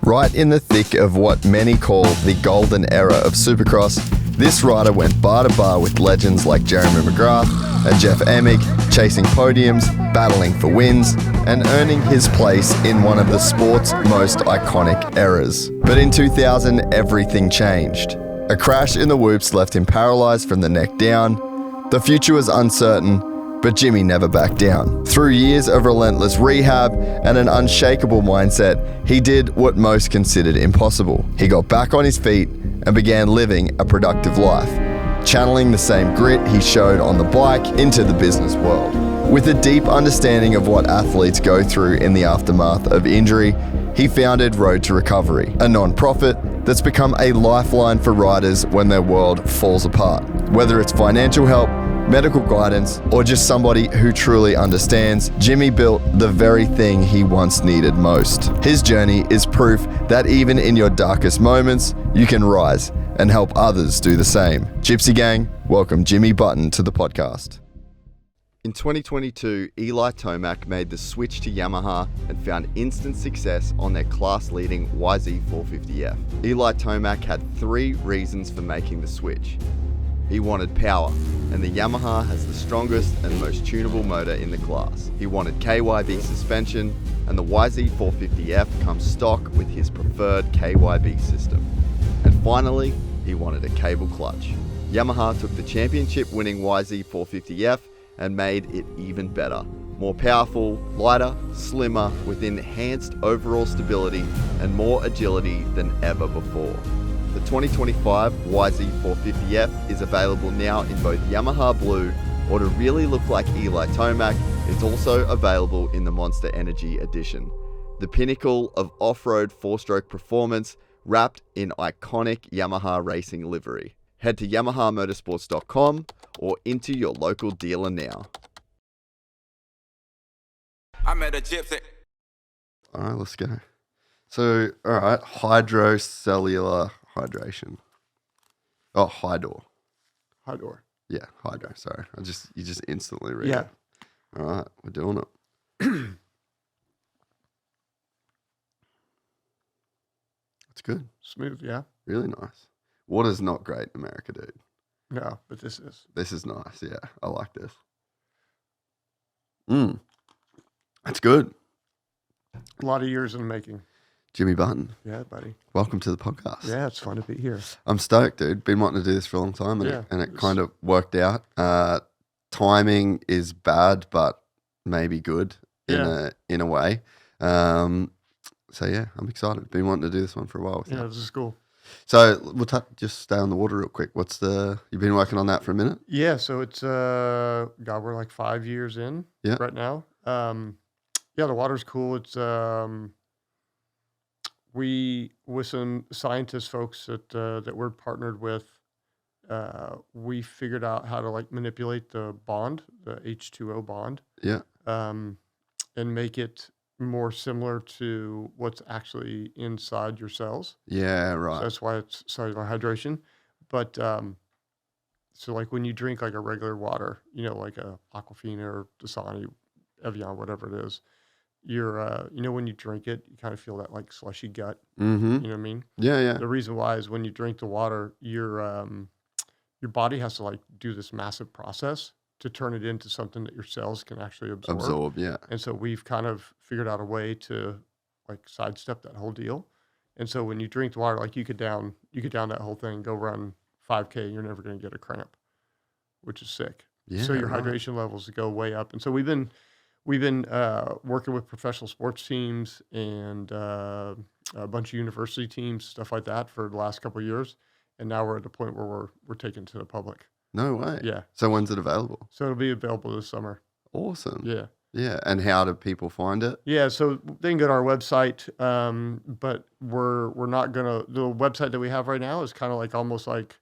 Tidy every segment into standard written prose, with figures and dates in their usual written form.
Right in the thick of what many call the golden era of Supercross, this rider went bar to bar with legends like Jeremy McGrath and Jeff Emig, chasing podiums, battling for wins, and earning his place in one of the sport's most iconic eras. But in 2000, everything changed. A crash in the whoops left him paralyzed from the neck down. The future was uncertain, but Jimmy never backed down. Through years of relentless rehab and an unshakable mindset, he did what most considered impossible. He got back on his feet and began living a productive life, channeling the same grit he showed on the bike into the business world. With a deep understanding of what athletes go through in the aftermath of injury, he founded Road to Recovery, a non-profit that's become a lifeline for riders when their world falls apart. Whether it's financial help, medical guidance, or just somebody who truly understands, Jimmy built the very thing he once needed most. His journey is proof that even in your darkest moments, you can rise and help others do the same. Gypsy Gang, welcome Jimmy Button to the podcast. In 2022, Eli Tomac made the switch to Yamaha and found instant success on their class-leading YZ450F. Eli Tomac had 3 reasons for making the switch. He wanted power, and the Yamaha has the strongest and most tunable motor in the class. He wanted KYB suspension, and the YZ450F comes stock with his preferred KYB system. And finally, he wanted a cable clutch. Yamaha took the championship-winning YZ450F and made it even better. More powerful, lighter, slimmer, with enhanced overall stability and more agility than ever before. The 2025 YZ450F is available now in both Yamaha Blue, or to really look like Eli Tomac, it's also available in the Monster Energy Edition. The pinnacle of off-road 4-stroke performance wrapped in iconic Yamaha racing livery. Head to YamahaMotorsports.com or into your local dealer now. I met a gypsy. All right, let's go. So, all right, hydrocellular hydration. Oh, HYDOR. HYDOR. Yeah, hydro. Sorry, you just instantly read Yeah. it. All right, we're doing it. It's good. Smooth, yeah. Really nice. Water's not great in America, dude. No, but this is. This is nice. Yeah, I like this. That's good. A lot of years in the making. Jimmy Button, Yeah, buddy. welcome to the podcast. Yeah, it's fun to be here. I'm stoked, dude. Been wanting to do this for a long time, and, Yeah. it kind of worked out. Timing is bad, but maybe good in a way. So yeah, I'm excited. Been wanting to do this one for a while. Yeah, this is cool. So we'll just stay on the water real quick. You've been working on that for a minute? Yeah, so it's we're like 5 years in right now. Yeah, the water's cool. It's we with some scientist folks that we're partnered with, we figured out how to like manipulate the bond, the H2O bond. Yeah. And make it more similar to what's actually inside your cells. Yeah, right. So that's why it's cellular hydration. But so like when you drink like a regular water, like a Aquafina or Dasani, Evian, whatever it is, you're when you drink it, you kind of feel that like slushy gut. Mm-hmm. You know what I mean? Yeah, yeah. The reason why is when you drink the water, your body has to like do this massive process to turn it into something that your cells can actually absorb. Yeah. And so we've kind of figured out a way to like sidestep that whole deal. And so when you drink the water, like you could down that whole thing, go run 5K, you're never going to get a cramp, which is sick. Yeah, so your right. hydration levels go way up. And so we've been working with professional sports teams and a bunch of university teams, stuff like that, for the last couple of years. And now we're at the point where we're taking it to the public. No way. Yeah. So when's it available? So it'll be available this summer. Awesome. Yeah. Yeah. And how do people find it? Yeah, so they can go to our website, but we're not gonna. The website that we have right now is kind of like almost like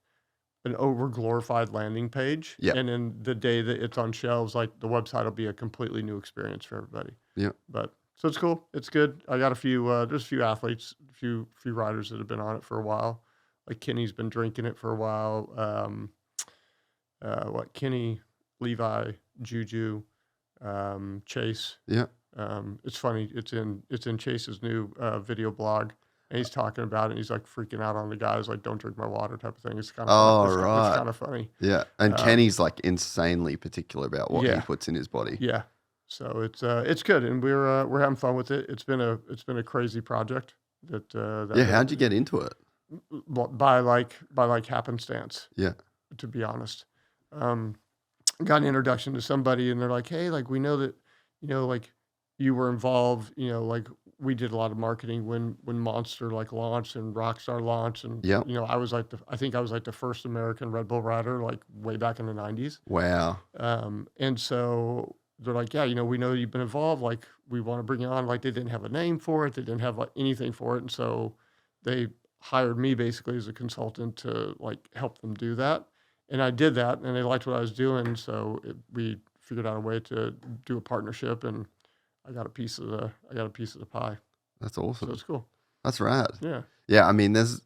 an over glorified landing page. Yeah. And then the day that it's on shelves, like the website will be a completely new experience for everybody. Yeah. But so it's cool. It's good. I got a few. There's a few athletes, a few riders that have been on it for a while. Like Kenny's been drinking it for a while. Kenny, Levi, Juju. Chase. Yeah. It's funny. It's in Chase's new video blog. and he's talking about it. And he's like freaking out on the guys, like, "Don't drink my water," type of thing. It's kind of Oh, it's right. kind of funny. Yeah. And Kenny's like insanely particular about what he Yeah. puts in his body. Yeah. So it's good, and we're having fun with it. It's been a crazy project Yeah. How'd you get into it? by happenstance, Yeah. to be honest. Got an introduction to somebody, and they're like, "Hey, like, we know that, like, you were involved, like, we did a lot of marketing when Monster, like, launched and Rockstar launched, and, Yep. I think I was, like, the first American Red Bull rider, like, way back in the 90s. Wow. And so they're like, "Yeah, we know you've been involved, like, we wanna bring you on." Like, they didn't have a name for it, they didn't have, like, anything for it, and so they hired me basically as a consultant to, like, help them do that, and I did that, and they liked what I was doing, so we figured out a way to do a partnership, and I got a piece of the pie, That's so awesome. it's cool. That's rad. Yeah. Yeah, I mean, it's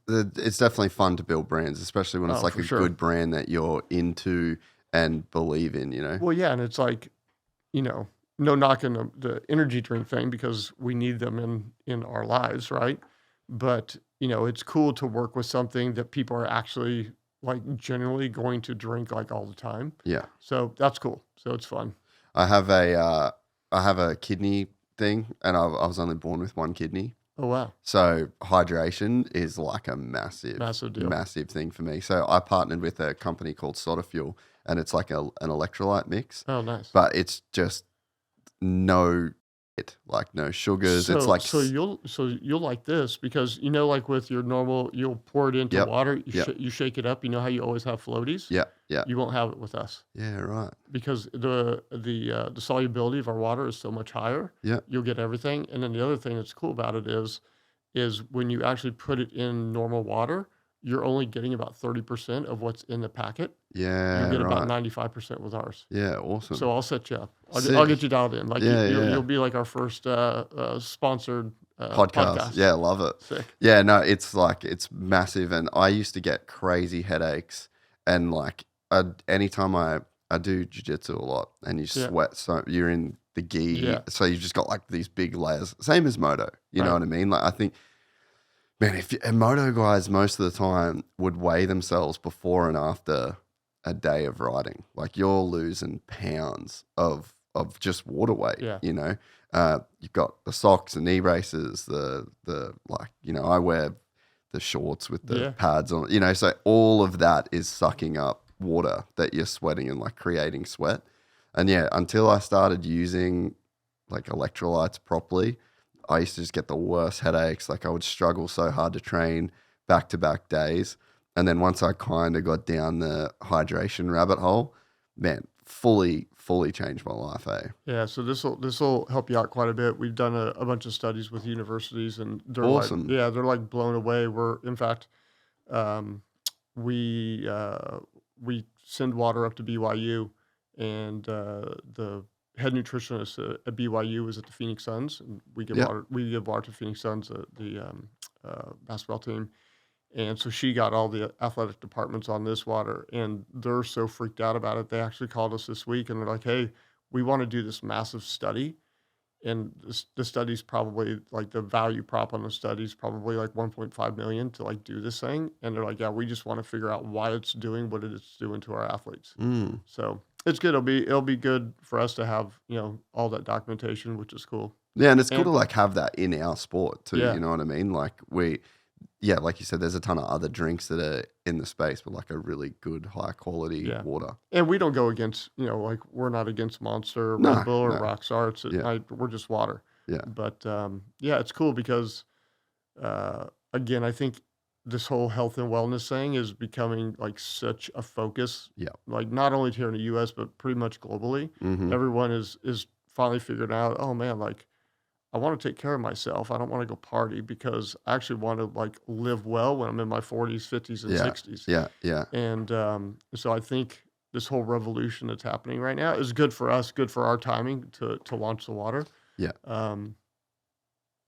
definitely fun to build brands, especially when it's Oh, like for a sure. good brand that you're into and believe in, you know? Well, yeah, and it's like, no knocking the energy drink thing because we need them in our lives, right? But, it's cool to work with something that people are actually, like, generally going to drink, like, all the time. Yeah. So that's cool. So it's fun. I have a kidney thing, and I was only born with one kidney. Oh, wow. So hydration is like a massive Deal. thing for me. So I partnered with a company called Soda Fuel, and it's like an electrolyte mix, Oh, nice. but it's just no sugars. It's like So you'll like this because, like with your normal, you'll pour it into Yep. water, Yep. you shake it up. You know how you always have floaties? yeah, You won't have it with us. yeah, right. Because the solubility of our water is so much higher. Yeah. You'll get everything. And then the other thing that's cool about it is when you actually put it in normal water, you're only getting about 30% of what's in the packet. Yeah, You get about right. 95% with ours. Yeah, awesome. So I'll set you up. I'll Sick. get you dialed in. Like Yeah, yeah. you'll be like our first sponsored podcast. Yeah, love it. Sick. Yeah, no, it's massive, and I used to get crazy headaches, and like anytime I do jiu-jitsu a lot, and you Yeah. sweat, so you're in the gi, Yeah. so you've just got like these big layers, same as moto. You know Right. what I mean? Like I think, man, and moto guys most of the time would weigh themselves before and after a day of riding. Like you're losing pounds of just water weight. Yeah. You know, you've got the socks and knee braces, the like, I wear the shorts with the Yeah. pads on, so all of that is sucking up water that you're sweating and like creating sweat. And yeah, until I started using like electrolytes properly, I used to just get the worst headaches. Like I would struggle so hard to train back-to-back days. And then once I kind of got down the hydration rabbit hole, man, fully changed my life, eh? Yeah, so this will help you out quite a bit. We've done a bunch of studies with universities, and they're Awesome. they're like blown away. In fact, we send water up to BYU, and the head nutritionist at BYU is at the Phoenix Suns, and we give Yep. water to Phoenix Suns, the basketball team. And so she got all the athletic departments on this water, and they're so freaked out about it. They actually called us this week, and they're like, "Hey, we want to do this massive study." And the study's probably like the value prop on the study's probably like 1.5 million to like do this thing. And they're like, "Yeah, we just want to figure out why it's doing what it's doing to our athletes." Mm. So it's good. It'll be good for us to have, all that documentation, which is cool. Yeah, and it's cool And- to like have that in our sport too. Yeah. You know what I mean? Like like you said, there's a ton of other drinks that are in the space, but like a really good, high quality Yeah. water. And we don't go against, like we're not against Monster, No, Red Bull, or no. Rockstar. It's Yeah. we're just water. Yeah. But yeah, it's cool because again, I think this whole health and wellness thing is becoming like such a focus. Yeah. Like not only here in the U.S. but pretty much globally. Mm-hmm. Everyone is finally figured out. Oh man, like I want to take care of myself. I don't want to go party because I actually want to like live well when I'm in my 40s, 50s, and Yeah. 60s. Yeah. Yeah. And so I think this whole revolution that's happening right now is good for us, good for our timing to launch the water. Yeah.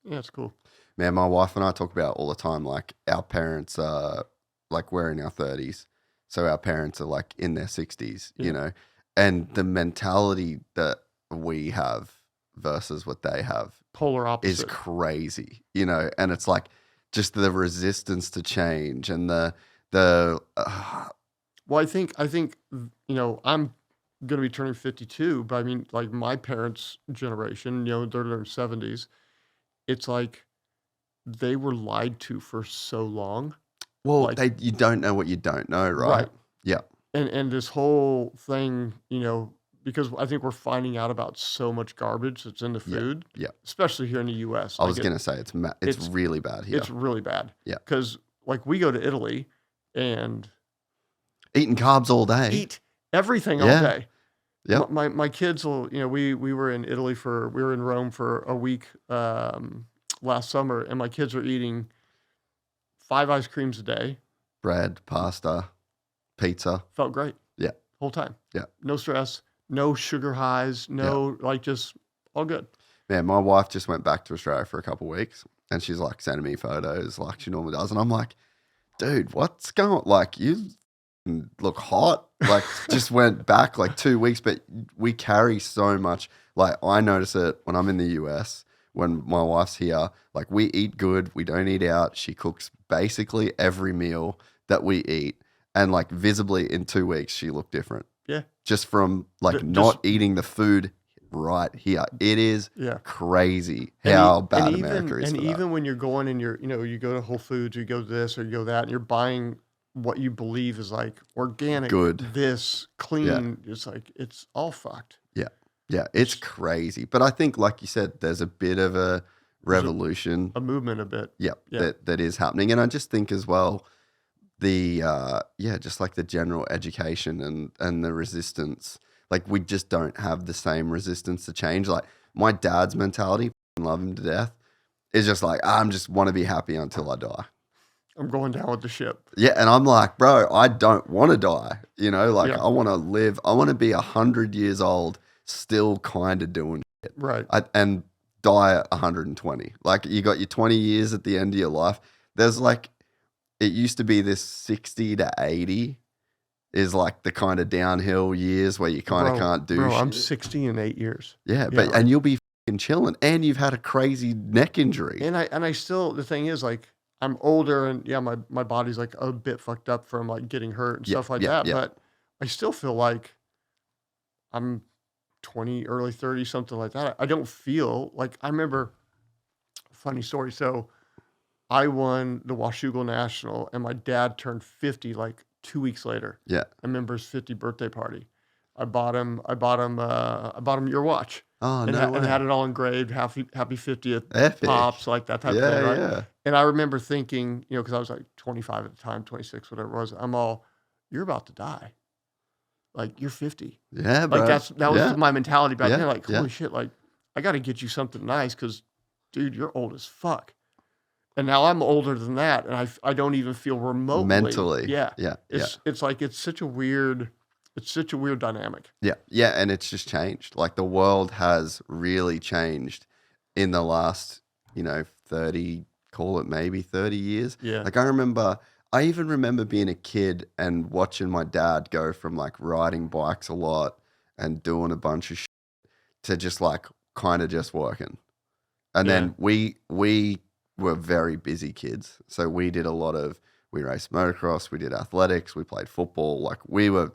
Yeah, it's cool. Man, my wife and I talk about all the time, like our parents are like we're in our 30s. So our parents are like in their 60s, Yeah. and the mentality that we have versus what they have Polar is opposite. crazy, and it's like just the resistance to change and the Well, I think I'm going to be turning 52, but I mean, like my parents' generation, they're in their 70s. It's like they were lied to for so long. well, Like, you don't know what you don't know, right? right. Yeah, And this whole thing, because I think we're finding out about so much garbage that's in the yeah, food, yeah. especially here in the U.S. I was gonna say it's it's really bad here. it's really bad. Yeah. Because like we go to Italy and Eating carbs all day. eat everything all Yeah. day. Yep. My kids will, we were in Italy we were in Rome for a week last summer, and my kids are eating 5 ice creams a day. Bread, pasta, pizza. Felt great. Yeah. Whole time. Yeah. No stress, no sugar highs, like just all good. Man, my wife just went back to Australia for a couple of weeks, and she's like sending me photos like she normally does, and I'm like, dude, what's going on? Like, you look hot. Like, just went back like 2 weeks, but we carry so much. Like, I notice it when I'm in the US, when my wife's here. Like, we eat good, we don't eat out. She cooks basically every meal that we eat, and like visibly in 2 weeks, she looked different. Yeah. Just from like not eating the food right here. It is crazy how bad America is. And for that. even when you're going and you go to Whole Foods, you go to this or you go to that, and you're buying what you believe is like organic, good, this clean, it's like it's all fucked. Yeah, it's crazy. But I think, like you said, there's a bit of a revolution, a movement, a bit. Yeah. That is happening, and I just think as well, the just like the general education and the resistance. Like, we just don't have the same resistance to change. Like, my dad's mentality, love him to death, is just like, I'm just want to be happy until I die. I'm going down with the ship. Yeah, and I'm like, bro, I don't want to die. I want to live. I want to be 100 years old, still kind of doing shit. Right. And die at 120. Like, you got your 20 years at the end of your life. There's like, it used to be this 60 to 80 is like the kind of downhill years where you kind of can't do shit. I'm 60 in 8 years. Yeah, but and you'll be fucking chilling, and you've had a crazy neck injury. And I still, the thing is, like, I'm older, and my body's like a bit fucked up from like getting hurt and stuff like that. But I still feel like I'm 20, early 30, something like that. I don't feel like, I remember, funny story. So I won the Washougal National, and my dad turned 50 like 2 weeks later. Yeah. I remember his 50 birthday party. I bought him your watch. Oh, and no way. And had it all engraved, happy 50th Epic. pops, like that type of thing, right? Yeah. And I remember thinking, because I was like 25 at the time, 26, whatever it was. I'm all, you're about to die. Like, you're 50. Yeah, bro. Like, that was my mentality back then. Like, holy yeah. shit, like, I got to get you something nice because, dude, you're old as fuck. And now I'm older than that, and I don't even feel remotely. Mentally. Yeah. Yeah. It's like, it's such a weird dynamic. Yeah. Yeah, and it's just changed. Like, the world has really changed in the last, 30, call it maybe 30 years. Yeah. Like, I even remember being a kid and watching my dad go from like riding bikes a lot and doing a bunch of shit to just like kind of just working. And then we were very busy kids. So we did we raced motocross, we did athletics, we played football. Like, we were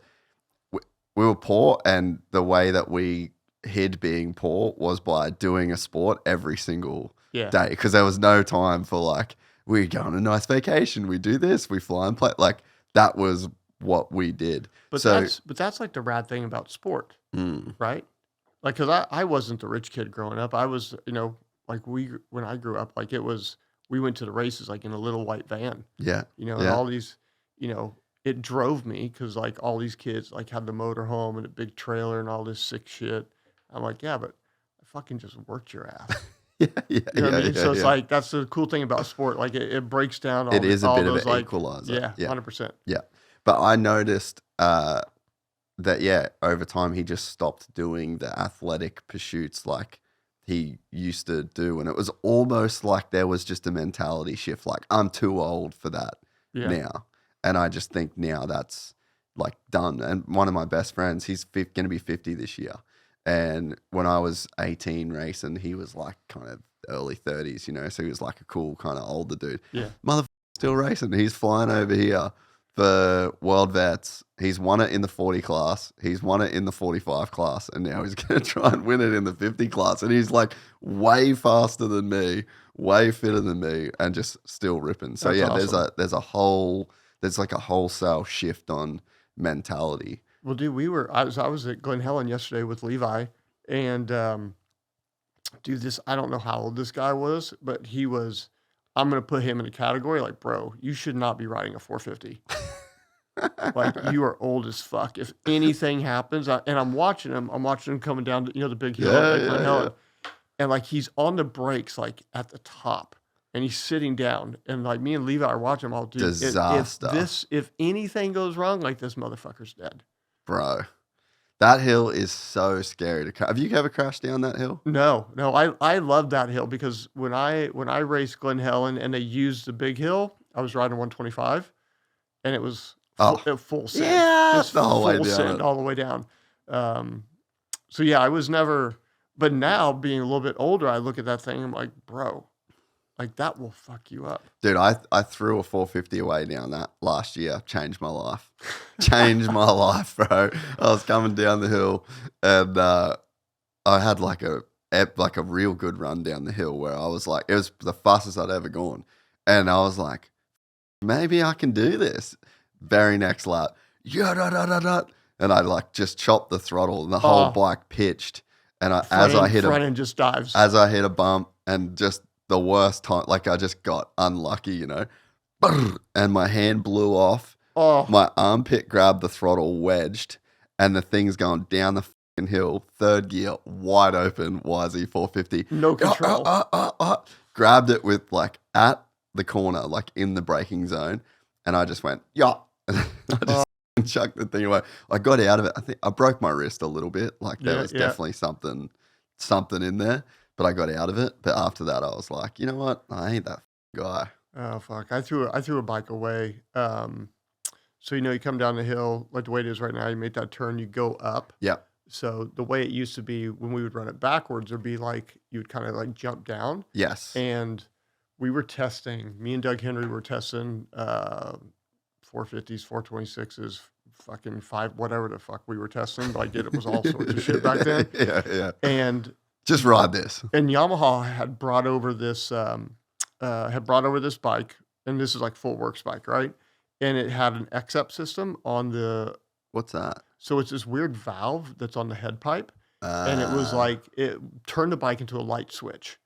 poor, and the way that we hid being poor was by doing a sport every single day, because there was no time for like, we go on a nice vacation, we do this, we fly and play. Like, that was what we did. But that's like the rad thing about sport, right? Like, because I wasn't the rich kid growing up. I was, like when I grew up, like we went to the races like in a little white van. Yeah. And all these, it drove me because like all these kids like had the motorhome and a big trailer and all this sick shit. I'm like, yeah, but I fucking just worked your ass. Yeah. You know what I mean? So it's like, that's the cool thing about sport. Like, it breaks down all it is a bit those, of an like, equalizer. Yeah, yeah, 100%. Yeah. But I noticed that, over time he just stopped doing the athletic pursuits like he used to do. And it was almost like there was just a mentality shift. Like, I'm too old for that now. And I just think now that's like done. And one of my best friends, he's going to be 50 this year. And when I was 18 racing, he was like kind of early 30s, so he was like a cool kind of older dude. Yeah. Motherfucker still racing. He's flying over here for World Vets. He's won it in the 40 class. He's won it in the 45 class. And now he's going to try and win it in the 50 class. And he's like way faster than me, way fitter than me, and just still ripping. So That's yeah, awesome. there's like a wholesale shift on mentality. Well, dude, I was at Glen Helen yesterday with Levi, and dude, I don't know how old this guy was, but I'm gonna put him in a category like, bro, you should not be riding a 450. Like, you are old as fuck. If anything happens, and I'm watching him coming down, the big hill at Glen Helen, and like he's on the brakes like at the top. And he's sitting down, and like me and Levi are watching him all. Dude, Disaster. if anything goes wrong, like this motherfucker's dead. Bro, that hill is so scary to. Have you ever crashed down that hill? No. I love that hill because when I raced Glen Helen and they used the big hill, I was riding 125, and it was full send. Yeah, Just the whole way full down send it. all the way down. So yeah, I was never. But now being a little bit older, I look at that thing. I'm like, bro. Like, that will fuck you up. Dude, I threw a 450 away down that last year. Changed my life. Changed my life, bro. I was coming down the hill, and I had like a real good run down the hill where I was like, it was the fastest I'd ever gone. And I was like, maybe I can do this. Very next lap, and I like just chopped the throttle, and the whole bike pitched. And as I hit front end just dives. As I hit a bump, and just the worst time, like I just got unlucky, and my hand blew off. Oh, My armpit grabbed the throttle, wedged, and the thing's going down the fucking hill, third gear, wide open, YZ 450. no control. Grabbed it with like at the corner, like in the braking zone, and I just went, yeah. I just chucked the thing away. I got out of it. I think I broke my wrist a little bit. Like there was definitely something in there. But I got out of it. But after that, I was like, you know what? I ain't that guy. Oh fuck! I threw a bike away. So you come down the hill like the way it is right now. You make that turn, you go up. Yep. So the way it used to be when we would run it backwards, it'd be like you would kind of like jump down. Yes. And we were testing. Me and Doug Henry were testing 450s, 426s, fucking whatever the fuck we were testing. Like it was all sorts of shit back then. Yeah. And just ride this. And Yamaha had brought over this bike, and this is like full works bike, right? And it had an XEP system on the. What's that? So it's this weird valve that's on the head pipe, and it was like it turned the bike into a light switch,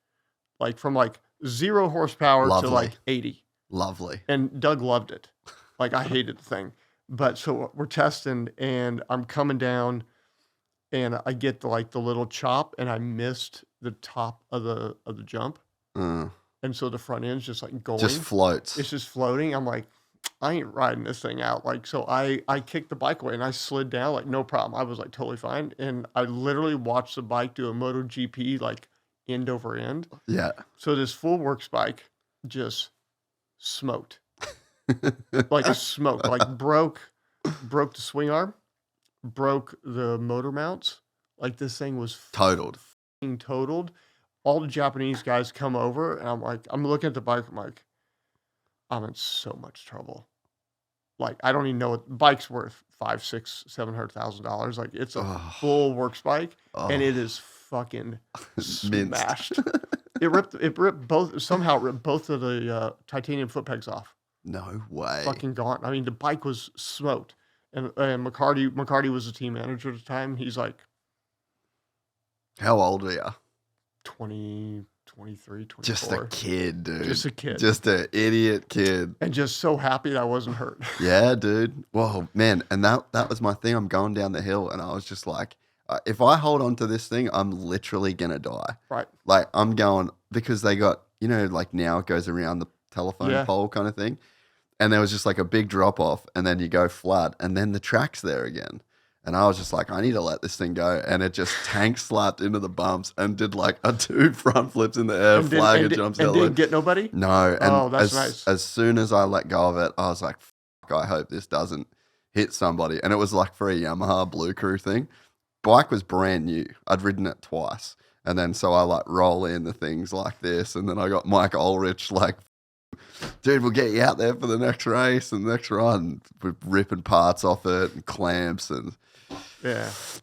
like from like 0 horsepower to like 80. Lovely. And Doug loved it. Like I hated the thing, but so we're testing, and I'm coming down. And I get the little chop, and I missed the top of the jump, and so the front end's just like going, just floats. It's just floating. I'm like, I ain't riding this thing out. Like, so I kicked the bike away and I slid down like no problem. I was like totally fine, and I literally watched the bike do a MotoGP like end over end. Yeah. So this full works bike just smoked, like a smoke, like broke the swing arm. Broke the motor mounts. Like this thing was totaled. All the Japanese guys come over, and I'm looking at the bike. I'm like, I'm in so much trouble. Like I don't even know what bike's worth $500,000, $600,000, $700,000. Like it's a full works bike, and it is fucking smashed. It ripped both of the titanium foot pegs off. No way. Fucking gone. I mean, the bike was smoked. And McCarty was the team manager at the time. He's like, how old are you? 20, 23, 24. Just a kid, dude. Just a kid. Just an idiot kid. And just so happy that I wasn't hurt. Yeah, dude. Whoa, man. And that was my thing. I'm going down the hill, and I was just like, if I hold on to this thing, I'm literally going to die. Right. Like, I'm going, because they got, like now it goes around the telephone pole kind of thing. And there was just like a big drop off, and then you go flat, and then the track's there again. And I was just like, I need to let this thing go. And it just tank slapped into the bumps and did like a 2 front flips in the air, and jumps out. And didn't get nobody? No. And that's nice. As soon as I let go of it, I was like, fuck, I hope this doesn't hit somebody. And it was like for a Yamaha Blue Crew thing. Bike was brand new. I'd ridden it twice. And then so I like roll in the things like this, and then I got Mike Ulrich like, dude, we'll get you out there for the next race and the next run. We're ripping parts off it and clamps and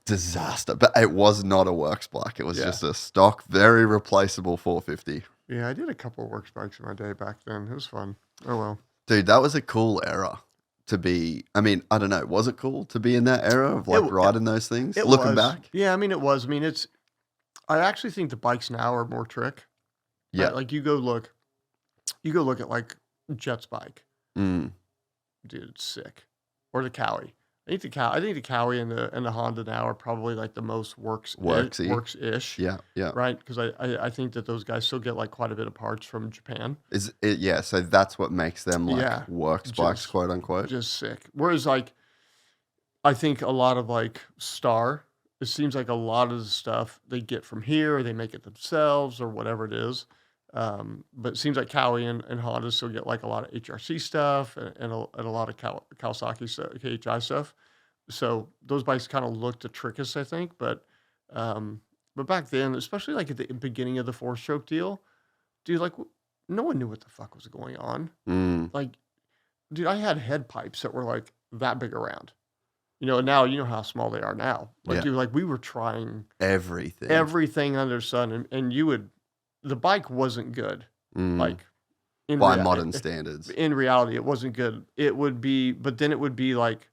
disaster. But it was not a works bike. It was just a stock, very replaceable 450. Yeah, I did a couple of works bikes in my day back then. It was fun. Oh, well. Dude, that was a cool era to be. I mean, I don't know. Was it cool to be in that era of like riding those things? Looking back? Yeah, I mean, it was. I mean, I actually think the bikes now are more trick. Yeah. Right? Like you go look at like Jett's bike. Mm. Dude, it's sick. Or the Cowie. I think the Cowie and the Honda now are probably like the most works-ish. Yeah, yeah. Right? Because I think that those guys still get like quite a bit of parts from Japan. Is it? Yeah. So that's what makes them like works bikes, quote unquote. Just sick. Whereas like, I think a lot of like Star, it seems like a lot of the stuff they get from here, or they make it themselves, or whatever it is. But it seems like Cowie and Honda still get like a lot of HRC stuff and a lot of Kawasaki stuff, KHI stuff. So those bikes kind of look the trickiest, I think. But back then, especially like at the beginning of the 4-stroke deal, dude, like no one knew what the fuck was going on. Like, dude, I had head pipes that were like that big around. And now you know how small they are now. Like, dude, like we were trying everything under the sun, and the bike wasn't good. Like by modern standards. In reality, it wasn't good. It would be, but then it would be like,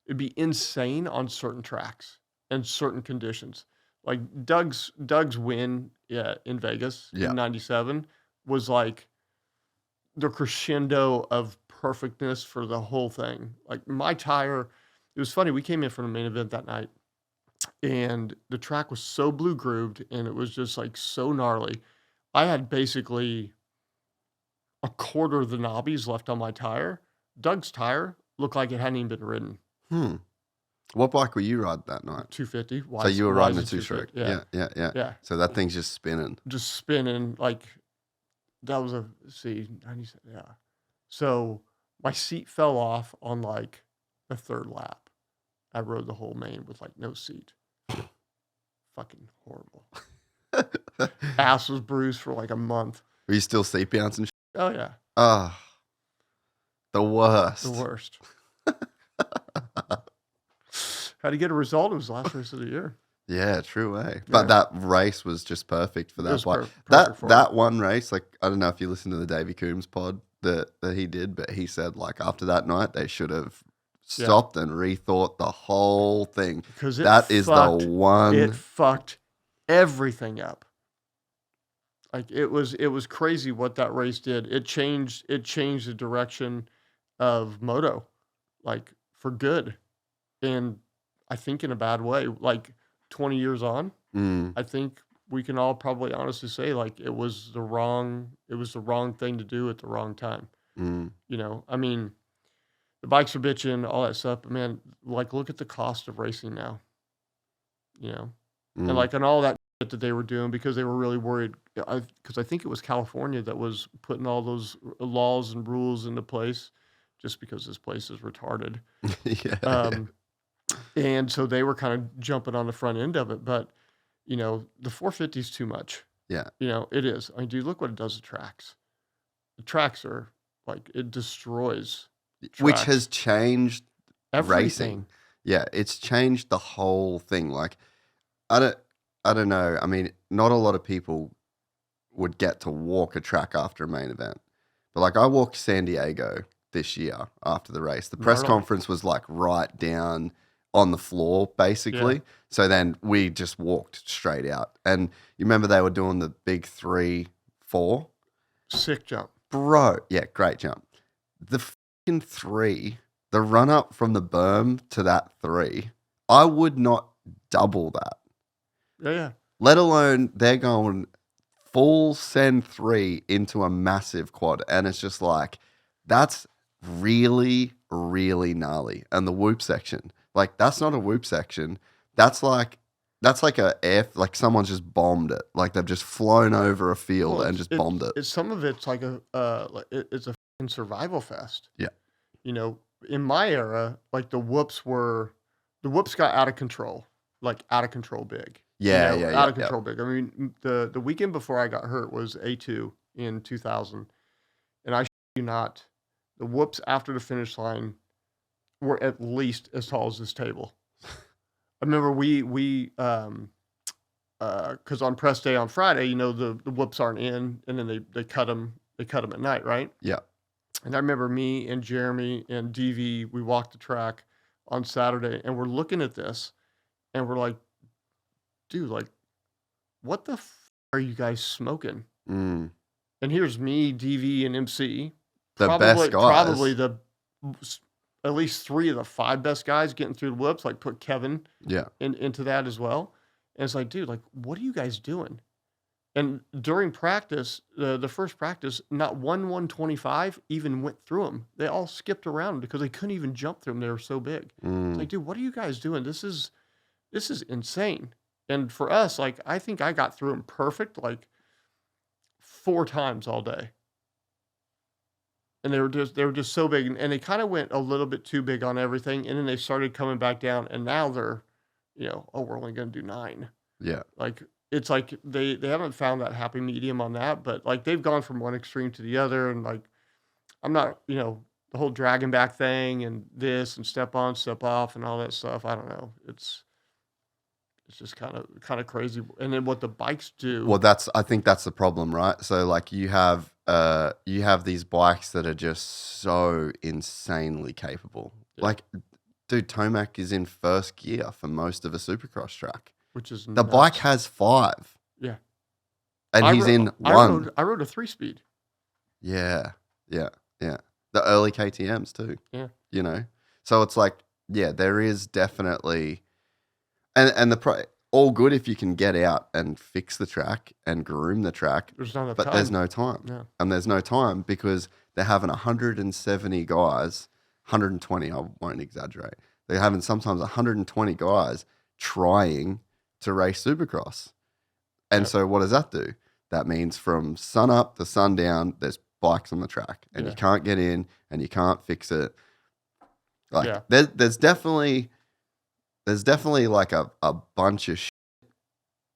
it'd be insane on certain tracks and certain conditions. Like Doug's win in Vegas in 97 was like the crescendo of perfectness for the whole thing. Like my tire, it was funny. We came in from the main event that night, and the track was so blue grooved, and it was just like so gnarly. I had basically a quarter of the knobbies left on my tire. Doug's tire looked like it hadn't even been ridden. What bike were you riding that night? 250. So you were riding a 2-stroke. Yeah. So that thing's just spinning. Just spinning. Like, that was 97. Yeah. So my seat fell off on like the third lap. I rode the whole main with like no seat. Fucking horrible. Ass was bruised for like a month. Were you still seat bouncing? Oh, yeah. The worst. The worst. Had to get a result. It was the last race of the year. Yeah, true way. But that race was just perfect for that bike. Perfect that one race, like, I don't know if you listened to the Davey Coombs pod that he did, but he said like after that night they should have stopped and rethought the whole thing. Because that is the one. It fucked everything up. Like it was crazy what that race did. It changed the direction of moto, like for good, and I think in a bad way. Like 20 years on, I think we can all probably honestly say like it was the wrong thing to do at the wrong time. I mean, the bikes are bitching, all that stuff, but man, like look at the cost of racing now. And like and all that that they were doing because they were really worried. Because I think it was California that was putting all those laws and rules into place, just because this place is retarded. And so they were kind of jumping on the front end of it. But the 450 is too much. Yeah, it is. I mean, dude, look what it does to tracks. The tracks are like it destroys. Which has changed everything. Racing. Yeah, it's changed the whole thing. Like, I don't know. I mean, not a lot of people would get to walk a track after a main event. But like I walked San Diego this year after the race. The press conference was like right down on the floor, basically. So then we just walked straight out. And you remember they were doing the big 3-4? Sick jump. Bro. Yeah, great jump. The fucking 3, the run up from the berm to that 3, I would not double that. Yeah. Let alone they're going full send 3 into a massive quad. And it's just like, that's really, really gnarly. And the whoop section, like that's not a whoop section. That's like like someone's just bombed it. Like they've just flown over a field and just bombed it. Some of it's like it's a fucking survival fest. Yeah. In my era, like the whoops got out of control, big. Yeah, out of control big. I mean, the weekend before I got hurt was A2 in 2000, and I shit you not, the whoops after the finish line were at least as tall as this table. I remember because on press day on Friday, the whoops aren't in, and then they cut them at night, right? Yeah. And I remember me and Jeremy and DV, we walked the track on Saturday, and we're looking at this, and we're like, dude, like, what the are you guys smoking? Mm. And here's me, DV, and MC. The best guys. Probably at least 3 of the 5 best guys getting through the whoops, like put Kevin into that as well. And it's like, dude, like, what are you guys doing? And during practice, the first practice, not one 125 even went through them. They all skipped around because they couldn't even jump through them. They were so big. It's like, dude, what are you guys doing? This is insane. And for us, like, I think I got through them perfect, like 4 times all day. And they were just so big, and they kind of went a little bit too big on everything, and then they started coming back down, and now they're, we're only going to do 9. Yeah. Like, it's like they haven't found that happy medium on that, but like they've gone from one extreme to the other, and like I'm not, the whole dragging back thing and this and step on, step off, and all that stuff. I don't know. It's just kind of crazy. And then what the bikes do. Well, I think that's the problem, right? So like you have these bikes that are just so insanely capable. Yeah. Like, dude, Tomac is in first gear for most of a Supercross track. Which is the bike has 5. Yeah. And he's in 1. I rode a 3-speed. Yeah. The early KTMs too. Yeah. So it's like, yeah, there is definitely, and all good if you can get out and fix the track and groom the track. There's not enough but time. There's no time. Yeah. And there's no time because they're having 170 guys, 120, I won't exaggerate. They're having sometimes 120 guys trying to race Supercross. And so what does that do? That means from sun up to sundown, there's bikes on the track and you can't get in and you can't fix it. Like there's definitely like a bunch of shit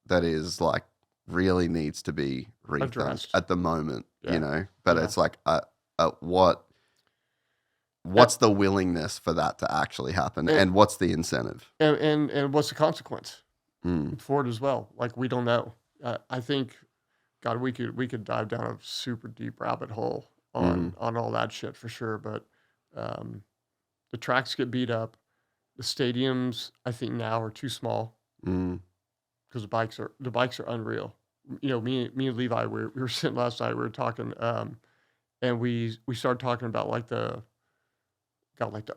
that is like really needs to be redone at the moment, but it's like what's the willingness for that to actually happen and what's the incentive? And what's the consequence? For it as well. Like, we don't know. I think, God, we could dive down a super deep rabbit hole on all that shit for sure. But the tracks get beat up. The stadiums, I think now are too small because the bikes are unreal. Me and Levi, we were sitting last night. We were talking, and we started talking about like the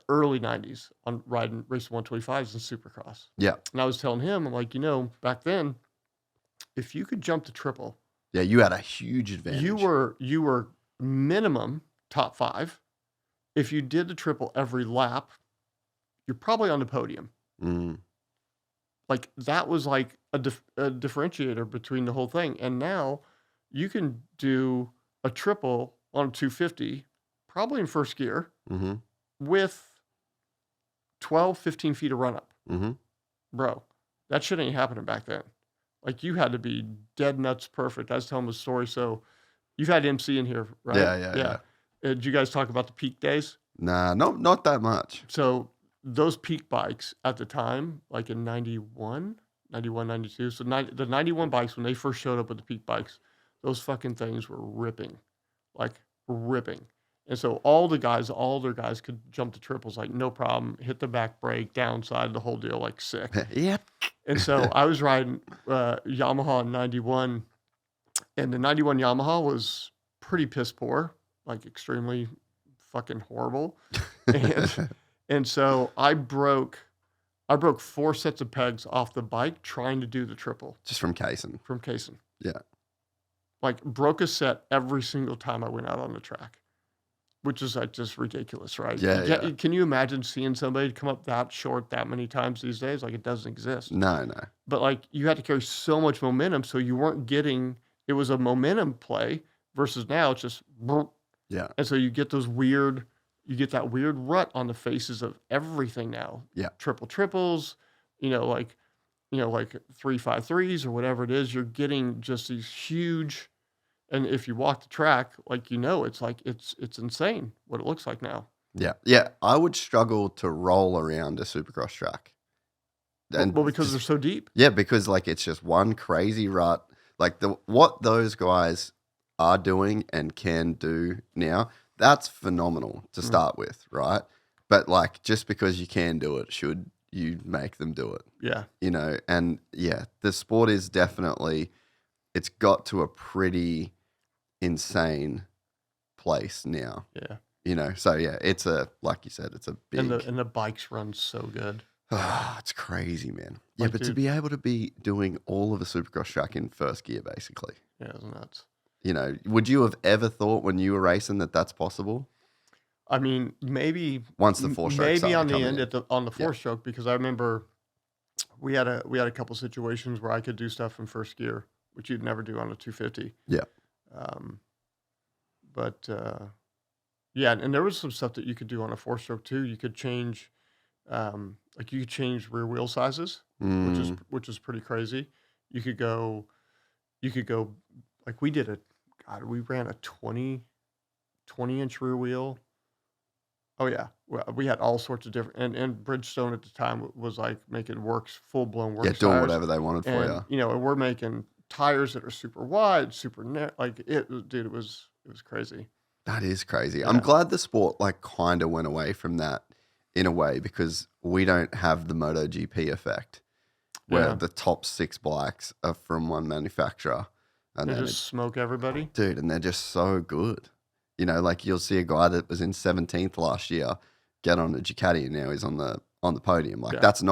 early 90s on racing 125s and Supercross. Yeah. And I was telling him, I'm like, back then, if you could jump the triple. Yeah, you had a huge advantage. You were minimum top 5. If you did the triple every lap, you're probably on the podium. Like, that was like a differentiator between the whole thing. And now you can do a triple on a 250, probably in first gear. With 12, 15 feet of run-up. Bro, that shit ain't happening back then. Like, you had to be dead nuts perfect. I was telling him a story. So, you've had MC in here, right? Yeah. Did you guys talk about the peak days? Nah, not that much. So, those peak bikes at the time, like in 91, 92. So, the 91 bikes, when they first showed up with the peak bikes, those fucking things were ripping. Like, ripping. And so all their guys could jump the triples like no problem, hit the back brake, downside, the whole deal like sick. Yep. And so I was riding Yamaha in 91, and the 91 Yamaha was pretty piss poor, like extremely fucking horrible. And so I broke 4 sets of pegs off the bike trying to do the triple. Just from casing. Yeah. Like, broke a set every single time I went out on the track. Which is like just ridiculous, right? Yeah. Can you imagine seeing somebody come up that short that many times these days? Like, it doesn't exist. No. But like, you had to carry so much momentum, so you weren't getting. It was a momentum play versus now it's just. Yeah. And so you get that weird rut on the faces of everything now. Yeah. Triples, like like 3.53s or whatever it is, you're getting just these huge. And if you walk the track, like, it's like, it's insane what it looks like now. Yeah. Yeah. I would struggle to roll around a Supercross track. And Well, because they're so deep. yeah, because like it's just one crazy rut. Like what those guys are doing and can do now, that's phenomenal to start with, right? But like just because you can do it, should you make them do it? Yeah. And yeah, the sport is definitely, it's got to a pretty insane place now. Yeah. So yeah, it's like you said, it's a big. And the bikes run so good. It's crazy, man. Yeah, Like, but to dude. be able to be doing all of a Supercross track in first gear, basically. Yeah, it's nuts. Would you have ever thought when you were racing that that's possible? I mean, maybe Once the four stroke maybe started on the coming end in. on the four stroke, because I remember we had a couple situations where I could do stuff in first gear, which you'd never do on a 250. Yeah. But yeah, and there was some stuff that you could do on a four stroke too. You could change, like you could change rear wheel sizes, which is pretty crazy. You could go like we ran a 20-inch rear wheel. Oh yeah, we had all sorts of different, and Bridgestone at the time was like making full blown works. Yeah, doing tires. whatever they wanted for And, you. And we're making tires that are super wide, super narrow. Like dude, it was crazy. That is crazy. Yeah. I'm glad the sport like kind of went away from that in a way, because we don't have the MotoGP effect where the top 6 bikes are from one manufacturer. And They then just smoke everybody. dude, and they're just so good. Like you'll see a guy that was in 17th last year get on a Ducati and now he's on the podium. Like that's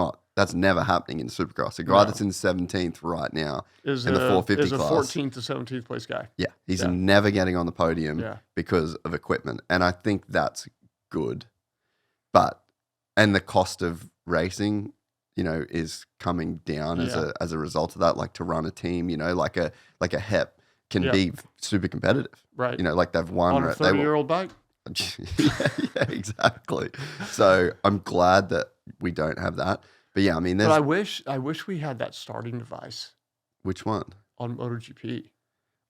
never happening in Supercross. A guy that's in 17th right now Is in the 450 is a class. 14th to 17th place guy. Yeah, he's never getting on the podium Yeah. because of equipment. And I think that's good. And the cost of racing, is coming down as a result of that. Like to run a team, like a HEP can be super competitive. Right. Like they've won. On a 30-year-old bike. yeah, exactly. So I'm glad that we don't have that. But yeah, I mean, But I wish we had that starting device which one? on MotoGP.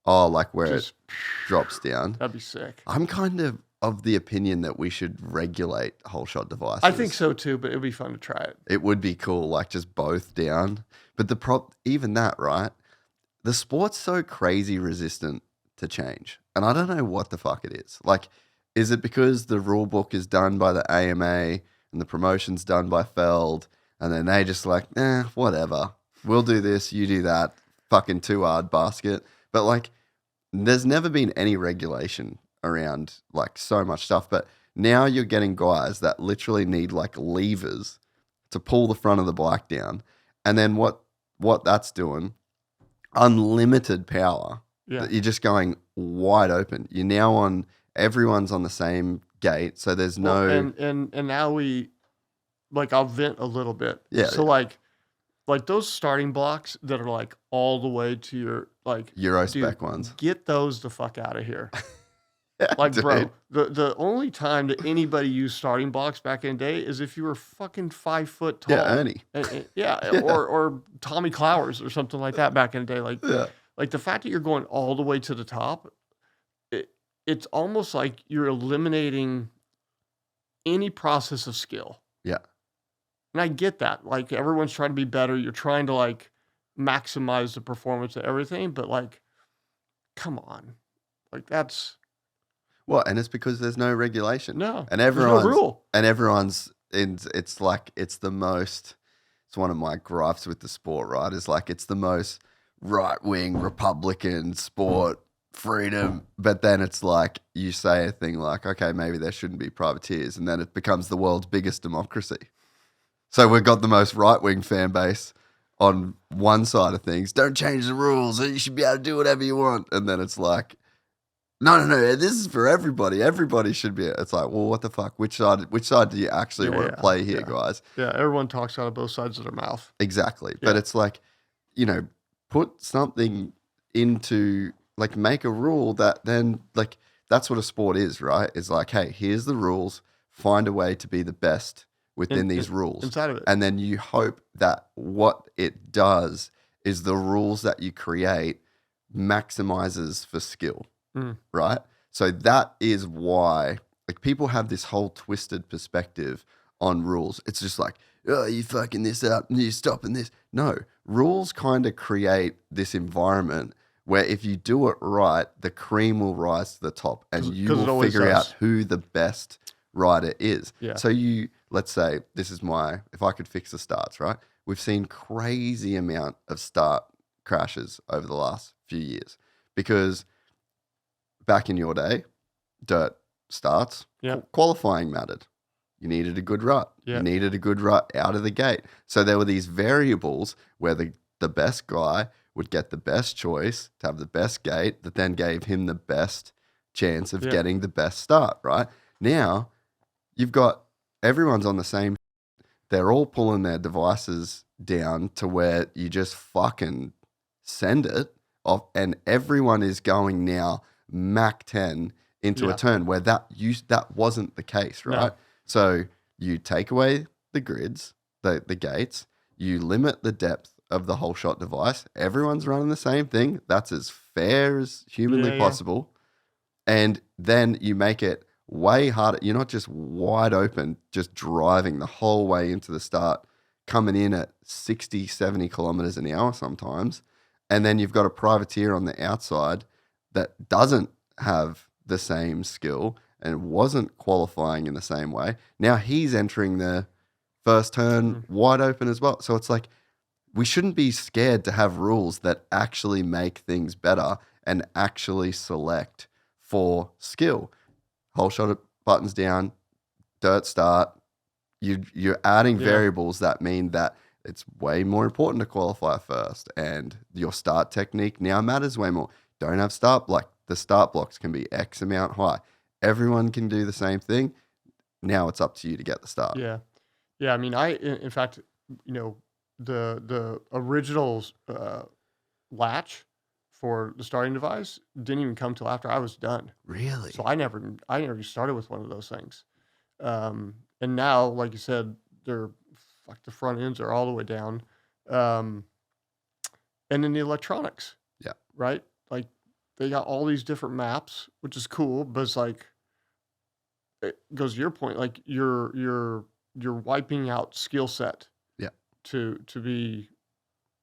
Oh, like where Just, it drops down. that'd be sick. I'm kind of the opinion that we should regulate whole shot devices. I think so too, but it'd be fun to try it. It would be cool, like just both down. But even that, right? The sport's so crazy resistant to change. And I don't know what the fuck it is. Like, is it because the rule book is done by the AMA and the promotion's done by Feld, and then they just like, whatever. We'll do this, you do that. Fucking too hard basket. But like, there's never been any regulation around like so much stuff. But now you're getting guys that literally need like levers to pull the front of the bike down. And then what that's doing, unlimited power. Yeah. You're just going wide open. You're now everyone's on the same gate. So there's no. Well, and now I'll vent a little bit. Yeah. So like those starting blocks that are like all the way to your like Euro spec ones. Get those the fuck out of here. Yeah, Like, dude. bro, the only time that anybody used starting blocks back in the day is if you were fucking 5 foot tall. Yeah, Ernie. Yeah. Or Tommy Clowers or something like that back in the day. Like, like the fact that you're going all the way to the top, it's almost like you're eliminating any process of skill. Yeah. And I get that. Like, everyone's trying to be better. You're trying to like maximize the performance of everything, but like, come on. Like, that's. Well, and it's because there's no regulation. No, and there's no everyone's rule. And everyone's it's like it's one of my gripes with the sport, right? Is like it's the most right-wing Republican sport, freedom, but then it's like you say a thing like, okay, maybe there shouldn't be privateers, and then it becomes the world's biggest democracy. So we've got the most right-wing fan base on one side of things. Don't change the rules. You should be able to do whatever you want. And then it's like, no, this is for everybody. Everybody should be. It's like, well, what the fuck? Which side do you actually want to play here, guys? Yeah, everyone talks out of both sides of their mouth. Exactly. But it's like, put something into, like, make a rule that then, like, that's what a sport is, right? It's like, hey, here's the rules. Find a way to be the best within these rules. Inside of it. And then you hope that what it does is the rules that you create maximizes for skill, right? So that is why, like, people have this whole twisted perspective on rules. It's just like, oh, you fucking this up and you're stopping this. No, rules kind of create this environment where if you do it right, the cream will rise to the top and you will figure out who the best rider is. Yeah. So let's say if I could fix the starts, right? We've seen crazy amount of start crashes over the last few years because back in your day, dirt starts, qualifying mattered. You needed a good rut. You needed a good rut out of the gate. So there were these variables where the best guy would get the best choice to have the best gate that then gave him the best chance of getting the best start, right? Now, you've got everyone's on the same. They're all pulling their devices down to where you just fucking send it off, and everyone is going now Mach 10 into a turn where that wasn't the case, right? No. So you take away the grids, the gates, you limit the depth of the whole shot device. Everyone's running the same thing. That's as fair as humanly possible. And then you make it way harder. You're not just wide open, just driving the whole way into the start, coming in at 60, 70 kilometers an hour sometimes. And then you've got a privateer on the outside that doesn't have the same skill and wasn't qualifying in the same way. Now he's entering the first turn wide open as well. So it's like, we shouldn't be scared to have rules that actually make things better and actually select for skill. Whole shot buttons down, dirt start. You're adding variables that mean that it's way more important to qualify first, and your start technique now matters way more. Don't have the start blocks can be X amount high. Everyone can do the same thing. Now it's up to you to get the start. Yeah. Yeah. I mean, in fact, the original latch for the starting device didn't even come till after I was done. Really? So I never started with one of those things. And now, like you said, they're like the front ends are all the way down. And then the electronics. Yeah. Right? Like they got all these different maps, which is cool, but it's like it goes to your point, like you're wiping out skill set to be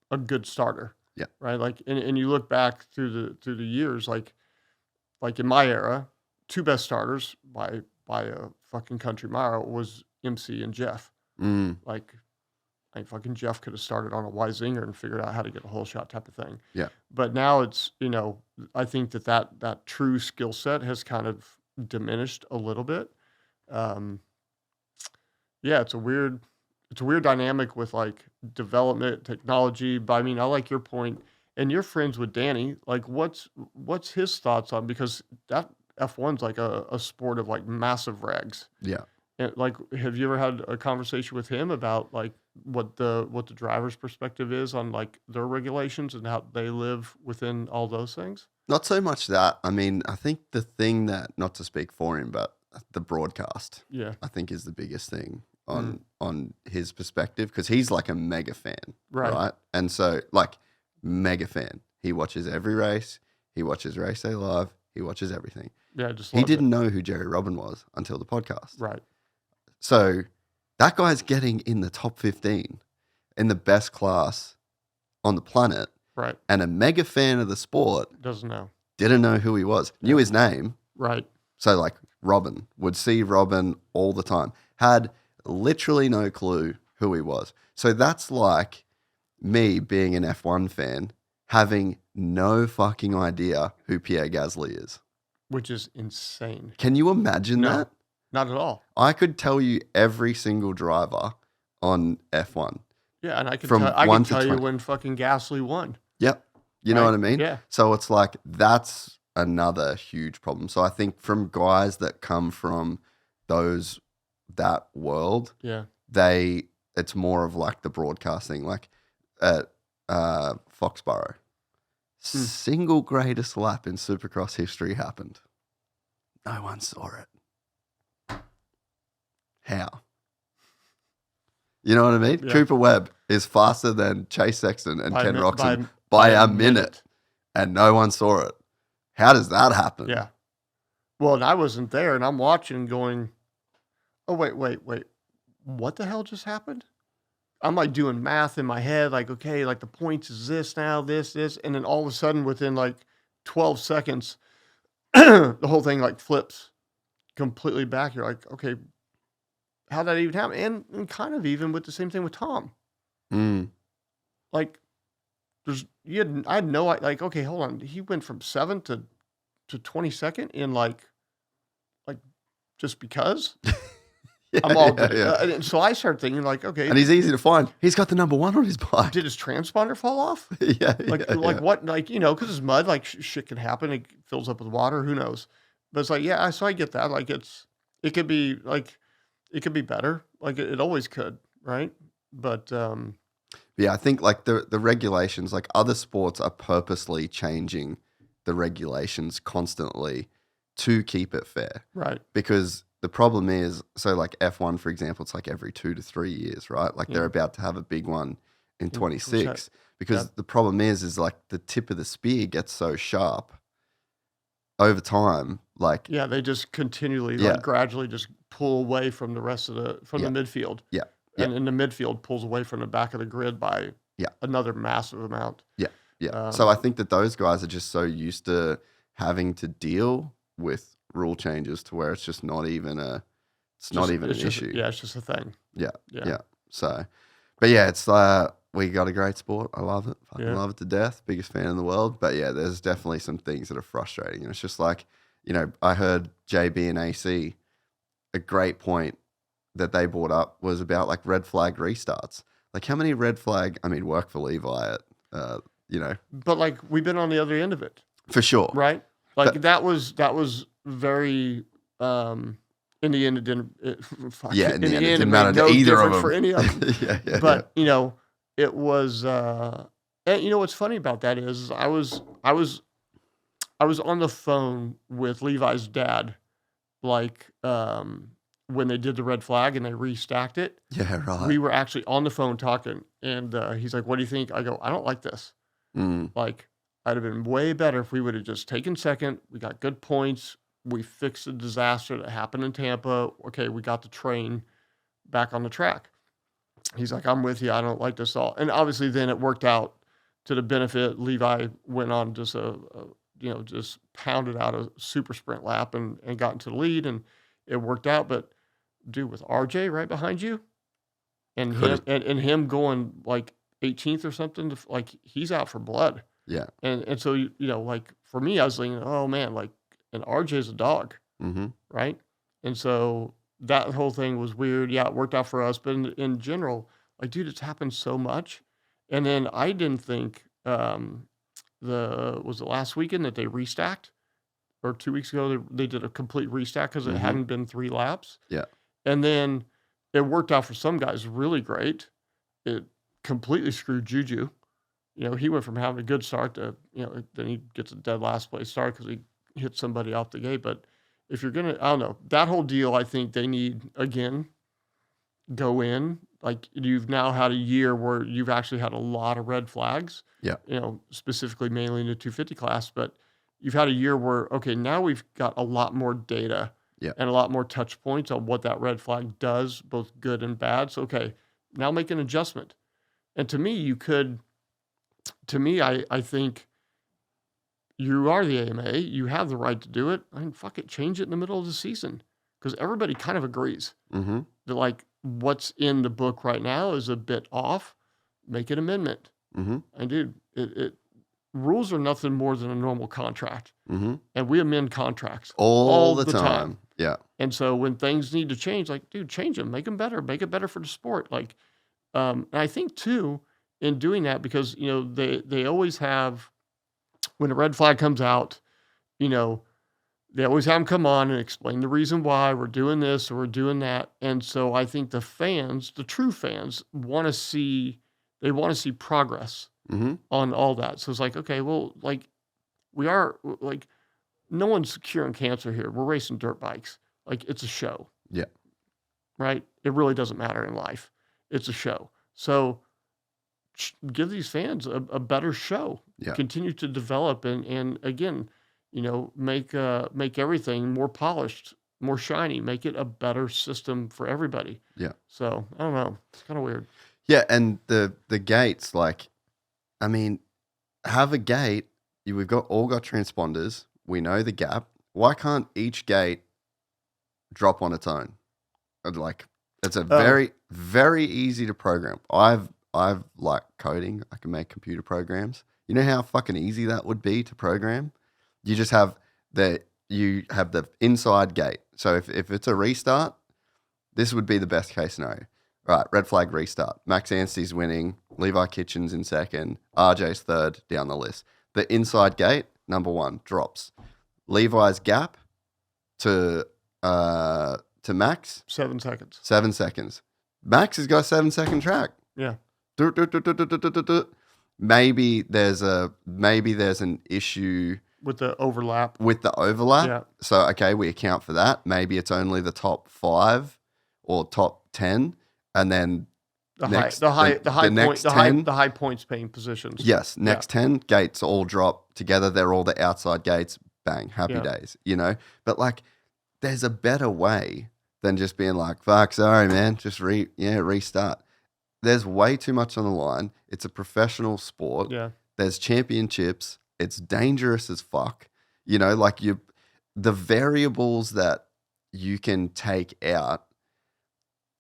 a good starter. Yeah. Right. Like, and you look back through the years, like in my era, two best starters by a fucking country mile was MC and Jeff. Like, I think fucking Jeff could have started on a Y zinger and figured out how to get a whole shot type of thing. Yeah. But now it's, I think that true skill set has kind of diminished a little bit. It's a weird dynamic with like development technology. But I mean, I like your point, and you're friends with Danny. Like, what's his thoughts on, because that F1's like a sport of like massive regs. Yeah. And like, have you ever had a conversation with him about like what the driver's perspective is on like their regulations and how they live within all those things? Not so much that. I mean, I think the thing that, not to speak for him, but the broadcast, I think is the biggest thing on his perspective, because he's like a mega fan, right? And so, like, mega fan. He watches every race. He watches Race Day Live. He watches everything. Yeah, just he didn't know who Jerry Robin was until the podcast. Right. So that guy's getting in the top 15 in the best class on the planet. Right. And a mega fan of the sport. Doesn't know. Didn't know who he was. Knew his name. Right. So like Robin, would see Robin all the time. Had literally no clue who he was. So that's like me being an F1 fan, having no fucking idea who Pierre Gasly is. Which is insane. Can you imagine that? Not at all. I could tell you every single driver on F1. Yeah, and I can tell you when fucking Gasly won. Yep. You know what I mean? Yeah. So it's like, that's another huge problem. So I think from guys that come from that world, it's more of like the broadcasting, like at Foxborough. Single greatest lap in Supercross history happened. No one saw it. How? You know what I mean? Yeah. Cooper Webb is faster than Chase Sexton and By a Ken mi- Roxon by by a a minute, and no one saw it. How does that happen? Yeah. Well, and I wasn't there, and I'm watching going, oh, wait. What the hell just happened? I'm like doing math in my head, like, okay, like the points is this now, this. And then all of a sudden within like 12 seconds, the whole thing like flips completely back. You're like, okay, how'd that even happen? And kind of even with the same thing with Tom. Mm. Like, I had no, like, okay, hold on. He went from 7th to 22nd in like just because. I'm all good. And so I started thinking, like, okay. And he's easy to find. He's got the number 1 on his bike. Did his transponder fall off? Like What? Like, because it's mud, like shit can happen. It fills up with water. Who knows? But it's like, yeah, so I get that. Like, it could be better. Like it always could, right? But, yeah, I think like the regulations, like other sports are purposely changing the regulations constantly to keep it fair. right. Because the problem is, so like F1, for example, it's like every 2 to 3 years, right? Like they're about to have a big one in 26 because the problem is like the tip of the spear gets so sharp over time. Like, Yeah, they just continually, like gradually just pull away from the rest of the midfield. Yeah. And in the midfield pulls away from the back of the grid by another massive amount. Yeah. So I think that those guys are just so used to having to deal with rule changes to where it's just not even an issue. Yeah, it's just a thing. Yeah. So, but yeah, it's we got a great sport. I love it. Fucking love it to death. Biggest fan in the world. But yeah, there's definitely some things that are frustrating. And it's just like, I heard JB and AC, a great point that they brought up was about like red flag restarts. Like how many red flag, work for Levi at, But like we've been on the other end of it. For sure. Right? Like that was very in the end it didn't it didn't matter to either of them for any of them. But it was and what's funny about that is I was on the phone with Levi's dad like when they did the red flag and they restacked it. Yeah, right. We were actually on the phone talking and he's like, what do you think? I go, I don't like this. Like I'd have been way better if we would have just taken second. We got good points. We fixed the disaster that happened in Tampa. Okay, we got the train back on the track. He's like, I'm with you. I don't like this at all. And obviously then it worked out to the benefit. Levi went on just just pounded out a super sprint lap and got into the lead and it worked out. But dude, with RJ right behind you and him going like 18th or something, like he's out for blood. Yeah. And so, like for me, I was thinking, oh man, like, and RJ's a dog. Mm-hmm. Right. And so that whole thing was weird. Yeah, it worked out for us. But in general, like, dude, it's happened so much. And then I didn't think, was it last weekend that they restacked? Or 2 weeks ago, they did a complete restack because it hadn't been 3 laps. Yeah. And then it worked out for some guys really great. It completely screwed Juju. He went from having a good start to, then he gets a dead last place start because he hit somebody off the gate. But if you're going to, I don't know, that whole deal, I think they need, again, go in. Like you've now had a year where you've actually had a lot of red flags. Yeah. Specifically mainly in the 250 class. But you've had a year where, okay, now we've got a lot more data and a lot more touch points on what that red flag does, both good and bad. So, okay, now make an adjustment. And to me, I think you are the AMA. You have the right to do it. Fuck it, change it in the middle of the season because everybody kind of agrees that like what's in the book right now is a bit off. Make an amendment. And dude, it rules are nothing more than a normal contract, and we amend contracts all the time. Yeah. And so when things need to change, like dude, change them, make them better, make it better for the sport. Like, and I think too. In doing that, because they always have, when a red flag comes out, they always have them come on and explain the reason why we're doing this or we're doing that. And so I think the fans, the true fans, want to see progress on all that. So it's like, okay, well, like we are like, no one's curing cancer here. We're racing dirt bikes. Like it's a show. Yeah. Right. It really doesn't matter in life. it's a show. So give these fans a better show. Yeah. Continue to develop and again, make everything more polished, more shiny, make it a better system for everybody. Yeah. So I don't know. It's kind of weird. Yeah, and the gates, like, I mean, have a gate. We've all got transponders. We know the gap. Why can't each gate drop on its own? Like, it's a very, very easy to program. I've like coding. I can make computer programs. You know how fucking easy that would be to program? You just have the inside gate. So if it's a restart, this would be the best case scenario. Right, red flag restart. Max Anstey's winning. Levi Kitchen's in second. RJ's third down the list. The inside gate, number 1, drops. Levi's gap to Max. 7 seconds. 7 seconds. Max has got a 7-second track. Yeah. Maybe there's an issue With the overlap. Yeah. So okay, we account for that. Maybe it's only the top 5 or top 10. And then the high points paying positions. Yes, next 10 gates all drop together. They're all the outside gates. Bang, happy days, But like, there's a better way than just being like, fuck, sorry, man, just restart. There's way too much on the line. It's a professional sport. Yeah. There's championships. It's dangerous as fuck. The variables that you can take out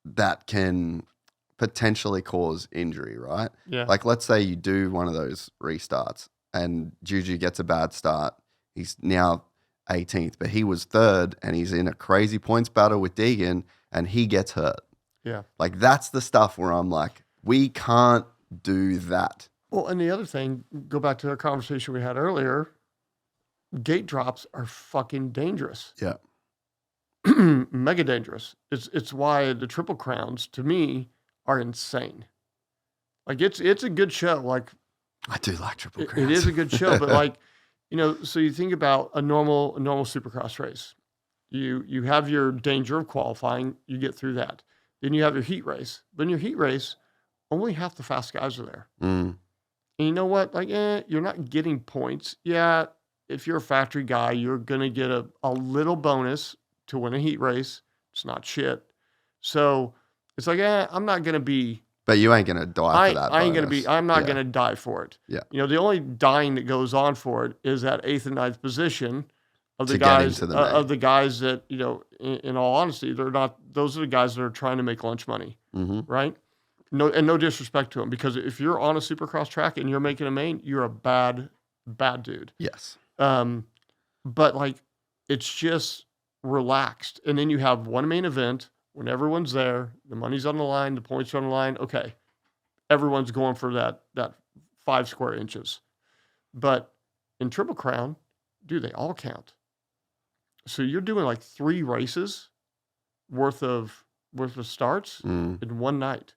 that can potentially cause injury, right? Yeah. Like, let's say you do one of those restarts and Juju gets a bad start. He's now 18th, but he was 3rd and he's in a crazy points battle with Deegan and he gets hurt. Yeah. Like, that's the stuff where I'm like, we can't do that. Well, and the other thing, go back to our conversation we had earlier, gate drops are fucking dangerous. Yeah. Mega dangerous. It's why the Triple Crowns, to me, are insane. Like, it's a good show. Like, I do like Triple Crowns. It is a good show, but like, so you think about a normal Supercross race. You have your danger of qualifying, you get through that. Then you have your heat race. But in your heat race, only half the fast guys are there. Mm. And you know what? Like, you're not getting points. Yeah, if you're a factory guy, you're gonna get a little bonus to win a heat race. It's not shit. So it's like, I'm not gonna be. But you ain't gonna die for that. I'm not gonna die for it. Yeah. The only dying that goes on for it is that 8th and 9th position of the guys that, in all honesty, they're not. Those are the guys that are trying to make lunch money, right? No disrespect to them, because if you're on a Supercross track and you're making a main, you're a bad dude. Yes. But like, it's just relaxed, and then you have one main event when everyone's there, the money's on the line, the points are on the line. Okay, everyone's going for that 5 square inches. But in Triple Crown, dude, they all count. So you're doing like 3 races worth of starts in one night.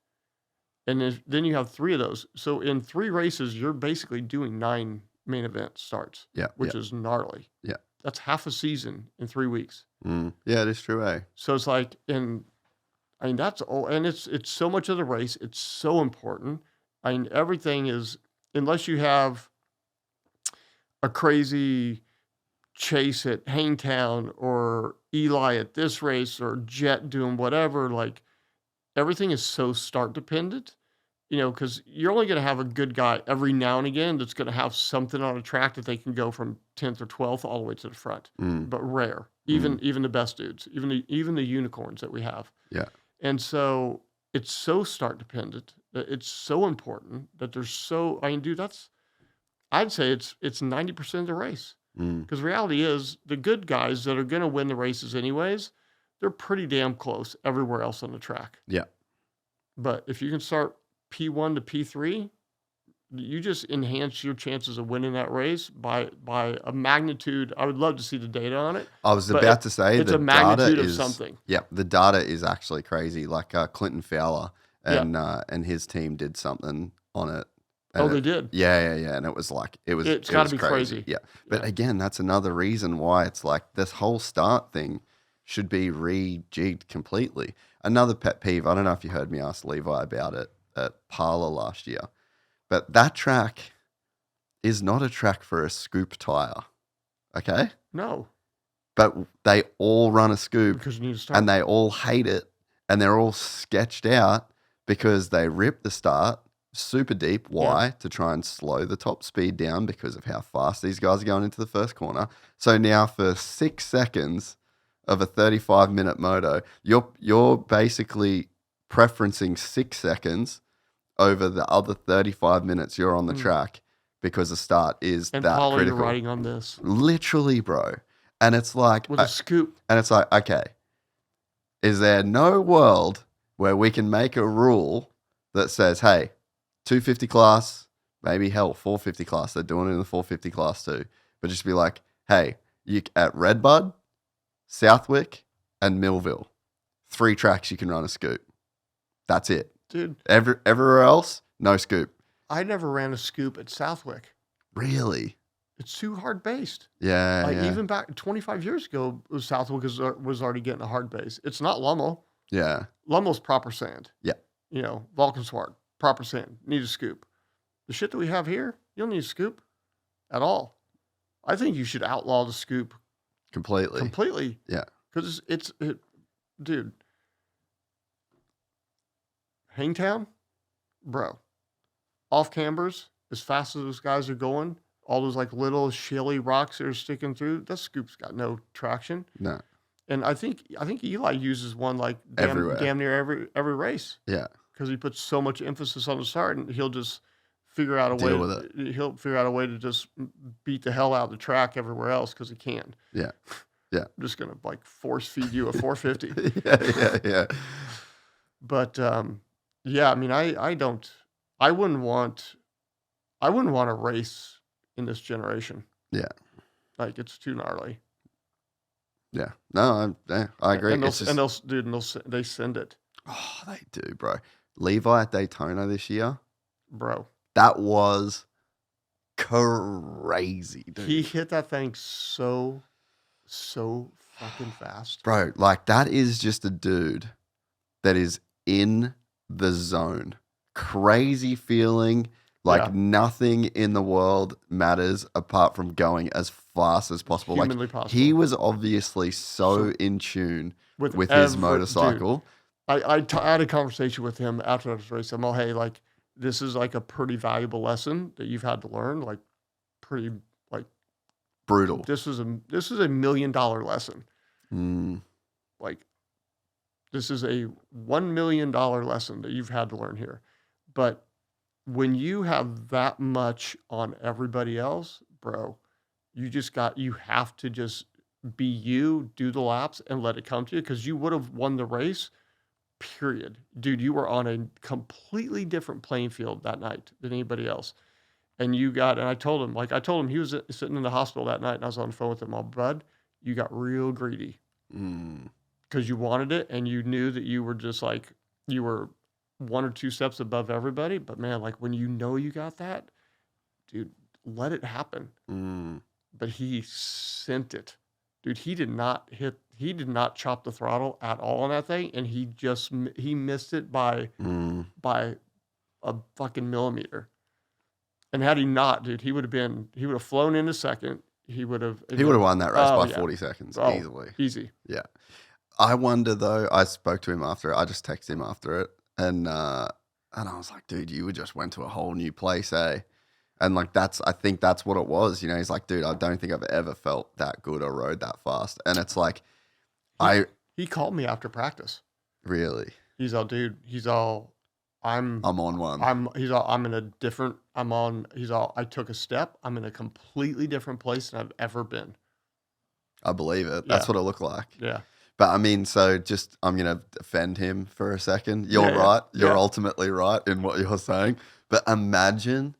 And then you have 3 of those. So in 3 races, you're basically doing 9 main event starts, which is gnarly. Yeah. That's half a season in 3 weeks. Yeah, it is true, eh? So it's like, that's all. And it's so much of the race. It's so important. Everything is, unless you have a crazy Chase at Hangtown or Eli at this race or Jett doing whatever, like, everything is so start dependent, because you're only going to have a good guy every now and again that's going to have something on a track that they can go from 10th or 12th all the way to the front, but rare. Even the best dudes, even the unicorns that we have. Yeah. And so it's so start dependent that it's so important that there's so, dude, I'd say it's 90% of the race. Because reality is, the good guys that are going to win the races anyways, they're pretty damn close everywhere else on the track. Yeah. But if you can start P1 to P3, you just enhance your chances of winning that race by a magnitude. I would love to see the data on it. I was about to say, it's a magnitude of something. Yeah, the data is actually crazy. Like Clinton Fowler and his team did something on it. They did. Yeah. And it's got to be crazy. Yeah. But again, that's another reason why it's like this whole start thing should be rejigged completely. Another pet peeve, I don't know if you heard me ask Levi about it at Parla last year, but that track is not a track for a scoop tire, okay? No. But they all run a scoop Because you need to start. and they all hate it and they're all sketched out because they rip the start super deep. Why? Yeah. To try and slow the top speed down because of how fast these guys are going into the first corner. So now for 6 seconds of a 35-minute moto, you're basically preferencing 6 seconds over the other 35 minutes you're on the track because the start is and that Paulo, critical. you're riding on this Literally, bro. And it's like... with a scoop. And it's like, okay, is there no world where we can make a rule that says, hey, 250 class, maybe hell, 450 class. They're doing it in the 450 class too. But just be like, hey, you at Redbud, Southwick, and Millville, 3 tracks you can run a scoop. That's it. Dude, Everywhere else, no scoop. I never ran a scoop at Southwick. Really? It's too hard based. Yeah, Like yeah. even back 25 years ago, Southwick was already getting a hard base. It's not Lummel. Yeah. Lummel's proper sand. Yeah. You know, Vulcansward, proper sand. Need a scoop. The shit that we have here, you don't need a scoop at all. I think you should outlaw the scoop Completely. Yeah. Because dude. Hangtown, bro. Off cambers, as fast as those guys are going, all those like little shilly rocks that are sticking through, that scoop's got no traction. No. And I think Eli uses one like Everywhere. damn near every race Yeah. because he puts so much emphasis on the start, and he'll just figure out a Deal way. with it. He'll figure out a way to just beat the hell out of the track everywhere else because he can. Yeah. Yeah. I'm just gonna like force feed you a 450. Yeah. But yeah, I mean, I wouldn't want a race in this generation. Yeah. Like it's too gnarly. Yeah. No, I agree. And It's just- they send it, oh, they do, bro. Levi at Daytona this year, bro. that was crazy, dude. He hit that thing so fucking fast. Bro, like that is just a dude that is in the zone. Crazy feeling. Like Yeah. nothing in the world matters apart from going as fast as possible. Humanly Like possible. he was obviously so in tune with his every- motorcycle. Dude, I had a conversation with him after I was racing. I'm all, hey, like this is like a pretty valuable lesson that you've had to learn. Like pretty like Brutal. this is a $1 million lesson. Mm, Like this is a $1 million lesson that you've had to learn here. But when you have that much on everybody else, bro, you have to just be you, do the laps, and let it come to you because you would have won the race, period. Dude, you were on a completely different playing field that night than anybody else. And I told him he was sitting in the hospital that night and I was on the phone with him, bud, you got real greedy because you wanted it and you knew that you were just like, you were 1 or 2 steps above everybody. But man, like when you got that, dude, let it happen. But he sent it. Dude, he did not chop the throttle at all on that thing. And he missed it by a fucking millimeter. And had he not, dude, he would have flown into second. He would have won that race by yeah. 40 seconds Oh, easily. Easy. Yeah. I wonder though, I spoke to him after it. I just texted him after it. And I was like, dude, you just went to a whole new place, eh? And like, I think that's what it was. You know, he's like, dude, I don't think I've ever felt that good or rode that fast. And it's like, He called me after practice. Really? He's all, dude, I'm on one. I took a step. I'm in a completely different place than I've ever been. I believe it. That's Yeah. what it looked like. Yeah. But I mean, so I'm going to defend him for a second. You're right. You're ultimately right in what you're saying. But imagine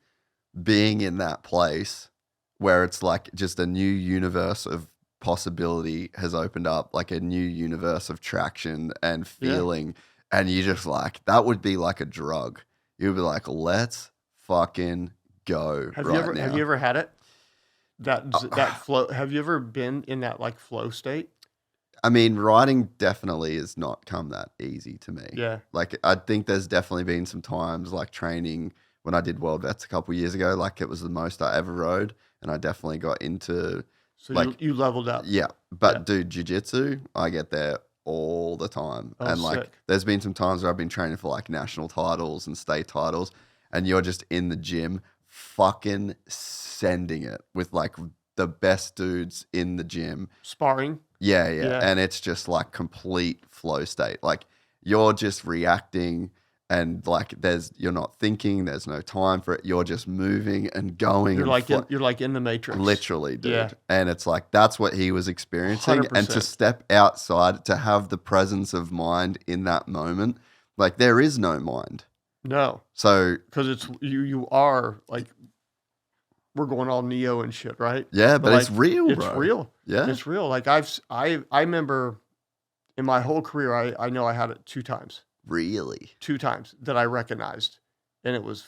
being in that place where it's like just a new universe of possibility has opened up, like a new universe of traction and feeling. And you just like, that would be like a drug. You'd be like, let's fucking go now. Have you ever had it? That flow. Have you ever been in that like flow state? I mean, riding definitely has not come that easy to me. Yeah. Like, I think there's definitely been some times, like training when I did World Vets a couple years ago, like it was the most I ever rode. And I definitely got into, So like, you leveled up. yeah. But Yeah. dude, jiu-jitsu, I get there all the time. Oh, And like, sick. there's been some times where I've been training for like national titles and state titles, and you're just in the gym fucking sending it with like the best dudes in the gym. Sparring. Yeah. Yeah. And it's just like complete flow state. Like you're just reacting and like you're not thinking, there's no time for it. You're just moving and going. You're and you're like in the Matrix. literally, dude. Yeah. And it's like that's what he was experiencing. And to 100%. step outside, to have the presence of mind in that moment, like there is no mind. No, So because it's you are like we're going all Neo and shit, right? yeah, but it's like, real, It's bro. real. Yeah. It's real. Like I remember in my whole career, I know I had it 2 times. Really? 2 times that I recognized, and it was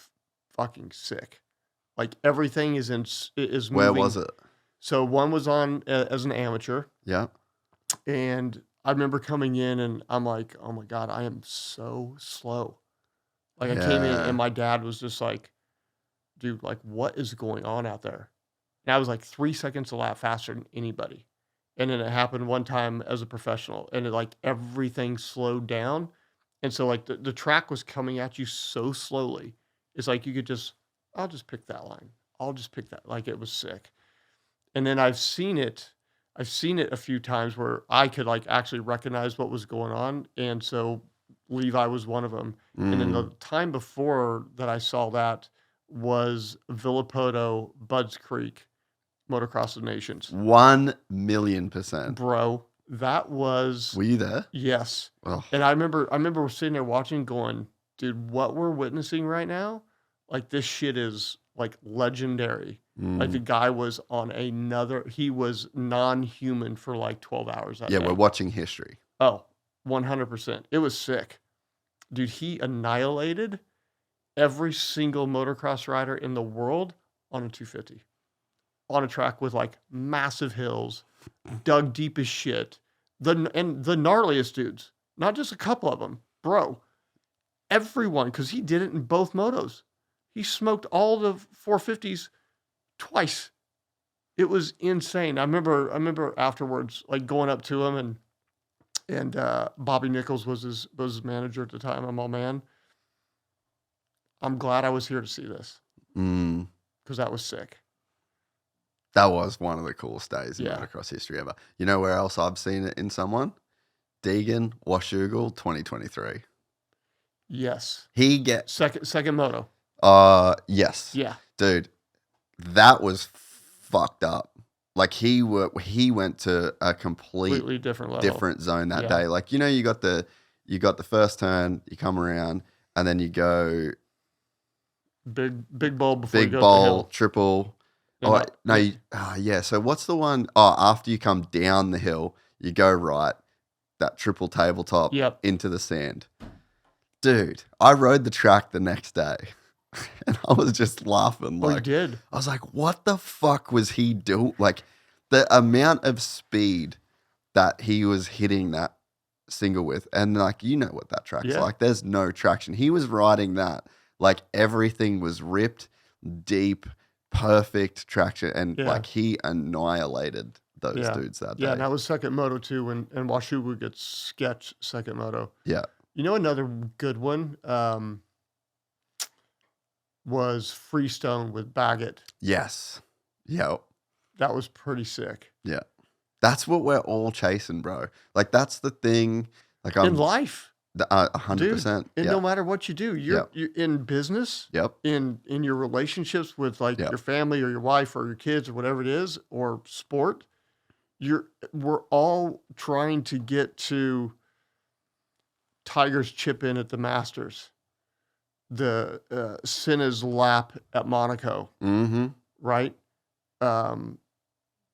fucking sick. Like everything is moving. Where was it? So one was on as an amateur, Yeah. and I remember coming in and I'm like, oh my God, I am so slow. Like I came in Yeah. and my dad was just like, dude, like what is going on out there? And I was like 3 seconds a lap faster than anybody. And then it happened one time as a professional, and it like everything slowed down. And so like the track was coming at you so slowly. It's like you could just, I'll just pick that line. I'll just pick that. Like it was sick. And then I've seen it a few times where I could like actually recognize what was going on. And so Levi was one of them. And then the time before that I saw that was Villopoto, Budds Creek, Motocross of Nations. 1,000,000%. Bro, that was Were you there? yes. Oh, And I remember sitting there watching going, dude, what we're witnessing right now, like this shit is like legendary. Like the guy was on he was non-human for like 12 hours that yeah, day. we're watching history. Oh, 100%. It was sick. Dude, he annihilated every single motocross rider in the world on a 250. On a track with like massive hills, dug deep as shit. And the gnarliest dudes, not just a couple of them, bro. Everyone, because he did it in both motos. He smoked all the 450s twice. It was insane. I remember afterwards, like going up to him and Bobby Nichols was his manager at the time. I'm all, man, I'm glad I was here to see this because that was sick. That was one of the coolest days in Yeah. motocross history ever. You know where else I've seen it in someone? Deegan, Washougal, 2023. Yes. He gets Second moto. yes. Yeah. Dude, that was fucked up. Like he went to a Completely different level. different zone that Yeah. day. Like, you know, you got the first turn, you come around, and then you go Big bowl before you big go up the bowl, hill. triple. And Oh that- no, yeah. So what's the one? Oh, after you come down the hill, you go right, that triple tabletop Yep. into the sand. Dude, I rode the track the next day, and I was just laughing. Oh, you Like, did? I was like, what the fuck was he doing? Like, the amount of speed that he was hitting that single with, and like, you know what that track's Yeah. like. There's no traction. He was riding that like everything was ripped, deep, perfect traction, and Yeah. like he annihilated those Yeah. dudes that day. Yeah, and that was second moto too, and Washougal gets sketch second moto. Yeah. You know another good one was Freestone with Baggett. Yes. Yeah. That was pretty sick. Yeah. That's what we're all chasing, bro. Like that's the thing. Like In I'm life, 100%. and Yeah. no matter what you do, you're in business, Yep. in your relationships with like Yep. your family or your wife or your kids or whatever it is, or sport, we're all trying to get to Tiger's chip in at the Masters, the Senna's lap at Monaco, Mm-hmm. right?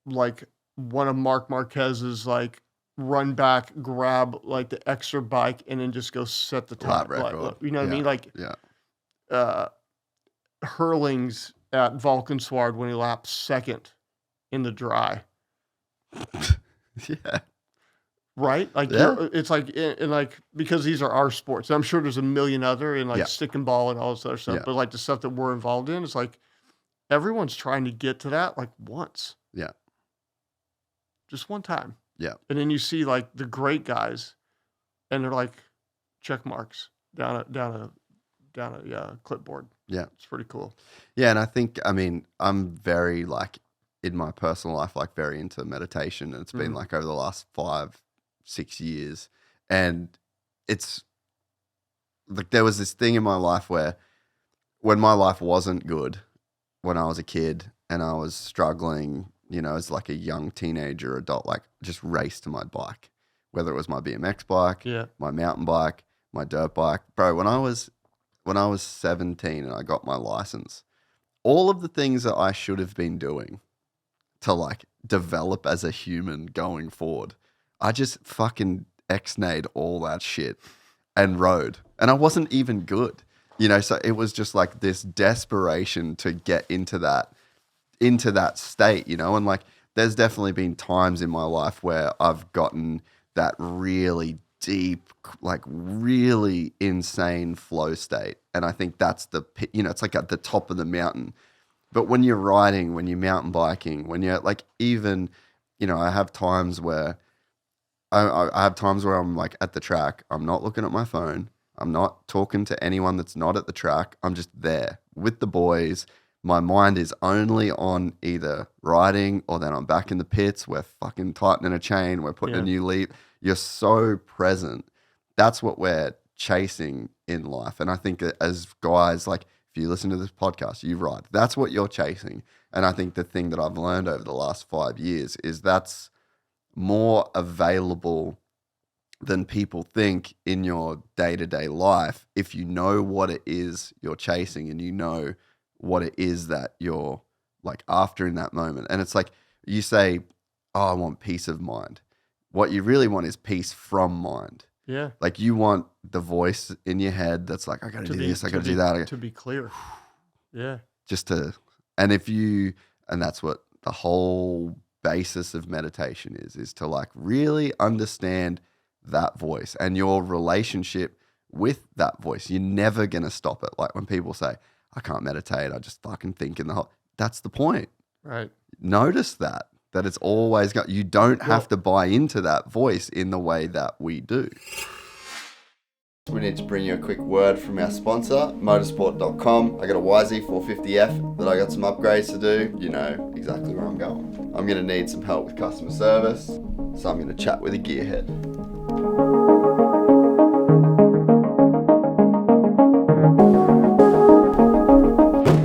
Like one of Mark Marquez's like run back, grab like the extra bike, and then just go set the Lap top record. you know what I Yeah. mean? Like Yeah. Hurling's at Valkenswaard when he lapped second in the dry. Yeah. Right? Like, Yeah. it's like, and like, because these are our sports. I'm sure there's a million other, and like Yeah. stick and ball and all this other stuff. Yeah. But like the stuff that we're involved in, it's like everyone's trying to get to that like once, Yeah. just one time. Yeah. And then you see like the great guys, and they're like check marks down a clipboard. Yeah. It's pretty cool. Yeah. And I think, I mean, I'm very like in my personal life, like very into meditation. And it's been like over the last 5-6 years. And it's like there was this thing in my life where when my life wasn't good, when I was a kid and I was struggling, you know, as like a young teenager, adult, like just race to my bike, whether it was my BMX bike, my mountain bike, my dirt bike. Bro, when I was 17 and I got my license, all of the things that I should have been doing to like develop as a human going forward, I just fucking ex-nayed all that shit and rode. And I wasn't even good, you know, so it was just like this desperation to get into that state, you know, and like there's definitely been times in my life where I've gotten that really deep, like really insane flow state. And I think that's you know, it's like at the top of the mountain. But when you're riding, when you're mountain biking, when you're like even, you know, I have times where I'm like at the track, I'm not looking at my phone. I'm not talking to anyone that's not at the track. I'm just there with the boys. My mind is only on either riding or then I'm back in the pits. We're fucking tightening a chain. We're putting a new leap. You're so present. That's what we're chasing in life. And I think as guys, like if you listen to this podcast, you ride. That's what you're chasing. And I think the thing that I've learned over the last 5 years is that's more available than people think in your day-to-day life if you know what it is you're chasing and you know what it is that you're like after in that moment. And it's like you say, oh, I want peace of mind. What you really want is peace from mind. Yeah. Like you want the voice in your head that's like, I got to do this, I got to do that. To be clear. Yeah. And that's what the whole basis of meditation is to like really understand that voice and your relationship with that voice. You're never going to stop it. Like when people say, I can't meditate, I just fucking think in the whole, that's the point. Right. Notice that it's always got, you don't have to buy into that voice in the way that we do. We need to bring you a quick word from our sponsor, motorsport.com. I got a YZ450F that I got some upgrades to do. You know exactly where I'm going. I'm going to need some help with customer service, so I'm going to chat with a gearhead.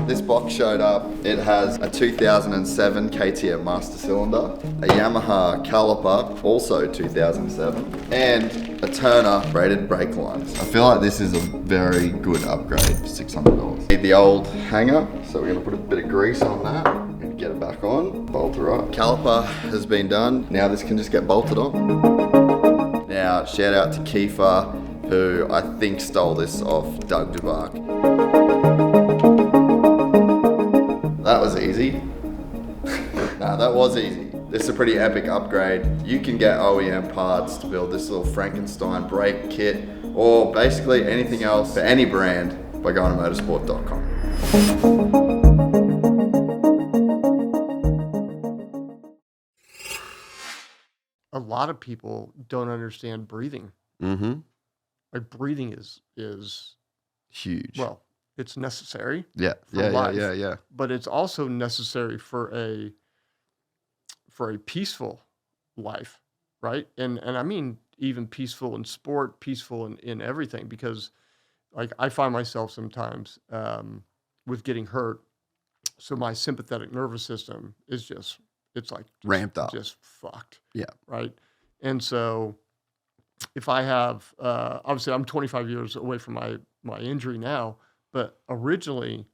This box showed up. It has a 2007 KTM master cylinder, a Yamaha caliper, also 2007, and a Turner braided brake lines. I feel like this is a very good upgrade for $600. Need the old hanger, so we're gonna put a bit of grease on that and get it back on, bolt her up. Caliper has been done. Now this can just get bolted on. Now, shout out to Kiefer, who I think stole this off Doug Dubac. That was easy. Nah, that was easy. This is a pretty epic upgrade. You can get OEM parts to build this little Frankenstein brake kit or basically anything else for any brand by going to motorsport.com. A lot of people don't understand breathing. Mm-hmm. Like breathing is Huge. Well, it's necessary. Yeah. But it's also necessary for a peaceful life, right? And I mean even peaceful in sport, peaceful in everything, because like I find myself sometimes with getting hurt, so my sympathetic nervous system is it's like ramped up, just fucked. Yeah. Right. And so if I have obviously I'm 25 years away from my injury now, but originally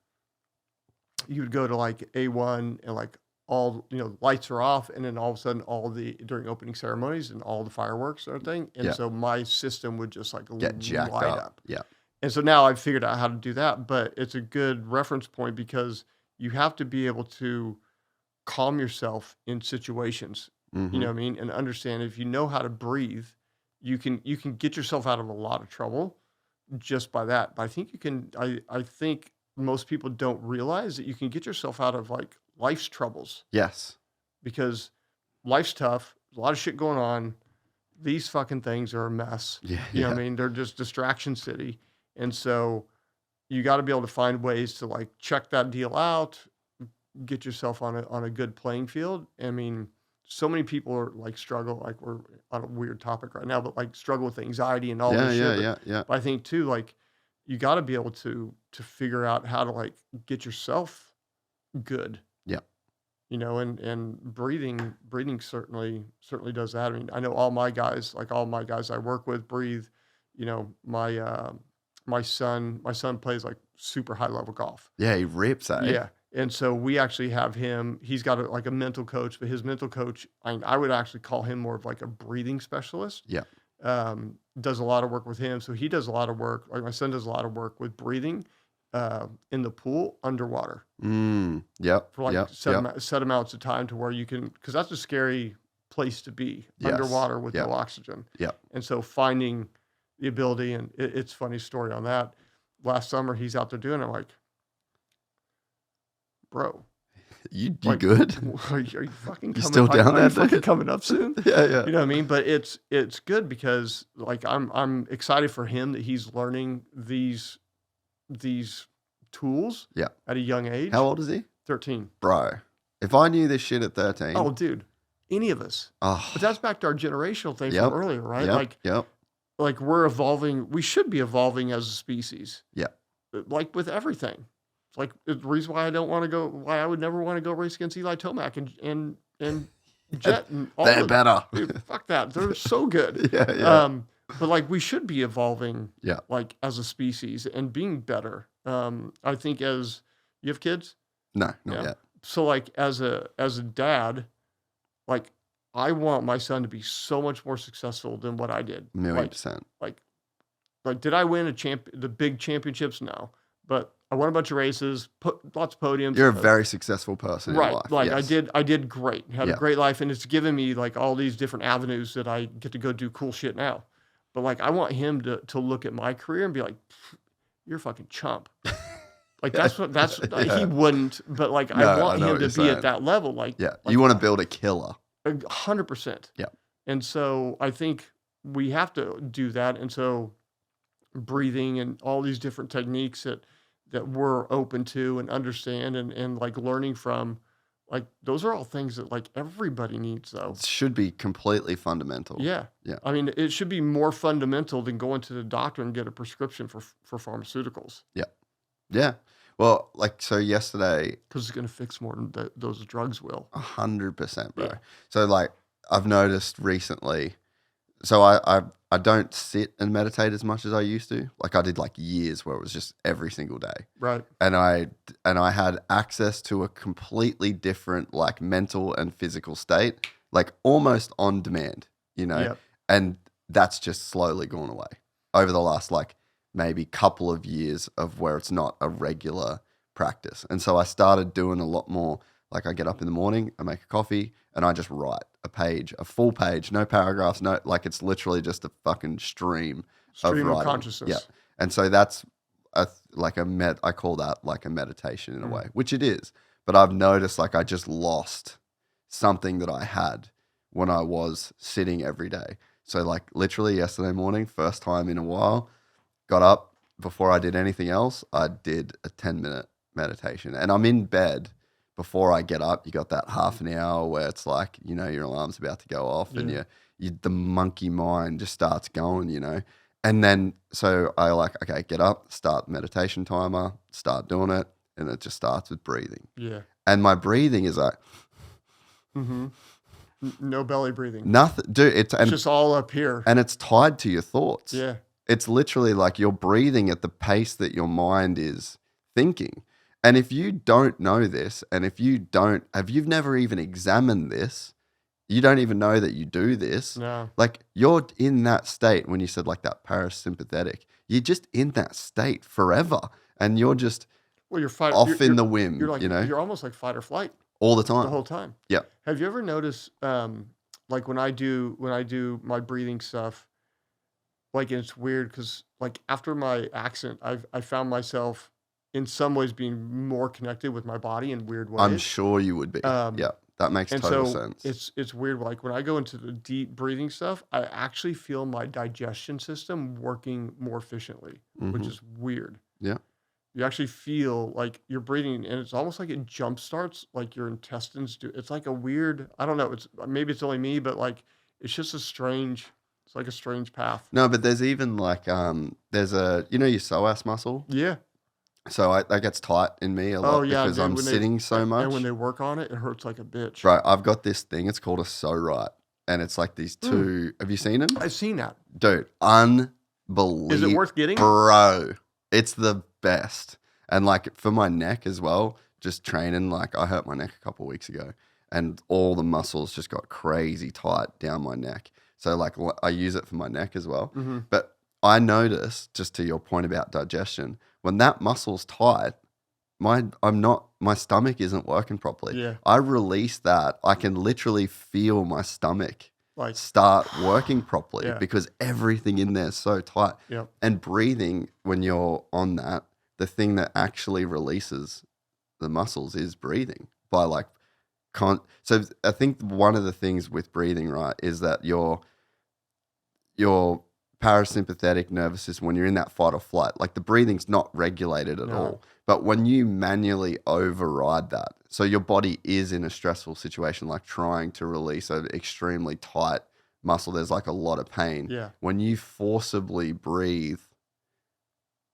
you would go to like A1 and like all, you know, lights are off, and then all of a sudden during opening ceremonies and all the fireworks and everything. And so my system would just like get jacked light up. Yeah. And so now I've figured out how to do that, but it's a good reference point because you have to be able to calm yourself in situations. You know what I mean? And understand if you know how to breathe, you can get yourself out of a lot of trouble just by that. But I think you can. I think most people don't realize that you can get yourself out of like life's troubles Yes. because life's tough. There's a lot of shit going on. These fucking things are a mess. Yeah. You know what I mean? They're just distraction city. And so you got to be able to find ways to like check that deal out, get yourself on a good playing field. I mean, so many people are like struggle, like we're on a weird topic right now, but like struggle with anxiety and all Yeah, this shit. yeah. But I think too, like you got to be able to figure out how to like get yourself good. Yeah. You know, and breathing certainly does that. I mean, I know all my guys I work with breathe. You know, my son plays like super high level golf. Yeah, he rips, eh? Yeah. And so we actually have him, he's got like a mental coach, but his mental coach, I would actually call him more of like a breathing specialist. Yeah. Does a lot of work with him. So he does a lot of work, like my son does a lot of work with breathing in the pool underwater. Yep. For like yep. set amounts of time to where you can, because that's a scary place to be, Yes. underwater with Yep. no oxygen. Yep. And so finding the ability, and it's a funny story on that. Last summer, he's out there doing it. I'm like, bro, You like, good? Are you fucking coming? still down are there, you fucking dude? coming up soon? Yeah. You know what I mean? But it's good because like I'm excited for him that he's learning these tools Yeah. at a young age. How old is he? 13. Bro, if I knew this shit at 13. Oh, dude, any of us. Oh, But that's back to our generational thing Yep. from earlier, right? Yep. Like we're evolving. We should be evolving as a species. Yeah. Like with everything. It's like the reason why I would never want to go race against Eli Tomac and Jett and all They're the, better. dude, fuck that. They're so good. Yeah. But like we should be evolving. Yeah. Like as a species and being better. I think as you have kids. No, not Yeah. yet. So like as a dad, like I want my son to be so much more successful than what I did. Like, 1,000,000%. like did I win the big championships? No, but I won a bunch of races, put lots of podiums. You're a very successful person in right. life. Like yes. I did great, had Yeah. a great life, and it's given me like all these different avenues that I get to go do cool shit now. But like I want him to look at my career and be like, you're a fucking chump. Like he wouldn't, but like No, I I want know him what to you're be saying. at that level. Like Yeah. like, You want to build a killer. 100%. Yeah. And so I think we have to do that. And so breathing and all these different techniques that we're open to and understand and like learning from, like those are all things that like everybody needs though. It should be completely fundamental. Yeah. Yeah. I mean, it should be more fundamental than going to the doctor and get a prescription for pharmaceuticals Yeah. Well, like, so yesterday, because it's going to fix more than those drugs will. 100%, bro. Yeah. So, like, I've noticed recently, so I don't sit and meditate as much as I used to. Like, I did like years where it was just every single day. Right. And I had access to a completely different, like, mental and physical state, like almost on demand, you know? Yep. And that's just slowly gone away over the last, like, maybe couple of years of where it's not a regular practice. And so I started doing a lot more, like I get up in the morning, I make a coffee, and I just write a full page, no paragraphs, no, like it's literally just a fucking stream of writing. Consciousness. Yeah. And so that's I call that like a meditation in a way, which it is. But I've noticed like I just lost something that I had when I was sitting every day. So like literally yesterday morning, first time in a while, got up before I did anything else. I did a 10-minute meditation, and I'm in bed before I get up. You got that half an hour where it's like, you know, your alarm's about to go off, and the monkey mind just starts going, you know. And then so I like, okay, get up, start meditation timer, start doing it, and it just starts with breathing. Yeah. And my breathing is like, No belly breathing. nothing, dude. It's just all up here. and it's tied to your thoughts. Yeah. It's literally like you're breathing at the pace that your mind is thinking. And if you don't know this, and if you've never even examined this, you don't even know that you do this. No. Like you're in that state when you said like that parasympathetic, you're just in that state forever. And you're just Well, you're in the whim, You're like, you know, you're almost like fight or flight all the the time. whole time. Yeah. Have you ever noticed, like when I do my breathing stuff, like it's weird because like after my accident, I found myself in some ways being more connected with my body in weird I'm ways. sure you would be. Um, Yeah, that makes and total so sense. it's weird. Like when I go into the deep breathing stuff, I actually feel my digestion system working more efficiently, which Hmm. is weird. Yeah. You actually feel like you're breathing, and it's almost like it jump starts, like your intestines do. It's like a weird. I don't know. It's maybe it's only me, but like it's just a strange. It's like a strange path. No, but there's even like there's a your psoas muscle. Yeah. So that gets tight in me a Oh lot yeah, because dude. I'm When they sitting so and when much. they work on it, it hurts like a bitch. Right, I've got this thing. It's called a so right, and it's like these Mm, two. Have you seen them, I've seen that. dude? Is it Unbelievable, worth getting? bro. It's the best. And like for my neck as well, just training. Like I hurt my neck a couple of weeks ago, and all the muscles just got crazy tight down my neck. So like I use it for my neck as well. Mm-hmm. But I notice, just to your point about digestion, when that muscle's tight, my stomach isn't working properly. Yeah. I release that, I can literally feel my stomach Like start working properly yeah. because everything in there is so tight. Yep. And breathing, when you're on that, the thing that actually releases the muscles is breathing by like so I think one of the things with breathing, right, is that your parasympathetic nervous system, when you're in that fight or flight, like the breathing's not regulated at No. all. But when you manually override that, so your body is in a stressful situation, like trying to release an extremely tight muscle, there's like a lot of pain. Yeah. When you forcibly breathe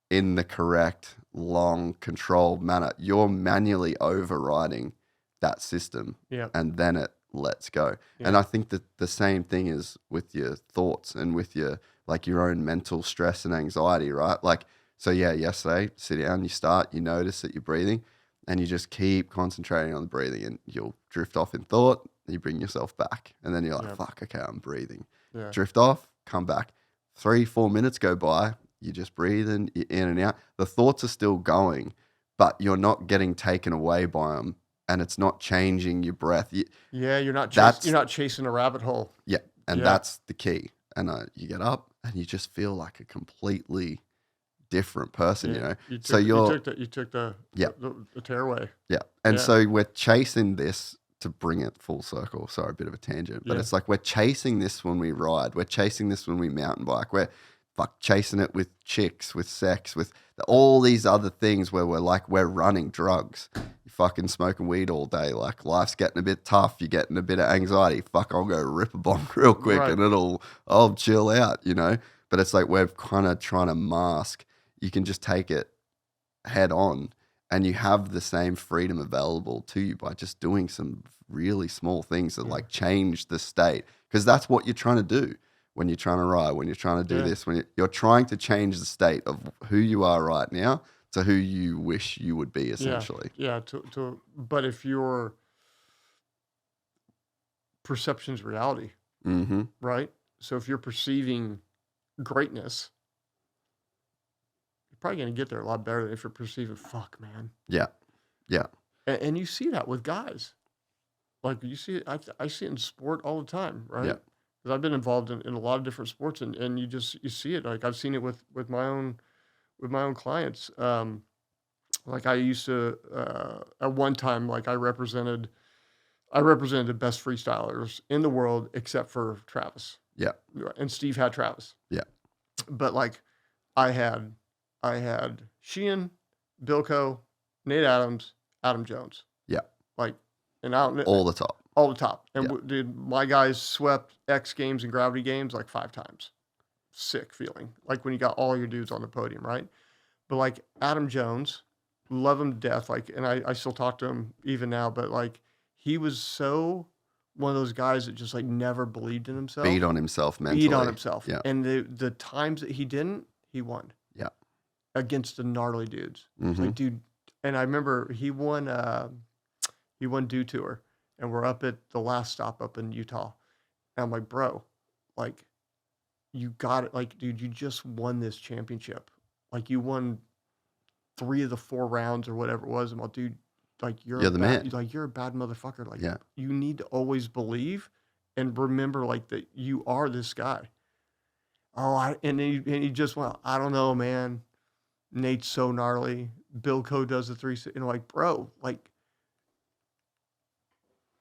in the correct, long, controlled manner, you're manually overriding that system. Yeah. And then it lets go. Yeah. And I think that the same thing is with your thoughts and with your own mental stress and anxiety, right? Like, so yeah, yesterday, sit down, you notice that you're breathing, and you just keep concentrating on the breathing, and you'll drift off in thought, and you bring yourself back. And then you're like, Yep. fuck, okay, I'm breathing. Yeah. Drift off, come back. 3-4 minutes go by, you're just breathing, you're in and out. The thoughts are still going, but you're not getting taken away by them, and it's not changing your breath. Yeah, you're not chasing a rabbit hole. Yeah, and Yeah. that's the key. And you get up, and you just feel like a completely different person, Yeah. you took the Yeah. the tearaway. Yeah. And Yeah. so we're chasing this to bring it full circle. Sorry, a bit of a tangent, but Yeah. it's like we're chasing this when we ride. We're chasing this when we mountain bike. We're chasing it with chicks, with sex, with all these other things where we're running drugs. You fucking smoking weed all day. Like life's getting a bit tough. You're getting a bit of anxiety. Fuck, I'll go rip a bomb real quick Right. and I'll chill out, But it's like we're kind of trying to mask. You can just take it head on, and you have the same freedom available to you by just doing some really small things that like change the state, because that's what you're trying to do when you're trying to ride, when you're trying to do this, when you're trying to change the state of who you are right now to who you wish you would be, essentially. Yeah. But if your perception's reality, Mm-hmm. right? So if you're perceiving greatness, you're probably going to get there a lot better than if you're perceiving fuck, man. Yeah. Yeah. And you see that with guys. Like you see it, I see it in sport all the time, right? Yeah. Because I've been involved in a lot of different sports, and you see it. Like I've seen it with my own clients. Like I used to at one time, like I represented the best freestylers in the world except for Travis. Yeah. And Steve had Travis. Yeah. But like I had Sheehan, Bilko, Nate Adams, Adam Jones. Yeah. Like and out All the top. all the top. And Yeah. dude, my guys swept X Games and Gravity Games like 5 times. Sick feeling. Like when you got all your dudes on the podium, right? But like Adam Jones, love him to death. Like, and I still talk to him even now, but like he was so one of those guys that just like never believed in himself. Beat on himself mentally. Beat on himself. Yeah. And the times that he didn't, he won. Yeah. Against the gnarly dudes. It's Mm-hmm. like, dude, and I remember he won Dew Tour, and we're up at the last stop up in Utah. And I'm like, bro, like, you got it. Like, dude, you just won this championship. Like, you won 3 of the 4 rounds or whatever it was. I'm like, dude, like, you're the man. Like, you're a bad motherfucker. Like, Yeah. you need to always believe and remember like that you are this guy. Oh, and he just went, I don't know, man. Nate's so gnarly. Bill Coe does the 360. Like, bro, like,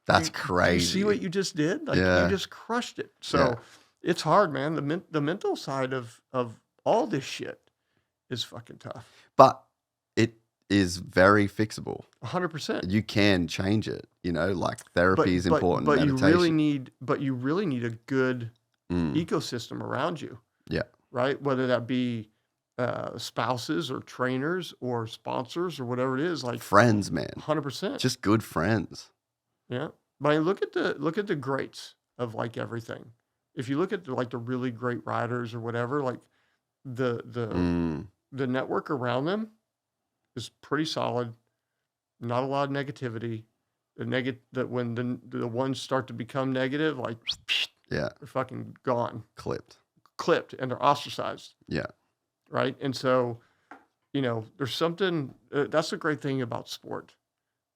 That's do you crazy. see what you just did? Like, Yeah. you just crushed it. So it's hard, man. The mental side of all this shit is fucking tough. But it is very fixable. 100%. You can change it. Like therapy is important. But meditation. you really need a good ecosystem around you. Yeah. Right? Whether that be spouses or trainers or sponsors or whatever it is, like friends, man. 100%. Just good friends. Yeah. But look at the greats of like everything. If you look at the really great riders or whatever, like the network around them is pretty solid. Not a lot of negativity. That when the ones start to become negative, like they're fucking gone. Clipped and they're ostracized. Yeah. Right. And so, there's something that's the great thing about sport,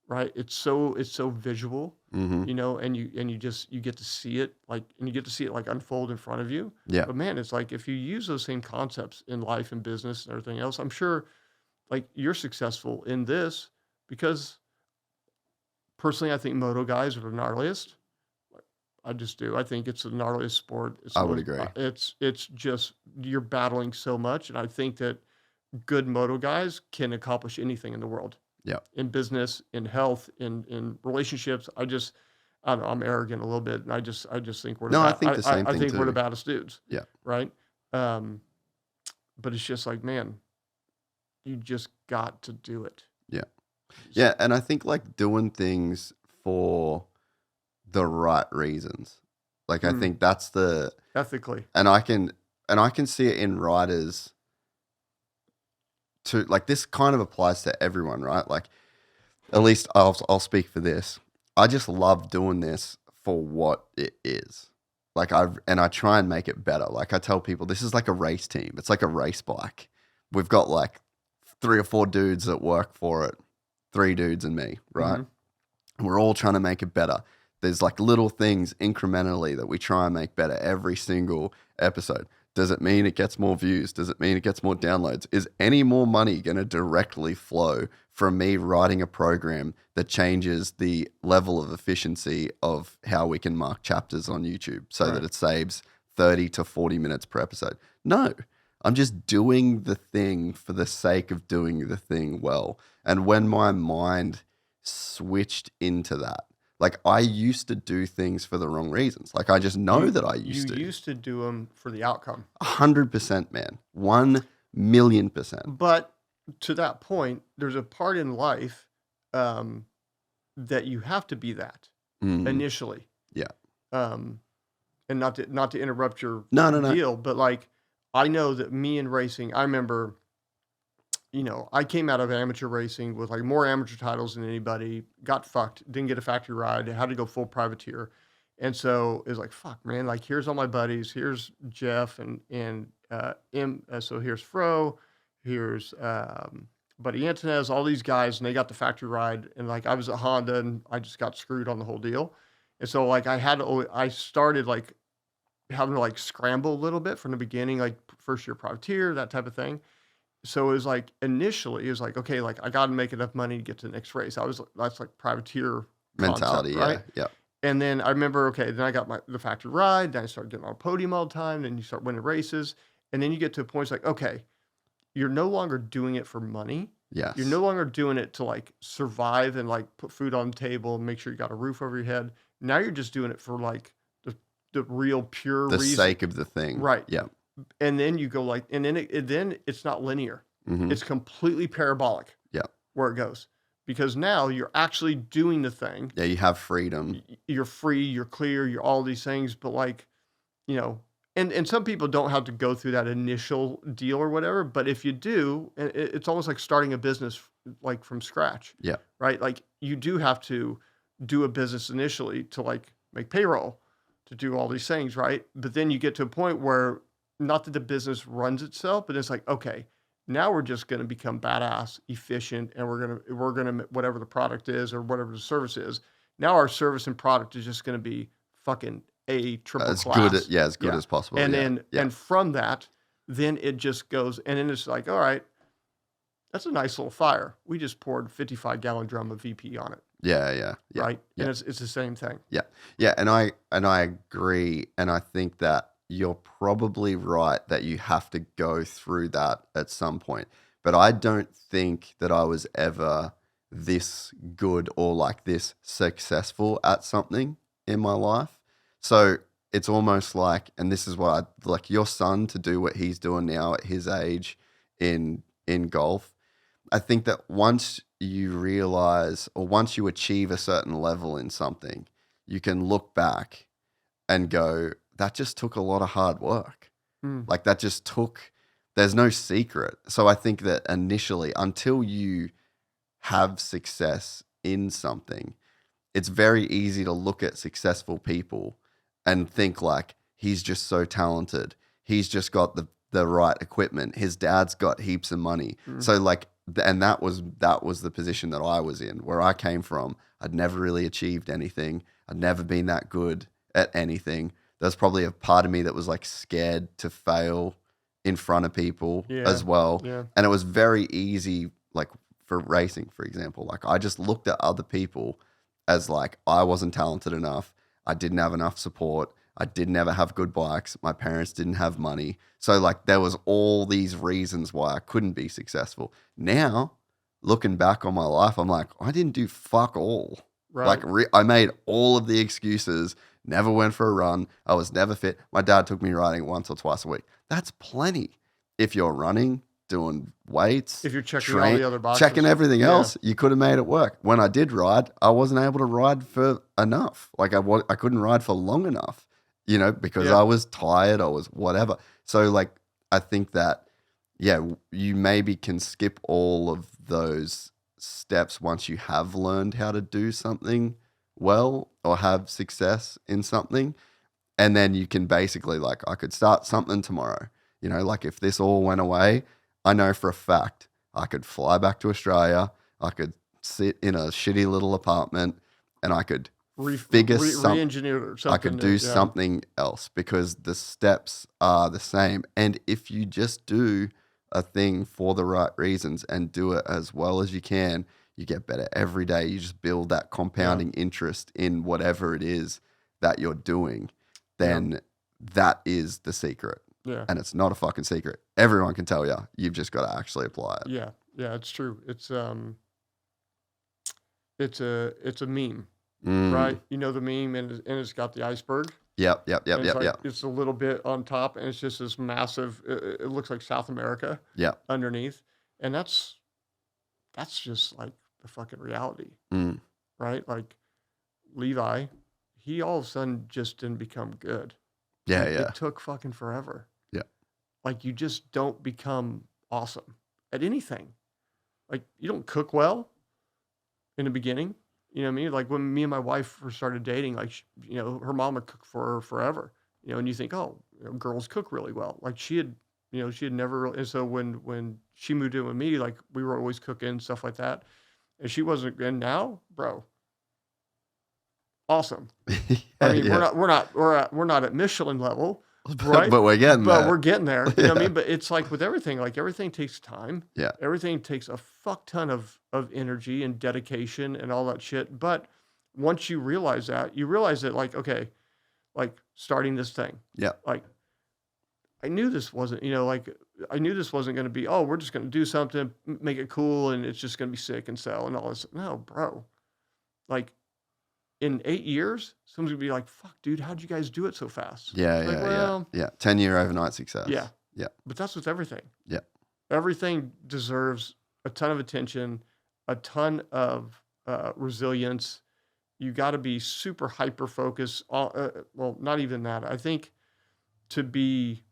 right? It's so visual, and you get to see it and you get to see it like unfold in front of you. Yeah. But man, it's like if you use those same concepts in life and business and everything else, I'm sure like you're successful in this because personally, I think moto guys are the gnarliest. I just do. I think it's the gnarliest sport. I would agree. It's just you're battling so much, and I think that good moto guys can accomplish anything in the world. Yeah. In business, in health, in relationships. I don't know. I'm arrogant a little bit, and I just think we're. I think the same thing I think too. we're the baddest dudes. Yeah. Right. But it's just like, man, you just got to do it. Yeah. Yeah, and I think like doing things for the right reasons. Like I think that's the ethically. And I can see it in riders too. Like this kind of applies to everyone, right? Like at least I'll speak for this. I just love doing this for what it is. Like I try and make it better. Like I tell people this is like a race team. It's like a race bike. We've got like 3 or 4 dudes that work for it. 3 dudes and me, right? We're all trying to make it better. There's like little things incrementally that we try and make better every single episode. Does it mean it gets more views? Does it mean it gets more downloads? Is any more money going to directly flow from me writing a program that changes the level of efficiency of how we can mark chapters on YouTube so that it saves 30 to 40 minutes per episode? No. I'm just doing the thing for the sake of doing the thing well. And when my mind switched into that, like I used to do things for the wrong reasons. Like I just know that I used to. You used to do them for the outcome. 100%, man. 1,000,000%. But to that point, there's a part in life that you have to be that initially. Yeah. And not to interrupt your No. deal, but like I know that me in racing, I remember, I came out of amateur racing with like more amateur titles than anybody, got fucked, didn't get a factory ride, had to go full privateer. And so it was like, fuck, man, like here's all my buddies, here's Jeff and so here's Fro, here's Buddy Antonez, all these guys, and they got the factory ride. And like I was at Honda and I just got screwed on the whole deal. And so like I started like having to like scramble a little bit from the beginning, like first year privateer, that type of thing. So it was like initially it was like, okay, like I got to make enough money to get to the next race. That's like privateer mentality, concept, right? Yeah. And then I remember, okay, then I got the factory ride. Then I started getting on a podium all the time. Then you start winning races. And then you get to a point, it's like, okay, you're no longer doing it for money. Yes. You're no longer doing it to like survive and like put food on the table and make sure you got a roof over your head. Now you're just doing it for like the real pure the reason. sake of the thing. Right. Yeah. And then you go like, and then it's not linear. It's completely parabolic. Yeah. Where it goes. Because now you're actually doing the thing. Yeah, you have freedom. You're free, you're clear, you're all these things. But like, and some people don't have to go through that initial deal or whatever. But if you do, it's almost like starting a business like from scratch. Yeah. Right? Like you do have to do a business initially to like make payroll, to do all these things, right? But then you get to a point where not that the business runs itself, but it's like, okay, now we're just going to become badass, efficient, and we're gonna whatever the product is or whatever the service is. Now our service and product is just going to be fucking a triple as class. good, as good as possible. And yeah. then and from that, then it just goes, and then it's like, all right, that's a nice little fire. We just poured 55-gallon drum of VP on it. Yeah. Right. Yeah. And it's the same thing. Yeah, and I agree, and I think that you're probably right that you have to go through that at some point. But I don't think that I was ever this good or like this successful at something in my life. So it's almost like, and this is what I like your son to do what he's doing now at his age in golf. I think that once you realize or once you achieve a certain level in something, you can look back and go, that just took a lot of hard work. Like that just took, there's no secret. So I think that initially, until you have success in something, it's very easy to look at successful people and think like, he's just so talented. He's just got the right equipment. His dad's got heaps of money. So like, and that was the position that I was in, where I came from. I'd never really achieved anything. I'd never been that good at anything. There's probably a part of me that was like scared to fail in front of people as well. Yeah. And it was very easy, like for racing, for example. Like I just looked at other people as like, I wasn't talented enough. I didn't have enough support. I didn't ever have good bikes. My parents didn't have money. So like there was all these reasons why I couldn't be successful. Now, looking back on my life, I'm like, I didn't do fuck all. Right. Like I made all of the excuses, never went for a run. I was never fit. My dad took me riding once or twice a week. That's plenty. If you're running, doing weights, If you're checking all the other boxes. checking everything else, you could have made it work. When I did ride, I wasn't able to ride for enough. Like I couldn't ride for long enough, because I was tired, I was whatever. So like, I think that, you maybe can skip all of those steps once you have learned how to do something well or have success in something. And then you can basically like, I could start something tomorrow. Like if this all went away, I know for a fact I could fly back to Australia. I could sit in a shitty little apartment and I could re-engineer it or something. I could do something else because the steps are the same. And if you just do a thing for the right reasons and do it as well as you can, you get better every day. You just build that compounding interest in whatever it is that you're doing. Then that is the secret. Yeah. And it's not a fucking secret. Everyone can tell you. You've just got to actually apply it. Yeah. Yeah, it's true. It's a meme, right? You know the meme, and it's got the iceberg. Yep. It's a little bit on top, and it's just this massive. It looks like South America. Yep. Underneath, and that's just like the fucking reality, right? Like Levi, he all of a sudden just didn't become good. Yeah, Like, It took fucking forever. Yeah. Like you just don't become awesome at anything. Like you don't cook well in the beginning. You know what I mean? Like when me and my wife first started dating, like, her mom would cook for her forever, and you think, oh, girls cook really well. Like she had never really, and so when she moved in with me, like we were always cooking, stuff like that. And she wasn't, and now, bro, awesome. I mean, we're not at Michelin level, right? But we're getting there. But we're getting there. You know what I mean? But it's like with everything, like everything takes time. Yeah. Everything takes a fuck ton of energy and dedication and all that shit. But once you realize that, like, okay, like starting this thing. Yeah. Like I knew this wasn't, I knew this wasn't going to be, oh, we're just going to do something, make it cool, and it's just going to be sick and sell and all this. No, bro. Like in 8 years, someone's going to be like, fuck, dude, how'd you guys do it so fast? Yeah. 10-year overnight success. Yeah. Yeah. But that's with everything. Yeah. Everything deserves a ton of attention, a ton of resilience. You got to be super hyper focused. Well, not even that. I think to be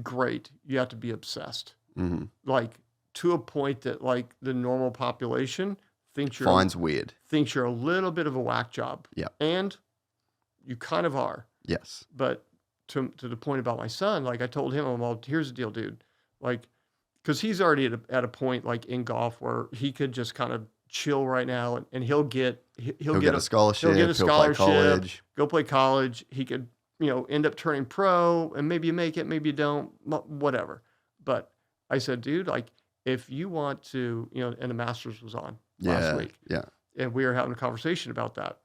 great, you have to be obsessed. Mm-hmm. Like to a point that like the normal population thinks you're a little bit of a whack job. Yeah. And you kind of are. Yes. But to the point about my son, like I told him, well, here's the deal, dude. Like, because he's already at a point like in golf where he could just kind of chill right now, and he'll get a scholarship. He'll get a scholarship. Play college. Go play college. He could, end up turning pro, and maybe you make it, maybe you don't, whatever. But I said, dude, like, if you want to, and the Masters was on last week. Yeah. And we were having a conversation about that.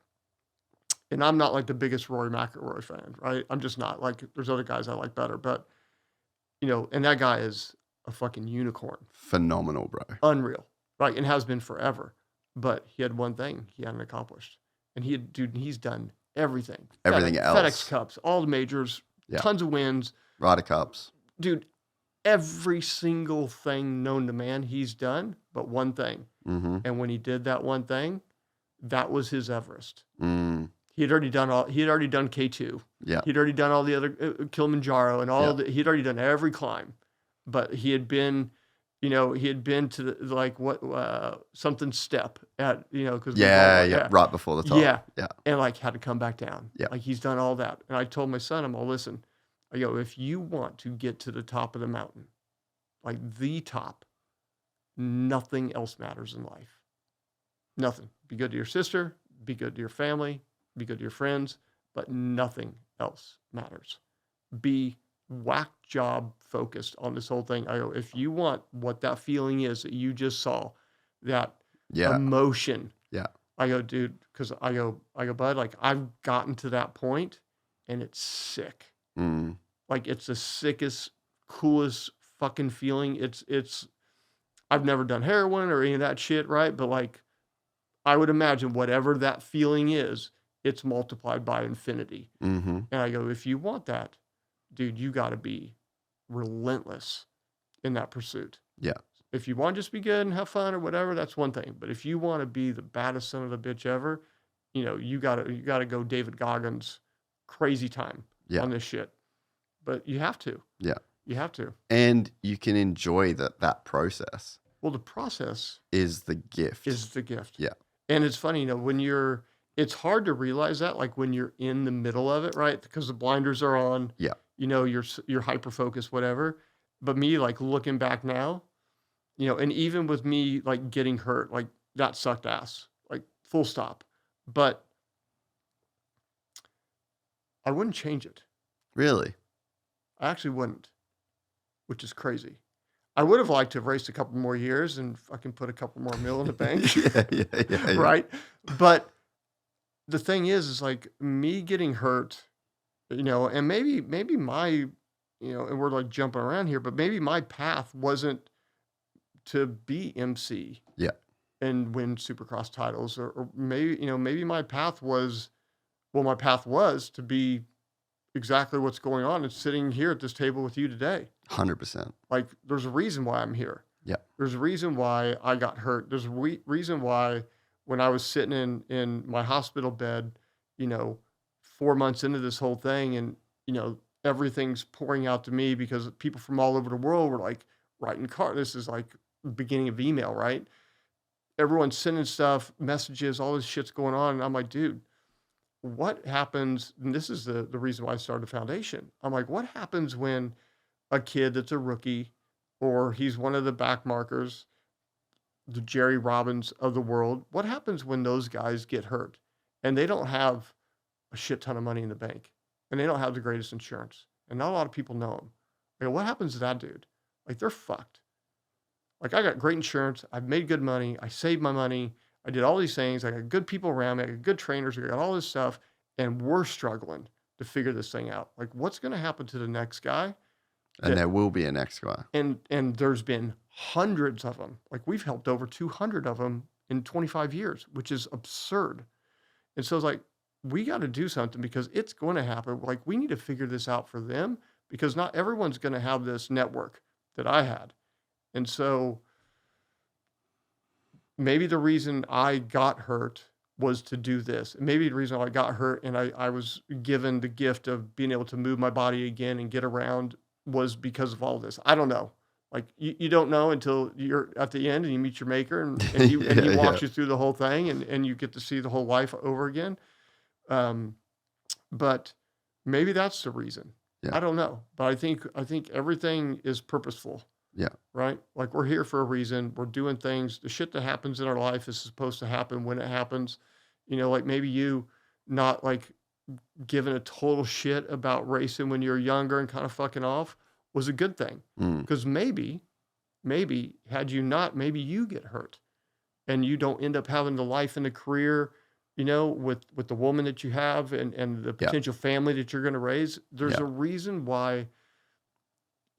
And I'm not like the biggest Rory McIlroy fan, right? I'm just not. Like, there's other guys I like better. But, and that guy is a fucking unicorn. Phenomenal, bro. Unreal, right? And has been forever. But he had one thing he hadn't accomplished. And he's done everything. Everything else. FedEx Cups, all the majors, tons of wins. Ryder Cups. Dude, every single thing known to man he's done, but one thing. Mm-hmm. And when he did that one thing, that was his Everest. Mm. He had already done K2. Yeah. He'd already done all the other Kilimanjaro and all he'd already done every climb. But he had been, to the, something step at, because right before the top. Yeah. And had to come back down. Yeah. Like he's done all that. And I told my son, I'm all, listen, I go, if you want to get to the top of the mountain, like the top, nothing else matters in life. Nothing. Be good to your sister, be good to your family, be good to your friends, but nothing else matters. Be whack job focused on this whole thing. I go, if you want what that feeling is that you just saw, that emotion. Yeah. I go, dude, because I go, bud, like I've gotten to that point and it's sick. Mm. Like it's the sickest, coolest fucking feeling. It's I've never done heroin or any of that shit, right? But like I would imagine whatever that feeling is, it's multiplied by infinity. Mm-hmm. And I go, if you want that, dude, you got to be relentless in that pursuit. Yeah. If you want to just be good and have fun or whatever, that's one thing. But if you want to be the baddest son of a bitch ever, you gotta go David Goggins crazy time on this shit. But you have to. Yeah. You have to. And you can enjoy that process. Well, the process is the gift. Yeah. And it's funny, it's hard to realize that, like when you're in the middle of it, right? Because the blinders are on. Yeah. You're hyper focused, whatever. But me, like looking back now, and even with me like getting hurt, like that sucked ass, like full stop. But I wouldn't change it. Really? I actually wouldn't, which is crazy. I would have liked to have raced a couple more years and fucking put a couple more mil in the bank. Yeah. Right? But the thing is like me getting hurt, and maybe my, and we're like jumping around here, but maybe my path wasn't to be MC. Yeah. And win Supercross titles, or maybe my path was to be exactly what's going on and sitting here at this table with you today. 100%. Like, there's a reason why I'm here. Yeah. There's a reason why I got hurt. There's a reason why when I was sitting in my hospital bed, 4 months into this whole thing, and, everything's pouring out to me because people from all over the world were like writing cards. This is like the beginning of email, right? Everyone's sending stuff, messages, all this shit's going on. And I'm like, dude, what happens? And this is the reason why I started the foundation. I'm like, what happens when a kid that's a rookie, or he's one of the back markers, the Jerry Robbins of the world, what happens when those guys get hurt and they don't have a shit ton of money in the bank and they don't have the greatest insurance and not a lot of people know them? I go, what happens to that dude? Like, they're fucked. Like, I got great insurance. I've made good money. I saved my money. I did all these things. I got good people around me. I got good trainers. I got all this stuff. And we're struggling to figure this thing out. Like, what's going to happen to the next guy? And there will be a next guy. And there's been hundreds of them. Like, we've helped over 200 of them in 25 years, which is absurd. And so it's like, we got to do something because it's going to happen. Like, we need to figure this out for them because not everyone's going to have this network that I had. And so maybe the reason I got hurt was to do this. And maybe the reason I got hurt and I was given the gift of being able to move my body again and get around was because of all this. I don't know. Like, you don't know until you're at the end and you meet your maker and he walks you through the whole thing and you get to see the whole life over again. But maybe that's the reason. Yeah. I don't know. But I think everything is purposeful. Yeah. right? Like we're here for a reason. We're doing things. The shit that happens in our life is supposed to happen when it happens. Like maybe you not like giving a total shit about racing when you're younger and kind of fucking off was a good thing. Mm. Because maybe had you not, maybe you get hurt and you don't end up having the life and the career, with the woman that you have and the Yeah. potential family that you're going to raise. There's Yeah. a reason why,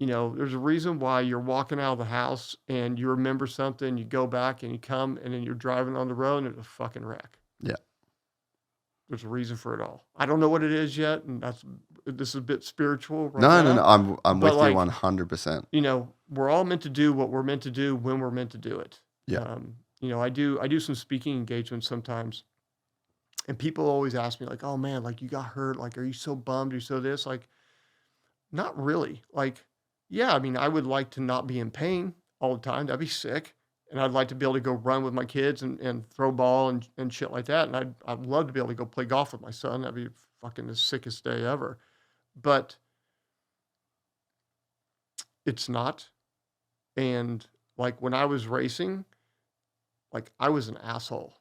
you're walking out of the house and you remember something, you go back and you come and then you're driving on the road and it's a fucking wreck. Yeah. There's a reason for it all. I don't know what it is yet, and this is a bit spiritual right No, now. no. I'm But with you like, 100%. We're all meant to do what we're meant to do when we're meant to do it. Yeah. I do some speaking engagements sometimes, and people always ask me like, "Oh man, like you got hurt. Like, are you so bummed? Are you so this?" Like, not really. Like, yeah, I mean, I would like to not be in pain all the time. That'd be sick. And I'd like to be able to go run with my kids and throw ball and shit like that. And I'd love to be able to go play golf with my son. That'd be fucking the sickest day ever. But it's not. And like when I was racing, like I was an asshole.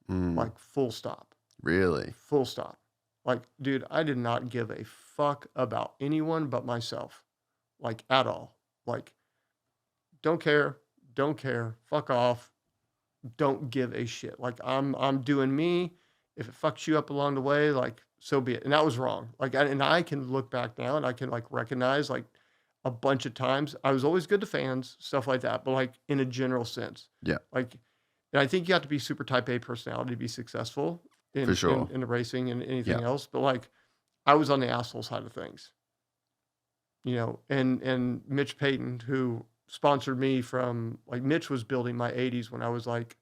Like full stop. Really? Full stop. Like, dude, I did not give a fuck about anyone but myself. Like at all. Like, don't care, fuck off, don't give a shit. Like I'm doing me. If it fucks you up along the way, like so be it. And that was wrong. Like, and I can look back now and I can like recognize like a bunch of times I was always good to fans, stuff like that. But like in a general sense, Yeah. like, and I think you have to be super type A personality to be successful For sure. in the racing and anything Yeah. else. But like, I was on the asshole side of things, and Mitch Payton, who sponsored me from like Mitch was building my 80s when I was like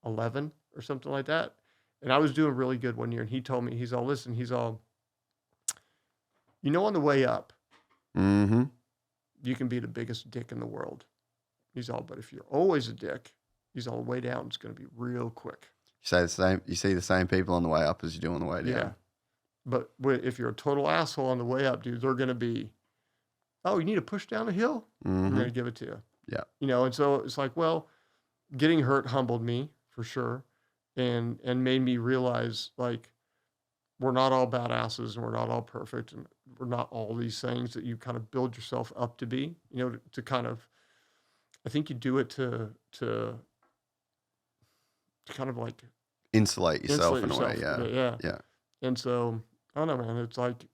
11 or something like that. And I was doing really good one year. And he told me, listen, on the way up, Mm-hmm. you can be the biggest dick in the world. But if you're always a dick, the way down, it's going to be real quick. You say the same. You see the same people on the way up as you do on the way down. Yeah. But if you're a total asshole on the way up, dude, they're going to be, oh, you need to push down the hill? Mm-hmm. I'm going to give it to you. Yeah. And so it's like, well, getting hurt humbled me for sure. And made me realize like, we're not all badasses and we're not all perfect. And we're not all these things that you kind of build yourself up to be, to kind of, I think you do it to kind of like Insulate yourself in a way. Yeah. Yeah. And so, I don't know, man. It's like,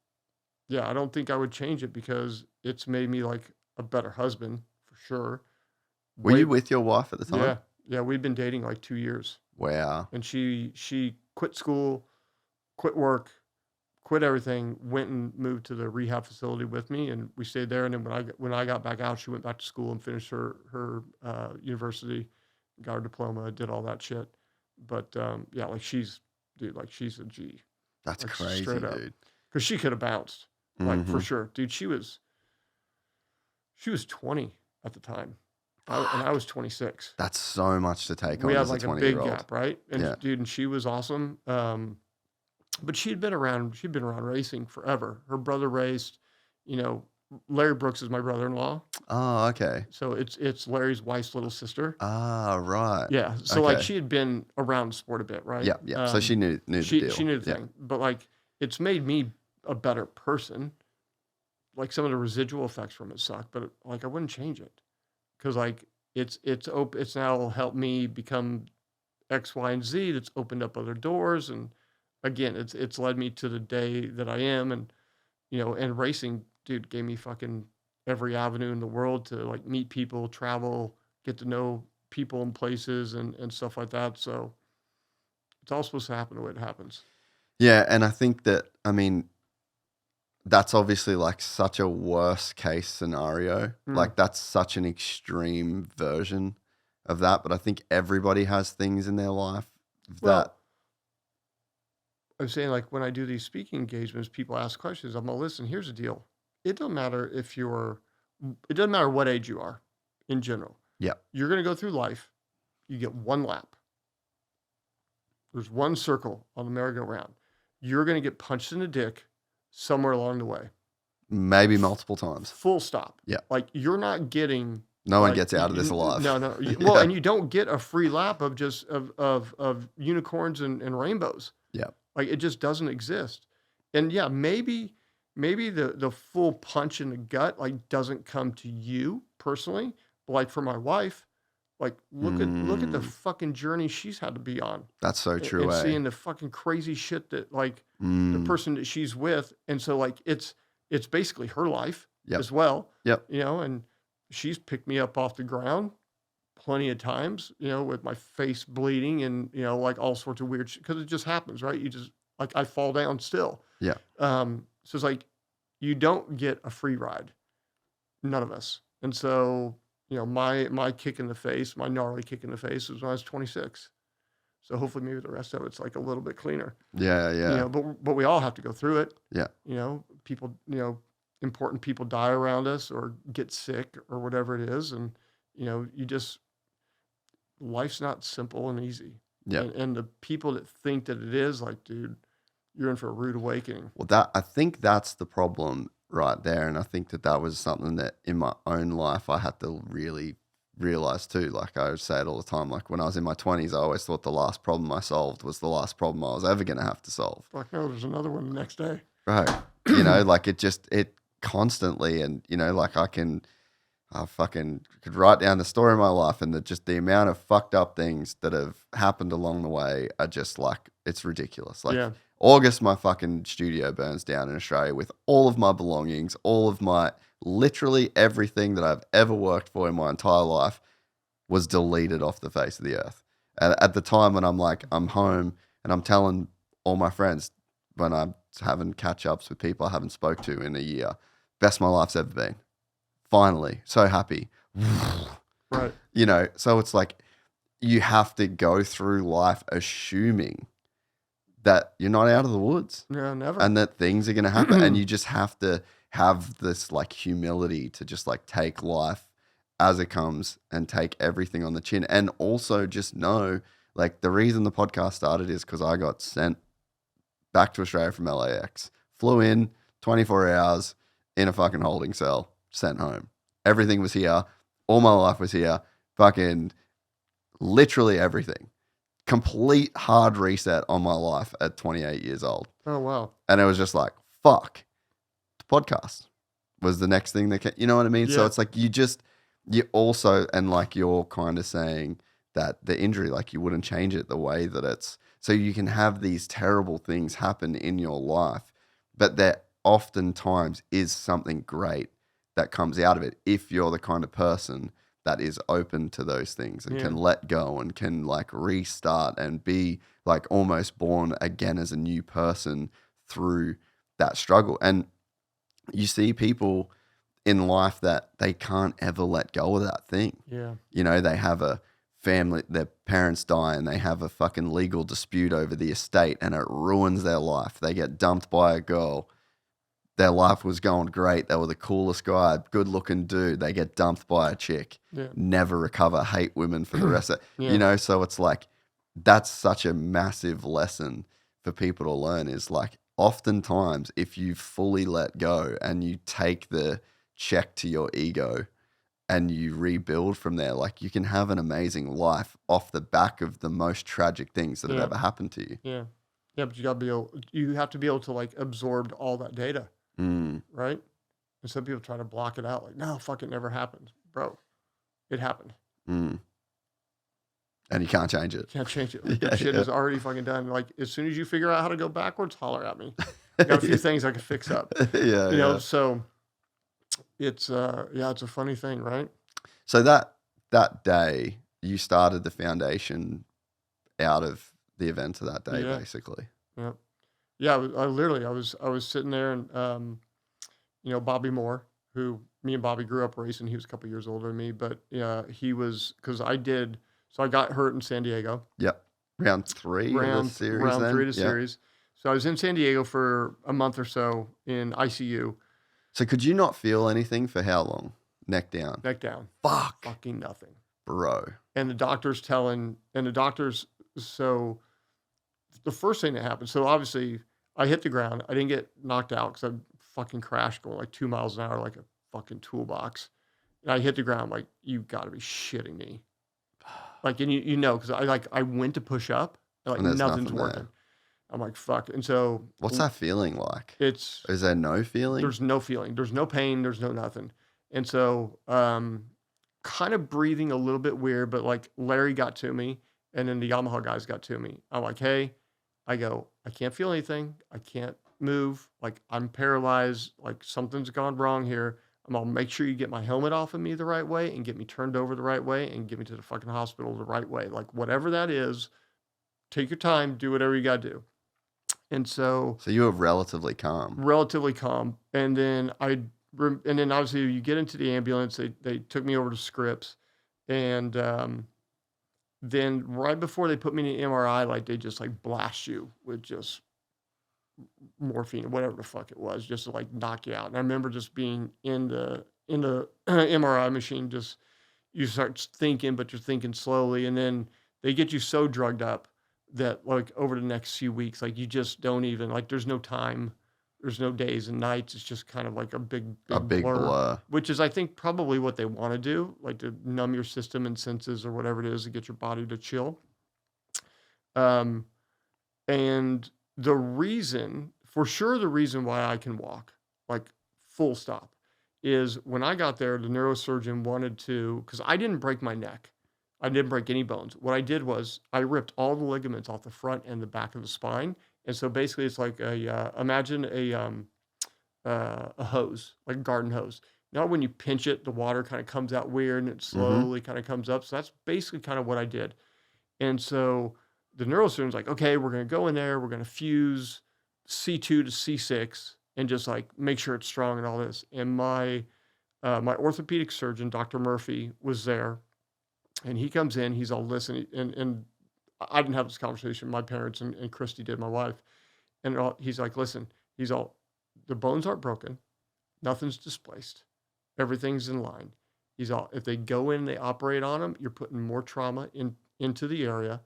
yeah, I don't think I would change it because it's made me like a better husband for sure. Were you with your wife at the time? Yeah. Yeah. We've been dating like 2 years. Wow. And she quit school, quit work, quit everything, went and moved to the rehab facility with me. And we stayed there. And then when I got back out, she went back to school and finished her university, got her diploma, did all that shit. But yeah, like she's a G. That's like, crazy, straight up. dude. Because she could have bounced, like Mm-hmm. for sure, dude. She was 20 at the time, and I was 26. That's so much to take We on had as like a a 20-year-old. big gap, right? And Yeah. dude, and she was awesome. But she'd been around racing forever. Her brother raced, Larry Brooks is my brother-in-law. Oh, okay. So it's Larry's wife's little sister. Ah, right. Yeah. So like Okay. she had been around the sport a bit, right? Yeah, yeah. So she knew the deal. She knew the Yeah. thing. But like it's made me a better person. Like some of the residual effects from it suck, but like I wouldn't change it. Cause like it's now helped me become X, Y, and Z. That's opened up other doors. And again, it's led me to the day that I am. And, and racing, dude, gave me fucking every avenue in the world to like meet people, travel, get to know people and places and stuff like that. So it's all supposed to happen the way it happens. Yeah, and I think that, I mean, that's obviously like such a worst case scenario. Like that's such an extreme version of that. But I think everybody has things in their life that. Well, I'm saying like when I do these speaking engagements, people ask questions. I'm like, listen, here's the deal. It doesn't matter it doesn't matter what age you are in general. Yeah. You're going to go through life. You get one lap. There's one circle on the merry-go-round. You're going to get punched in the dick somewhere along the way. Maybe multiple times. Full stop. Yeah. Like you're not getting No one Like, gets out of this alive. No. Well, and you don't get a free lap of just of unicorns and rainbows. Yeah. Like it just doesn't exist. And yeah, maybe the full punch in the gut like doesn't come to you personally, but like for my wife, like look at the fucking journey she's had to be on. That's so true, And eh? seeing the fucking crazy shit that like the Mm. person that she's with, and so like it's basically her life Yep. as well. Yep. You know, and she's picked me up off the ground plenty of times, you know, with my face bleeding and, you know, like all sorts of weird shit. Cause it just happens, right? You just like I fall down still. Yeah. So it's like you don't get a free ride. None of us. And so, you know, my kick in the face, my gnarly kick in the face was when I was 26. So hopefully maybe the rest of it's like a little bit cleaner. Yeah. Yeah. You know, but we all have to go through it. Yeah. You know, people, you know, important people die around us or get sick or whatever it is. And, you know, life's not simple and easy. Yeah. And the people that think that it is, like, dude, you're in for a rude awakening. Well, I think that's the problem right there. And I think that was something that in my own life I had to really realize too. Like I would say it all the time. Like when I was in my 20s, I always thought the last problem I solved was the last problem I was ever going to have to solve. Like, no, there's another one the next day. Right. You know, like it constantly, and, you know, like I fucking could write down the story of my life, and the amount of fucked up things that have happened along the way are just like, it's ridiculous. Like Yeah. August, my fucking studio burns down in Australia with all of my belongings, all of my, literally everything that I've ever worked for in my entire life was deleted off the face of the earth. And at the time when I'm like, I'm home and I'm telling all my friends when I'm having catch ups with people I haven't spoke to in a year, best my life's ever been. Finally, so happy. Right. You know, so it's like you have to go through life assuming that you're not out of the woods. No, never. And that things are going to happen. And you just have to have this like humility to just like take life as it comes and take everything on the chin. And also just know, like, the reason the podcast started is because I got sent back to Australia from LAX, flew in 24 hours in a fucking holding cell, sent home. Everything was here. All my life was here. Fucking literally everything. Complete hard reset on my life at 28 years old. Oh, wow. And it was just like, fuck, the podcast was the next thing that came, you know what I mean? Yeah. So it's like, you also, and like you're kind of saying that the injury, like you wouldn't change it the way that it's, so you can have these terrible things happen in your life, but there oftentimes is something great that comes out of it if you're the kind of person that is open to those things and can let go and can like restart and be like almost born again as a new person through that struggle. And you see people in life that they can't ever let go of that thing. Yeah. You know, they have a family, their parents die and they have a fucking legal dispute over the estate and it ruins their life. They get dumped by a girl. Their life was going great. They were the coolest guy, good looking dude. They get dumped by a chick, never recover, hate women for the rest of it. You know, so it's like, that's such a massive lesson for people to learn is like, oftentimes if you fully let go and you take the check to your ego and you rebuild from there, like you can have an amazing life off the back of the most tragic things that have ever happened to you. Yeah. Yeah, but you have to be able to like absorb all that data. Right? And some people try to block it out. Like, no, fuck, it never happened. Bro, it happened. And you can't change it. Can't change it. Like, shit is already fucking done. Like, as soon as you figure out how to go backwards, holler at me. I got a few things I can fix up. You know, so it's it's a funny thing, right? So that day, you started the foundation out of the event of that day, basically. Yeah. Yeah, I was sitting there and, you know, Bobby Moore, who me and Bobby grew up racing. He was a couple years older than me, but he was, because I got hurt in San Diego. Yep. Round 3 of the series. Round 3 of the series. So I was in San Diego for a month or so in ICU. So could you not feel anything for how long? Neck down. Neck down. Fuck. Fucking nothing. Bro. And so the first thing that happened, so obviously I hit the ground. I didn't get knocked out because I fucking crashed going like 2 miles an hour like a fucking toolbox. And I hit the ground like, you got to be shitting me. Like, and you know, because I went to push up, and like And there's nothing's nothing working. there. I'm like, fuck. And so What's that feeling like? it's Is there no feeling? there's no feeling, there's no pain, there's no nothing. And so kind of breathing a little bit weird, but like Larry got to me, and then the Yamaha guys got to me. I'm like, hey, I can't feel anything, I can't move, like I'm paralyzed, like something's gone wrong here. I'll make sure you get my helmet off of me the right way and get me turned over the right way and get me to the fucking hospital the right way. Like whatever that is, take your time, do whatever you got to do. And so you were relatively calm. And then obviously you get into the ambulance. They took me over to Scripps, and then right before they put me in the MRI, like they just like blast you with just morphine or whatever the fuck it was, just to like knock you out. And I remember just being in the MRI machine, just you start thinking, but you're thinking slowly, and then they get you so drugged up that like over the next few weeks, like you just don't even like, there's no time, there's no days and nights. It's just kind of like a big blur, which is I think probably what they want to do, like to numb your system and senses or whatever it is to get your body to chill. And the reason why I can walk, like full stop, is when I got there, the neurosurgeon wanted to, because I didn't break my neck. I didn't break any bones. What I did was I ripped all the ligaments off the front and the back of the spine. And so basically it's like imagine a hose, like a garden hose. Now when you pinch it, the water kind of comes out weird and it slowly kind of comes up. So that's basically kind of what I did. And so the neurosurgeon's like, okay, we're going to go in there. We're going to fuse C2 to C6 and just like make sure it's strong and all this. And my orthopedic surgeon, Dr. Murphy, was there. And he comes in, he's all listening. And I didn't have this conversation. My parents and Christy did, my wife. And he's like, listen, the bones aren't broken. Nothing's displaced. Everything's in line. If they go in, they operate on him, you're putting more trauma into the area.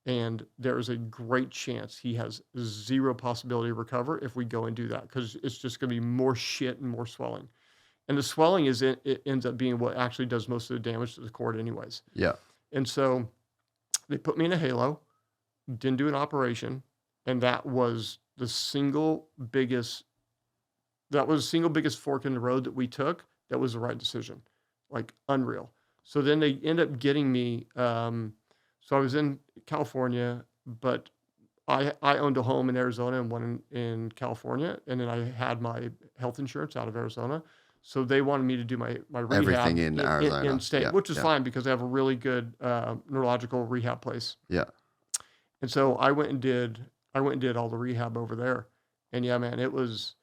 And there is a great chance he has zero possibility to recover if we go and do that, because it's just going to be more shit and more swelling. And the swelling it ends up being what actually does most of the damage to the cord anyways. Yeah. And so they put me in a halo, didn't do an operation, and that was the single biggest fork in the road that we took. That was the right decision. Like unreal. So then they end up getting me, so I was in California, but I owned a home in Arizona and one in California, and then I had my health insurance out of Arizona. So they wanted me to do my rehab everything in Arizona, in state, which is fine because they have a really good neurological rehab place. Yeah. And so I went and did all the rehab over there. And yeah, man, it was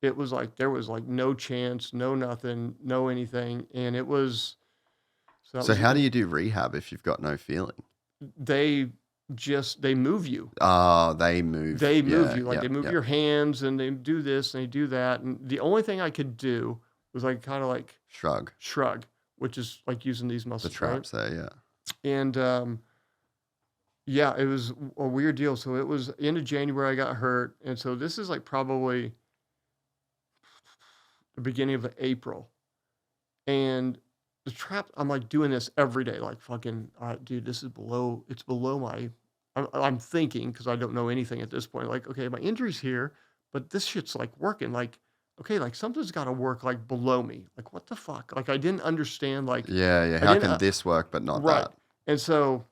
like there was like no chance, no nothing, no anything. And it was so how do you do rehab if you've got no feeling? They move you. Oh, they move. They move you. Like they move your hands and they do this and they do that. And the only thing I could do was like kind of like shrug, which is like using these muscles. The traps right? there, yeah. And it was a weird deal. So it was end of January I got hurt. And so this is like probably the beginning of April. And the trap, I'm like doing this every day, like fucking, dude, it's below my, I'm thinking, because I don't know anything at this point, like, okay, my injury's here, but this shit's like working, like, okay, like something's got to work like below me. Like, what the fuck? Like, I didn't understand, like, how can this work, but not that? And so,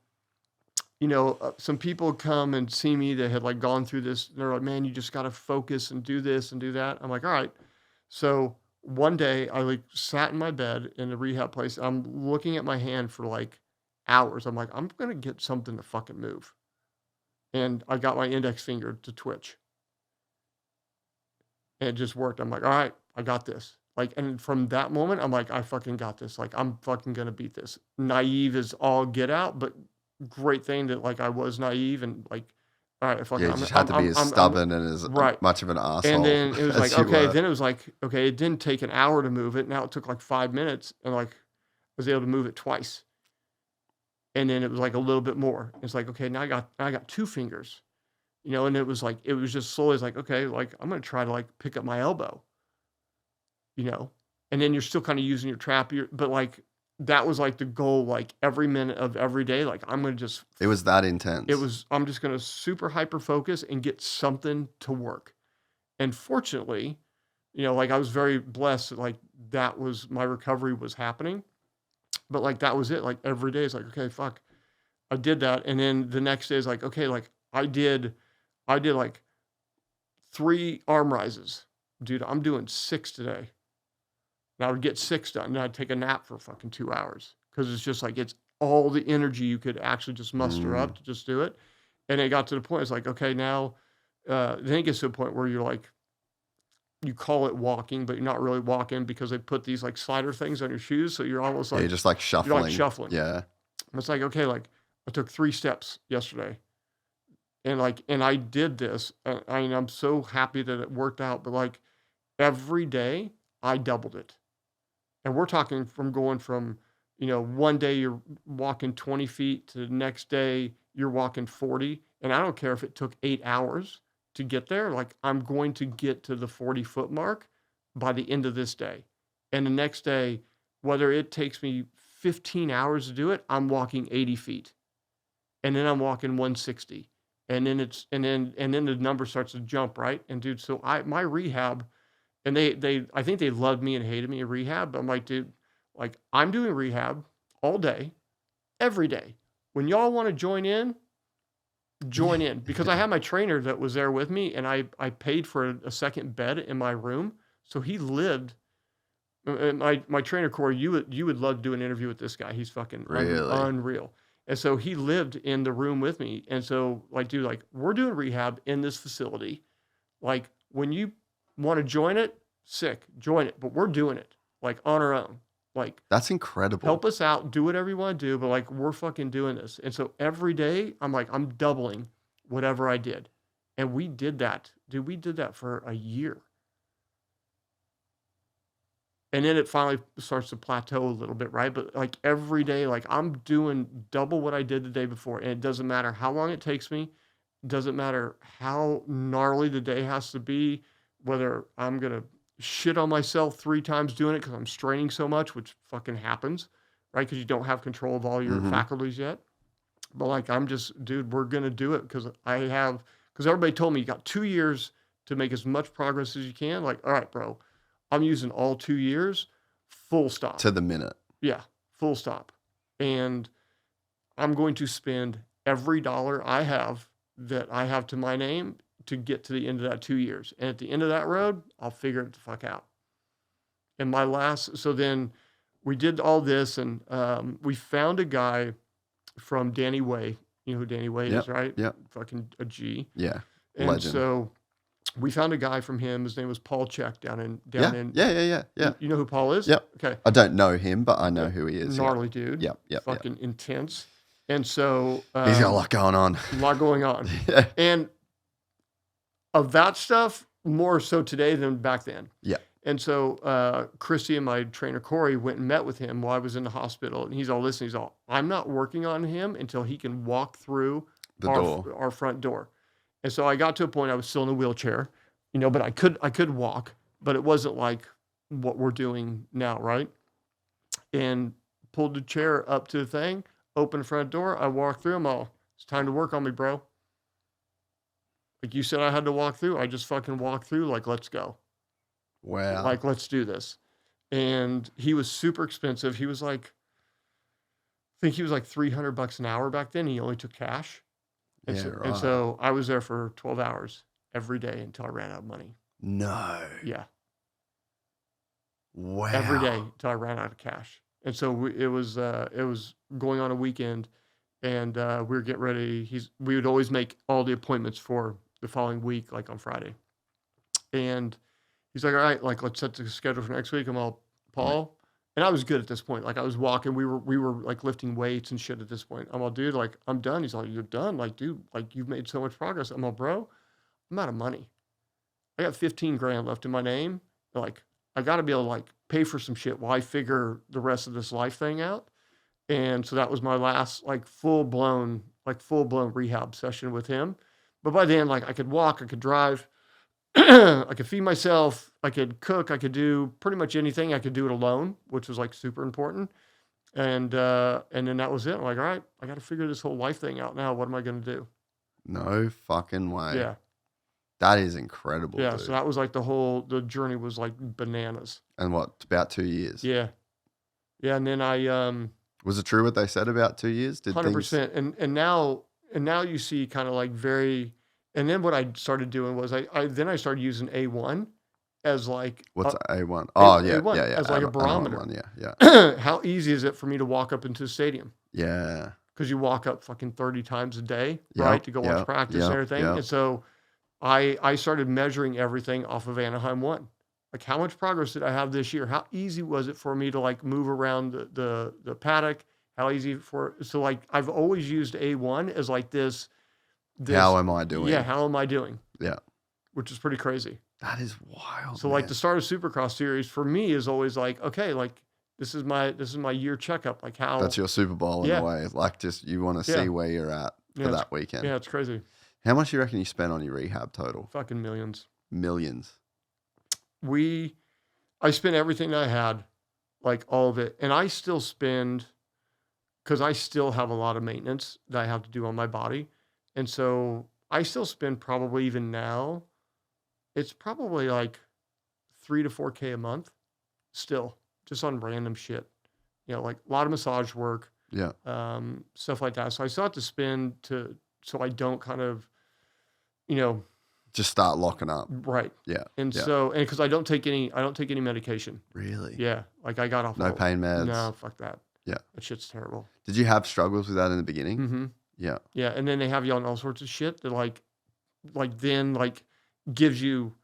some people come and see me that had like gone through this. They're like, man, you just got to focus and do this and do that. I'm like, all right. So one day I like sat in my bed in the rehab place. I'm looking at my hand for like hours. I'm like, I'm going to get something to fucking move. And I got my index finger to twitch. And it just worked. I'm like, all right, I got this. Like, and from that moment, I'm like, I fucking got this. Like, I'm fucking going to beat this. Naive as all get out, but great thing that like I was naive and like, all right, fucking, you just had to be as stubborn and as much of an asshole. And then it was like, okay, then it was like, okay, it didn't take an hour to move it. Now it took like 5 minutes, and like I was able to move it twice. And then it was like a little bit more. It's like, okay, now I got 2 fingers, and it was just slowly like, okay, like I'm going to try to like pick up my elbow, and then you're still kind of using your trap. But like, that was like the goal, like every minute of every day, like I'm going to just, It was that intense. I'm just going to super hyper focus and get something to work. And fortunately, like I was very blessed that like that was, my recovery was happening, but like that was it. Like every day is like, okay, fuck, I did that. And then the next day is like, okay, like I did like 3 arm rises. Dude, I'm doing 6 today. And I would get 6 done, and I'd take a nap for fucking 2 hours because it's just like it's all the energy you could actually just muster up to just do it. And it got to the point, it's like, okay, now, then it gets to a point where you're like, you call it walking, but you're not really walking because they put these like slider things on your shoes. So you're almost like, you're just like shuffling. You're like shuffling. Yeah. And it's like, okay, like I took 3 steps yesterday. And like, and I did this. I'm so happy that it worked out, but like every day I doubled it. And we're talking from going from, one day you're walking 20 feet to the next day you're walking 40. And I don't care if it took 8 hours to get there. Like I'm going to get to the 40-foot mark by the end of this day. And the next day, whether it takes me 15 hours to do it, I'm walking 80 feet. And then I'm walking 160. And then then the number starts to jump, right? And dude, so my rehab, and I think they loved me and hated me in rehab, but I'm like, dude, like I'm doing rehab all day, every day. When y'all want to join in, because I had my trainer that was there with me, and I paid for a second bed in my room. So he lived, my trainer, Corey, you would love to do an interview with this guy. He's fucking unreal. And so he lived in the room with me. And so like, dude, like we're doing rehab in this facility. Like when you want to join it, sick, join it. But we're doing it like on our own. Like that's incredible. Help us out, do whatever you want to do, but like we're fucking doing this. And so every day I'm like, I'm doubling whatever I did. And we did that. Dude, we did that for a year. And then it finally starts to plateau a little bit, right? But like every day, like I'm doing double what I did the day before. And it doesn't matter how long it takes me. It doesn't matter how gnarly the day has to be, whether I'm going to shit on myself 3 times doing it because I'm straining so much, which fucking happens, right? Because you don't have control of all your faculties yet. But like, I'm just, dude, we're going to do it because everybody told me you got 2 years to make as much progress as you can. Like, all right, bro, I'm using all 2 years, full stop. To the minute. Yeah, full stop. And I'm going to spend every dollar I have that I have to my name to get to the end of that 2 years. And at the end of that road, I'll figure it the fuck out. And so then we did all this, and we found a guy from Danny Way. You know who Danny Way is, right? Yep. Fucking a G. Yeah. And legend. so we found a guy from him. His name was Paul Check down in. Yeah. You know who Paul is? Yep. Okay. I don't know him, but I know who he is. Gnarly dude. Yep. Fucking intense. And so he's got a lot going on. A lot going on. Yeah. And of that stuff, more so today than back then. Yeah. And so Christy and my trainer Corey went and met with him while I was in the hospital, and he's all listening. He's all, I'm not working on him until he can walk through our front door. And so I got to a point I was still in a wheelchair, but I could walk, but it wasn't like what we're doing now, right? And pulled the chair up to the thing, opened the front door. I walked through them all. It's time to work on me, bro. Like you said, I had to walk through. I just fucking walked through. Like, let's go. Wow. Like, let's do this. And he was super expensive. He was like, I think he was like $300 an hour back then. He only took cash. And, and so I was there for 12 hours every day until I ran out of money. No. Yeah. Wow. Every day until I ran out of cash. And so it was going on a weekend, and we were getting ready. We would always make all the appointments for the following week, like on Friday. And he's like, all right, like, let's set the schedule for next week. I'm all, Paul. And I was good at this point. Like, I was walking. We were like lifting weights and shit at this point. I'm all, dude, like, I'm done. He's like, you're done? Like, dude, like, you've made so much progress. I'm all, bro, I'm out of money. I got 15 grand left in my name. Like, I got to be able to, like, pay for some shit while I figure the rest of this life thing out. And so that was my last, like, full-blown rehab session with him. But by then, like, I could walk, I could drive, I could feed myself, I could cook, I could do pretty much anything. I could do it alone, which was like super important. And then that was it. I'm like, all right, I got to figure this whole life thing out now. What am I going to do? No fucking way. Yeah. That is incredible, Yeah. dude. So that was like the journey was like bananas. And what, about 2 years? Yeah. Yeah. And then I, Was it true what they said about 2 years? Did 100%. And now you see kind of like and then what I started doing was I started using A1 as like, What's A1? Oh, yeah, A1 yeah, yeah. as like a barometer. A1, yeah. How easy is it for me to walk up into a stadium? Yeah. Because you walk up fucking 30 times a day, Yep, right, to go watch yep, practice and everything. yep. And so I started measuring everything off of Anaheim 1. Like, how much progress did I have this year? How easy was it for me to like move around the paddock? How easy so like I've always used A1 as like this. How am I doing? Yeah, how am I doing? Yeah. Which is pretty crazy. That is wild. So like the start of Supercross series for me is always like, okay, like this is my year checkup. Like how That's your Super Bowl in Yeah. a way. Like just you want to Yeah. see where you're at for that weekend. Yeah, it's crazy. How much do you reckon you spent on your rehab total? Fucking millions. Millions. I spent everything that I had, like all of it. And I still spend, because I still have a lot of maintenance that I have to do on my body. And so I still spend probably even now, it's probably like 3 to 4K a month still, just on random shit. You know, like a lot of massage work, Yeah. stuff like that. So I still have to spend so I don't kind of, you know, Just start locking up. right. Yeah. And yeah. so, and because I don't take any medication. Really? Yeah. Like I got off. No pain meds. No, fuck that. Yeah. That shit's terrible. Did you have struggles with that in the beginning? Mm-hmm. Yeah. Yeah. And then they have you on all sorts of shit that then gives you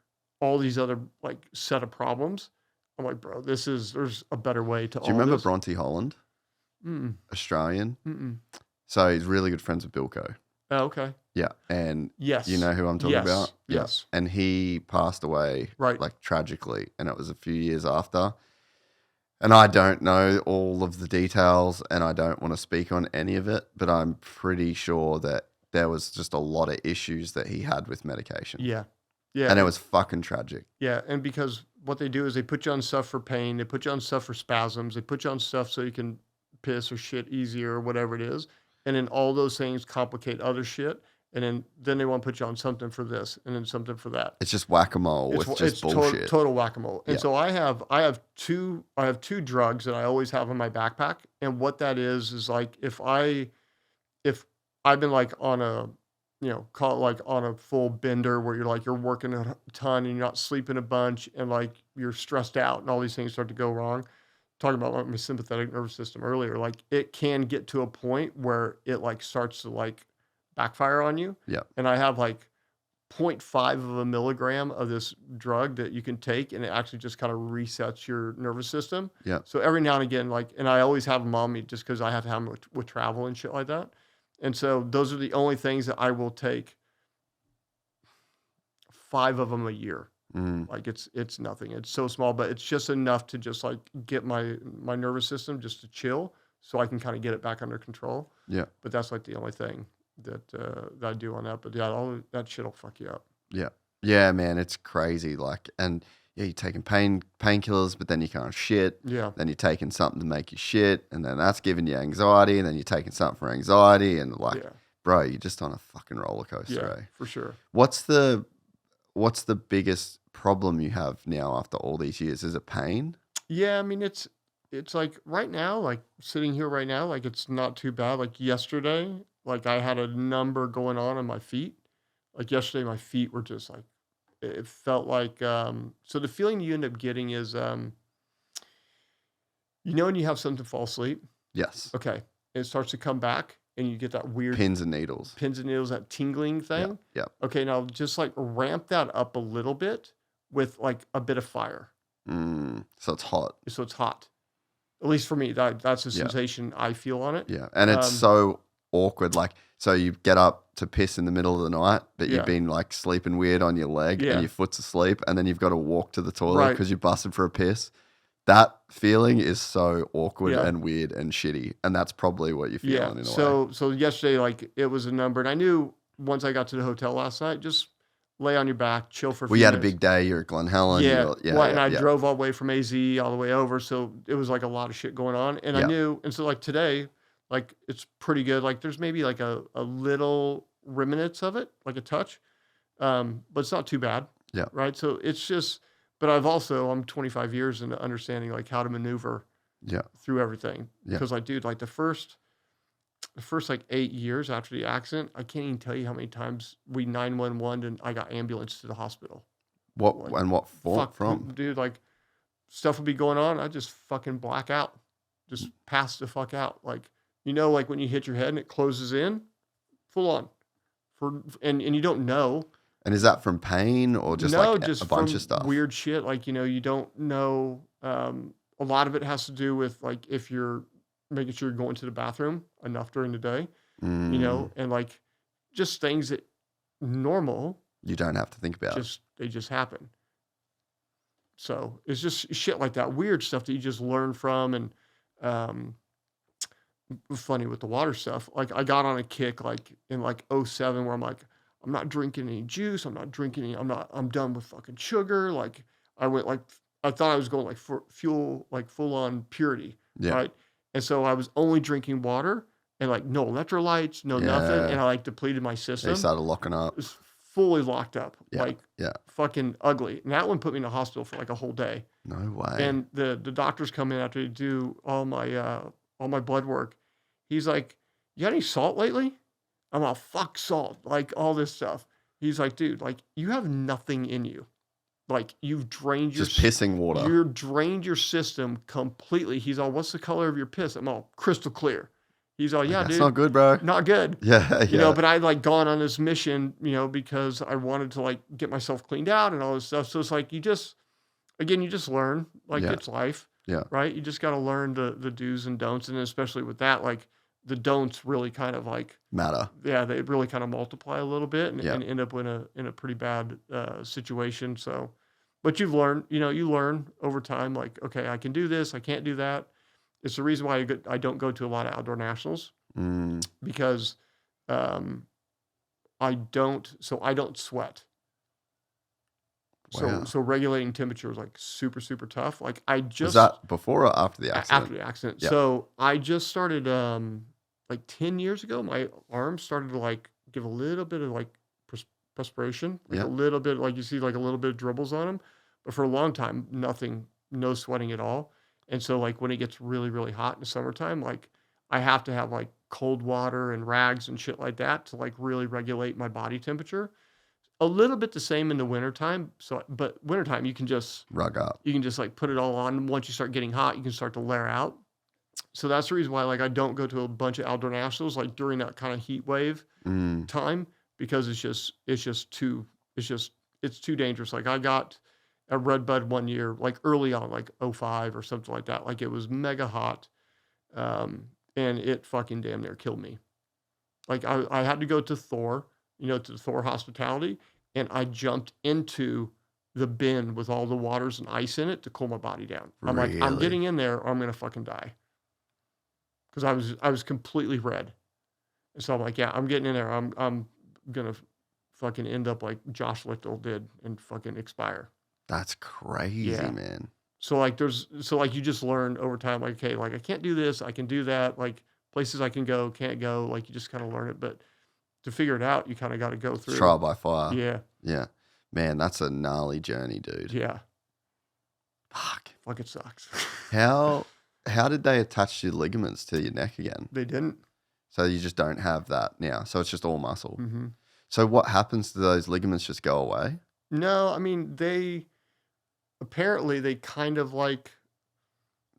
all these other like set of problems. I'm like, bro, there's a better way to all Do you remember this. Bronte Holland? Mm-mm. Australian. Mm-mm. So he's really good friends with Bilko. Oh, okay. Yeah. And Yes. you know who I'm talking Yes. about? Yeah. Yes. And he passed away Right. like tragically. And it was a few years after. And I don't know all of the details and I don't want to speak on any of it, but I'm pretty sure that there was just a lot of issues that he had with medication. Yeah. Yeah. And it was fucking tragic. Yeah. And because what they do is they put you on stuff for pain, they put you on stuff for spasms, they put you on stuff so you can piss or shit easier or whatever it is. And then all those things complicate other shit. And then they want to put you on something for this and then something for that. It's just whack-a-mole with just bullshit. Total whack-a-mole. And Yeah. so I have two drugs that I always have in my backpack. And what that is like if I've been like on a, you know, call it like on a full bender where you're working a ton and you're not sleeping a bunch and like you're stressed out and all these things start to go wrong. Talking about like my sympathetic nervous system earlier, like it can get to a point where it like starts to like backfire on you. Yeah. And I have like 0.5 of a milligram of this drug that you can take and it actually just kind of resets your nervous system. Yeah. So every now and again, like, and I always have them on me just because I have to have them with travel and shit like that. And so those are the only things that I will take 5 of them a year. Mm. Like it's nothing. It's so small, but it's just enough to just like get my nervous system just to chill so I can kind of get it back under control. Yeah. But that's like the only thing that I do on that. But yeah, all that shit will fuck you up. Yeah. Yeah, man, it's crazy. Like, and yeah, you're taking painkillers, but then you can't shit. Yeah. Then you're taking something to make you shit, and then that's giving you anxiety, and then you're taking something for anxiety, and like, Yeah. bro, you're just on a fucking roller coaster. Yeah, Eh? for sure. What's the biggest problem you have now after all these years? Is it pain? Yeah, I mean it's like right now, like sitting here right now, like it's not too bad. Like yesterday, like I had a number going on my feet. Like yesterday, my feet were just like it felt like so the feeling you end up getting is you know when you have something fall asleep, Yes. okay, it starts to come back and you get that weird Pins and needles. that tingling thing. Yeah. Okay, now just like ramp that up a little bit with like a bit of fire. So it's hot. So it's hot. At least for me, that's the Yeah. sensation I feel on it. Yeah. And it's so awkward. Like, so you get up to piss in the middle of the night, but Yeah. you've been like sleeping weird on your leg Yeah. and your foot's asleep, and then you've got to walk to the toilet Right. because you busted for a piss. That feeling is so awkward Yeah. and weird and shitty. And that's probably what you're feeling in a way. So yesterday, like it was a number, and I knew once I got to the hotel last night, just lay on your back, chill for a Well, few you had a minutes. big day. You're at Glen Helen. Yeah. And I yeah. drove all the way from AZ all the way over. So it was like a lot of shit going on. And I Yeah. knew, and so like today, like it's pretty good. Like there's maybe like a little remnants of it, like a touch. But it's not too bad. Yeah. Right. So it's just, but I'm 25 years into understanding like how to maneuver through everything. Yeah. Because like, dude, like the first like 8 years after the accident, I can't even tell you how many times we 911 and I got ambulance to the hospital. What Like, and what for, from? Dude, like stuff would be going on. I just fucking black out, just pass the fuck out. Like, like when you hit your head and it closes in full on and you don't know. And is that from pain or just just a bunch of stuff? Weird shit. Like, you don't know. A lot of it has to do with like, if you're making sure you're going to the bathroom enough during the day, and like just things that normal. You don't have to think about. They just happen. So it's just shit like that, weird stuff that you just learn from. And funny with the water stuff. Like I got on a kick like in like 2007 where I'm like, I'm not drinking any juice. I'm not drinking any. I'm done with fucking sugar. Like I went like, I thought I was going like for fuel, like full on purity. Yeah. Right. And so I was only drinking water and like no electrolytes, no nothing. And I like depleted my system. They started locking up. It was fully locked up. Yeah. Like fucking ugly. And that one put me in the hospital for like a whole day. No way. And the doctors come in after they do all my blood work. He's like, you got any salt lately? I'm all, fuck salt, like all this stuff. He's like, dude, like you have nothing in you. Like you've drained your just pissing water. You've drained your system completely. He's all, what's the color of your piss? I'm all, crystal clear. He's all, yeah, That's dude. not good, bro. Not good. Yeah. But I'd like gone on this mission, because I wanted to like get myself cleaned out and all this stuff. So it's like you just learn, like it's life. Yeah. Right. You just got to learn the do's and don'ts. And especially with that, like the don'ts really kind of like matter. Yeah. They really kind of multiply a little bit and end up in a pretty bad situation. So, but you've learned, you learn over time, like, okay, I can do this. I can't do that. It's the reason why I don't go to a lot of outdoor nationals because I don't sweat. Wow. So regulating temperature is like super, super tough. Like I just... Was that before or after the accident? After the accident. Yep. So I just started, like 10 years ago, my arms started to like give a little bit of like perspiration, like a little bit, like you see like a little bit of dribbles on them. But for a long time, no sweating at all. And so like when it gets really, really hot in the summertime, like I have to have like cold water and rags and shit like that to like really regulate my body temperature. A little bit the same in the wintertime. But wintertime, you can just rug up. You can just like put it all on. Once you start getting hot, you can start to layer out. So that's the reason why like I don't go to a bunch of outdoor nationals like during that kind of heat wave time, because it's too dangerous. Like I got a red bud one year, like early on, like 2005 or something like that. Like it was mega hot. And it fucking damn near killed me. Like I had to go to Thor, to the Thor hospitality, and I jumped into the bin with all the waters and ice in it to cool my body down. I'm like, I'm getting in there or I'm going to fucking die. Cause I was completely red. And so I'm like, yeah, I'm getting in there. I'm going to fucking end up like Josh Lichtel did and fucking expire. That's crazy, man. So like you just learn over time, like, okay, like I can't do this, I can do that, like places I can go, can't go, like you just kind of learn it. But to figure it out, you kind of got to go through. Trial by fire. Yeah. Yeah. Man, that's a gnarly journey, dude. Yeah. Fuck. Fucking sucks. How did they attach your ligaments to your neck again? They didn't. So you just don't have that now. So it's just all muscle. Mm-hmm. So what happens to those ligaments? Just go away? No, I mean, they kind of like...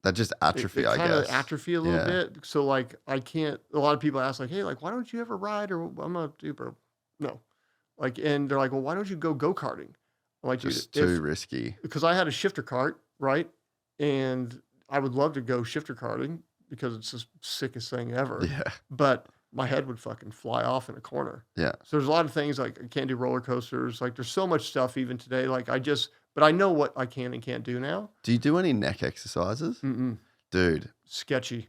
That just atrophy, I guess. Kind of atrophy a little bit. So like a lot of people ask like, hey, like, why don't you ever ride? Or I'm not super. No. Like, and they're like, well, why don't you go go-karting? I'm like, just too risky. Because I had a shifter cart, right? And I would love to go shifter karting because it's the sickest thing ever. Yeah. But my head would fucking fly off in a corner. Yeah. So there's a lot of things like I can't do roller coasters. Like there's so much stuff even today. Like but I know what I can and can't do now. Do you do any neck exercises? Mm-mm. Dude. Sketchy.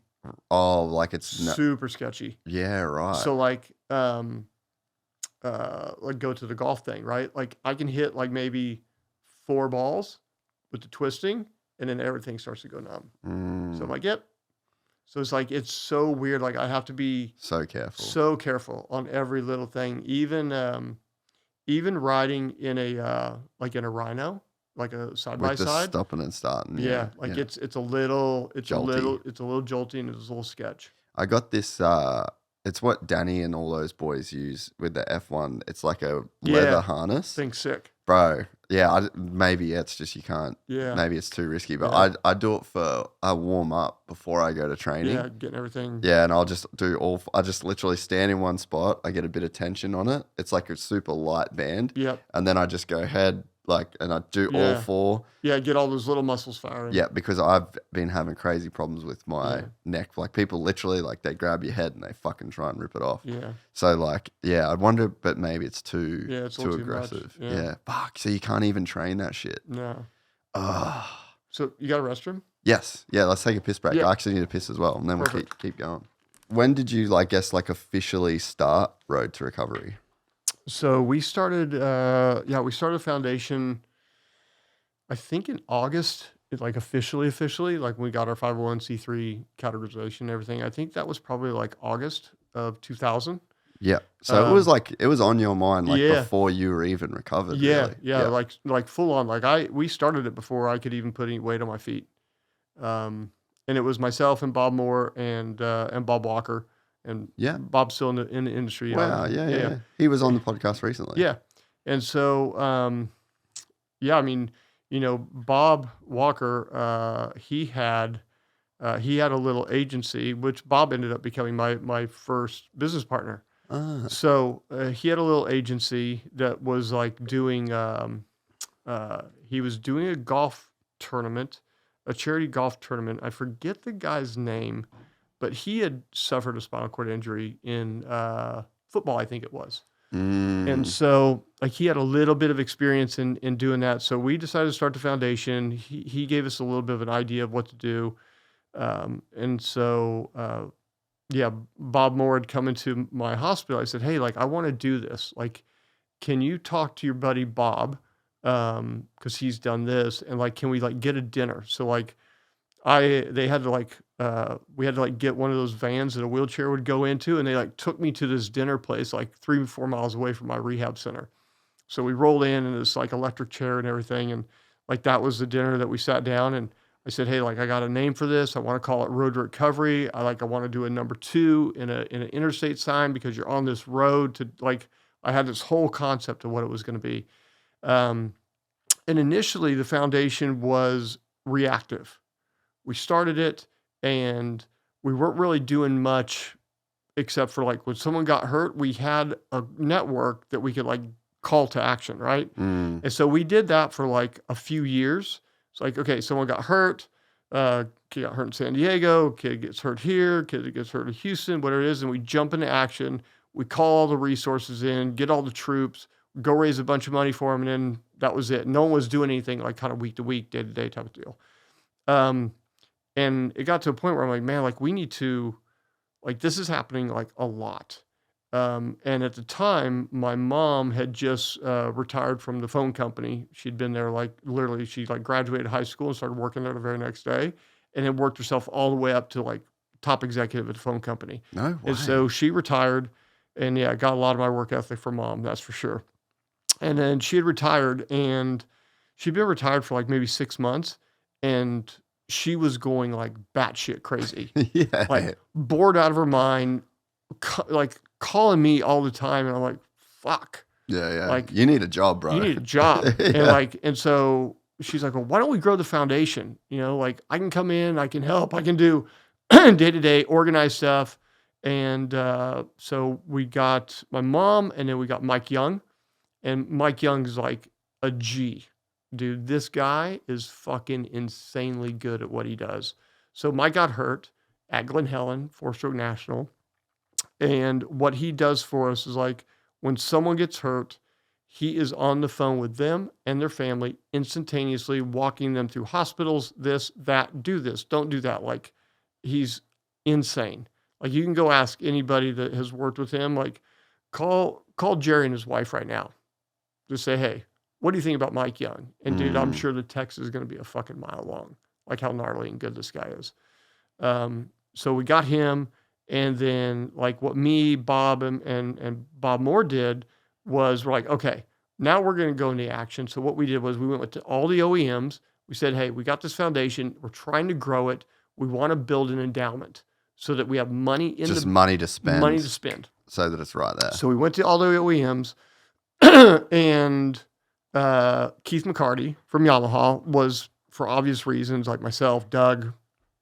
Oh, like it's... Super sketchy. Yeah, right. So like, like go to the golf thing, right? Like I can hit like maybe 4 balls with the twisting, and then everything starts to go numb. So I'm like, yep. So it's like it's so weird. Like I have to be So careful. so careful on every little thing, even riding in a like in a Rhino, like a side by With the side. stopping and starting. Yeah, like it's a little Jolty. it's a little jolty and it's a little sketch. I got this. It's what Danny and all those boys use with the F1. It's like a leather harness. Thing's sick. Bro, yeah, maybe it's just you can't. Yeah. Maybe it's too risky, but Yeah. I do it for a warm up before I go to training. Yeah, getting everything. Yeah, and I'll just I just literally stand in one spot. I get a bit of tension on it. It's like a super light band. Yep. And then I just go head, and I do all Yeah. 4. Yeah, get all those little muscles firing. Yeah, because I've been having crazy problems with my Yeah. neck. Like people literally they grab your head and they fucking try and rip it off. Yeah. So I wonder, but maybe it's too Yeah, it's a too little too much. aggressive. Yeah. Yeah. Fuck. So you can't even train that shit. No. Ugh. So you got a restroom? Yes. Yeah. Let's take a piss break. Yeah. I actually need a piss as well, and then we'll Perfect. keep going. When did you officially start Road to Recovery? So we started we started foundation I think in August, like officially, like when we got our 501c3 categorization and everything. I think that was probably like August of 2000. Yeah. So it was on your mind Yeah. before you were even recovered. Yeah, Really. yeah, like full on. Like we started it before I could even put any weight on my feet. And it was myself and Bob Moore and Bob Walker and Yeah. Bob's still in the industry. Wow. Yeah. He was on the podcast recently. Yeah. And so, I mean, Bob Walker, he had a little agency, which Bob ended up becoming my first business partner. Ah. So he had a little agency that was like doing, he was doing a golf tournament, a charity golf tournament. I forget the guy's name, but he had suffered a spinal cord injury in football, I think it was. And so like he had a little bit of experience in doing that. So we decided to start the foundation. He gave us a little bit of an idea of what to do. And so, Bob Moore had come into my hospital. I said, hey, like, I want to do this. Like, can you talk to your buddy Bob? Cause he's done this, and like, can we like get a dinner? So like we had to like get one of those vans that a wheelchair would go into, and they like took me to this dinner place like 3-4 miles away from my rehab center. So we rolled in this like electric chair and everything, and like that was the dinner that we sat down. And I said, hey, like I got a name for this. I want to call it Road to Recovery. I want to do a number 2 in an interstate sign because you're on this road to like. I had this whole concept of what it was going to be, and initially the foundation was reactive. We started it and we weren't really doing much except for like when someone got hurt, we had a network that we could like call to action, right? And so we did that for like a few years. It's like, okay, someone got hurt, kid got hurt in San Diego, kid gets hurt here, kid gets hurt in Houston, whatever it is, and we jump into action. We call all the resources in, get all the troops, go raise a bunch of money for them, and then that was it. No one was doing anything like kind of week to week, day to day type of deal. And it got to a point where I'm like, man, like we need to, like this is happening like a lot. And at the time, my mom had just retired from the phone company. She'd been there like literally, she like graduated high school and started working there the very next day, and then worked herself all the way up to like top executive at the phone company. No way. And so she retired, and yeah, got a lot of my work ethic from mom, that's for sure. And then she had retired, and she'd been retired for like maybe 6 months, and she was going like batshit crazy, Yeah. like bored out of her mind, like calling me all the time. And I'm like, fuck, Yeah. like, you need a job, bro. you need a job. Yeah. And so she's like, well, why don't we grow the foundation? Like I can come in, I can help, I can do day-to-day organized stuff. And so we got my mom, and then we got Mike Young, and Mike Young's like a G. Dude, this guy is fucking insanely good at what he does. So Mike got hurt at Glen Helen, 4-stroke national. And what he does for us is like when someone gets hurt, he is on the phone with them and their family instantaneously, walking them through hospitals, this, that, do this, don't do that. Like he's insane. Like you can go ask anybody that has worked with him. Like call Jerry and his wife right now. Just say, hey, what do you think about Mike Young? And dude, I'm sure the text is going to be a fucking mile long, like how gnarly and good this guy is. So we got him, and then like what me, Bob, and Bob Moore did was we're like, okay, now we're going to go into action. So what we did was we went to all the OEMs. We said, hey, we got this foundation. We're trying to grow it. We want to build an endowment so that we have money in Just money to spend. Money to spend. So that it's right there. So we went to all the OEMs, and Keith McCarty from Yamaha was, for obvious reasons, like myself, Doug,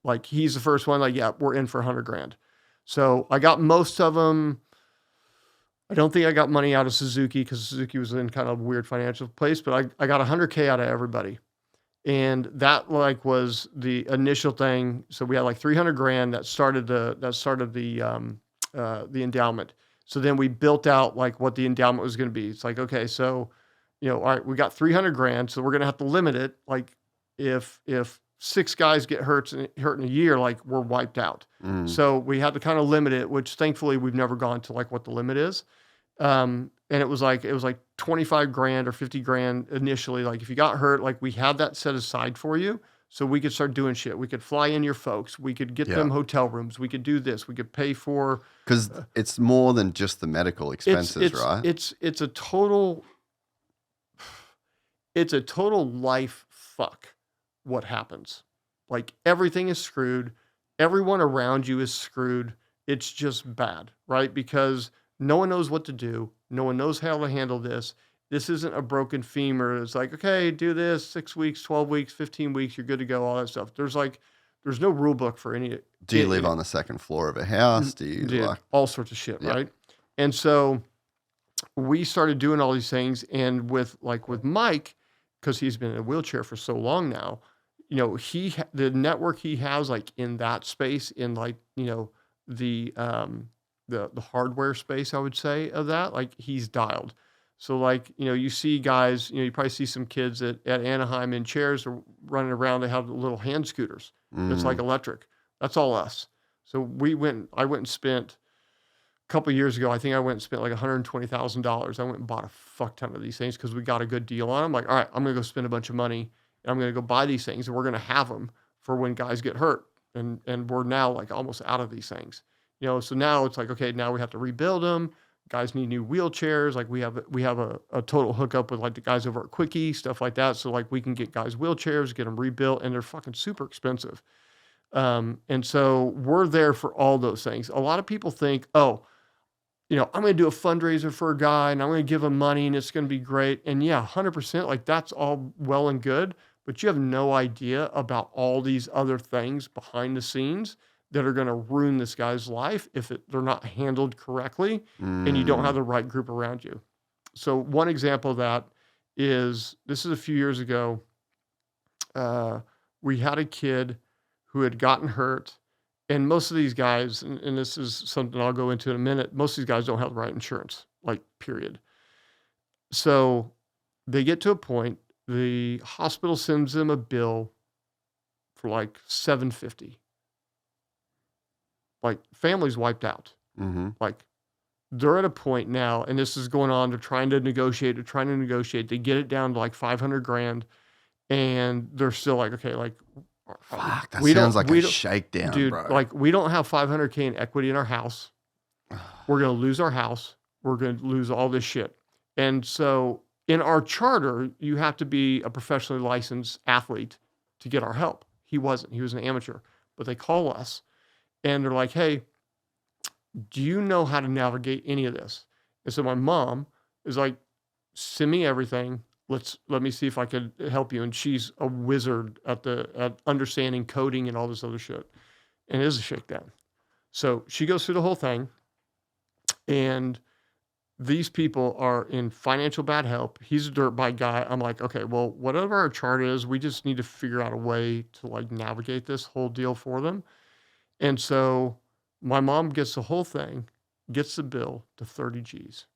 like he's the first one, like, yeah, we're in for $100,000. So I got most of them. I don't think I got money out of Suzuki because Suzuki was in kind of a weird financial place, but I got $100K out of everybody. And that like was the initial thing. So we had like $300,000 that started the endowment. So then we built out like what the endowment was going to be. It's like, okay, so, all right, we got $300,000. So we're going to have to limit it. Like if 6 guys get hurt in a year, like we're wiped out. So we had to kind of limit it, which thankfully we've never gone to like what the limit is. And it was like $25,000 or $50,000 initially. Like if you got hurt, like we had that set aside for you. So we could start doing shit. We could fly in your folks. We could get them hotel rooms. We could do this. We could pay for... Because it's more than just the medical expenses, right? It's a total life fuck what happens. Like everything is screwed. Everyone around you is screwed. It's just bad, right? Because no one knows what to do. No one knows how to handle this. This isn't a broken femur. It's like, okay, do this 6 weeks, 12 weeks, 15 weeks. You're good to go. All that stuff. There's no rule book for any. Do you live on the second floor of a house? Do you all sorts of shit, right? And so we started doing all these things. And with Mike, because he's been in a wheelchair for so long now, the network he has like in that space, in like, the hardware space, I would say, of that, like he's dialed. So like, you see guys, you probably see some kids at Anaheim in chairs or running around. They have little hand scooters. It's like electric. That's all us. So I went and spent a couple of years ago, I think I went and spent like $120,000. I went and bought a fuck ton of these things because we got a good deal on them. Like, all right, I'm going to go spend a bunch of money and I'm going to go buy these things and we're going to have them for when guys get hurt. And we're now like almost out of these things, so now it's like, okay, now we have to rebuild them. Guys need new wheelchairs. Like we have a total hookup with like the guys over at Quickie, stuff like that. So like we can get guys wheelchairs, get them rebuilt, and they're fucking super expensive. And so we're there for all those things. A lot of people think, oh, I'm going to do a fundraiser for a guy and I'm going to give him money and it's going to be great. And yeah, 100%, like that's all well and good, but you have no idea about all these other things behind the scenes that are going to ruin this guy's life if they're not handled correctly and you don't have the right group around you. So one example of that is, this is a few years ago. We had a kid who had gotten hurt, and most of these guys, and this is something I'll go into in a minute, most of these guys don't have the right insurance, like period. So they get to a point, the hospital sends them a bill for like $750. Like family's wiped out. Like they're at a point now, and this is going on. They're trying to negotiate. They get it down to like $500,000, and they're still like, okay, like, fuck, that sounds like a shakedown, dude, bro. Like we don't have $500K in equity in our house. We're gonna lose our house. We're gonna lose all this shit. And so in our charter, you have to be a professionally licensed athlete to get our help. He wasn't. He was an amateur. But they call us. And they're like, hey, do you know how to navigate any of this? And so my mom is like, send me everything. Let me see if I could help you. And she's a wizard at understanding coding and all this other shit. And it is a shakedown. So she goes through the whole thing. And these people are in financial bad help. He's a dirt bike guy. I'm like, okay, well, whatever our chart is, we just need to figure out a way to like navigate this whole deal for them. And so my mom gets the whole thing, gets the bill to 30 G's.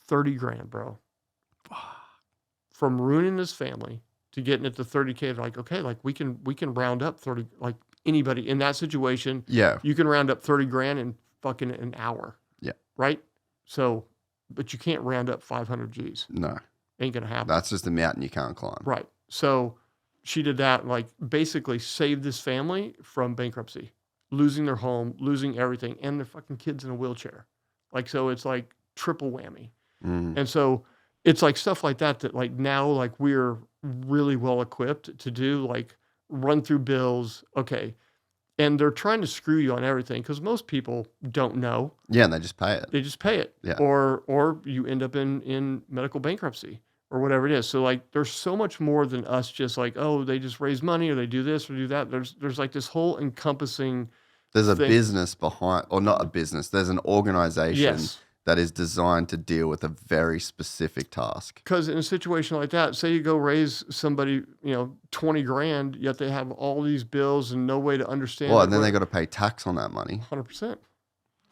30 grand, bro. From ruining his family to getting it to 30K. Like, okay, like we can round up 30, like anybody in that situation. Yeah. You can round up 30 grand in fucking an hour. right? So, but you can't round up 500 G's. No, Ain't gonna happen. that's just a mountain you can't climb. Right. So she did that, like basically saved this family from bankruptcy, losing their home, losing everything, and their fucking kids in a wheelchair. Like, so it's like triple whammy. And so it's like stuff like that like now, like we're really well equipped to do, like run through bills. Okay. And they're trying to screw you on everything because most people don't know. Yeah, and they just pay it. They just pay it. Yeah. Or you end up in medical bankruptcy or whatever it is. So like there's so much more than us just like, oh, they just raise money or they do this or do that. There's like this whole encompassing There's a thing. business behind, or not a business, there's an organization Yes. that is designed to deal with a very specific task. Because in a situation like that, say you go raise somebody, 20 grand, yet they have all these bills and no way to understand. Well, and then they got to pay tax on that money. 100%.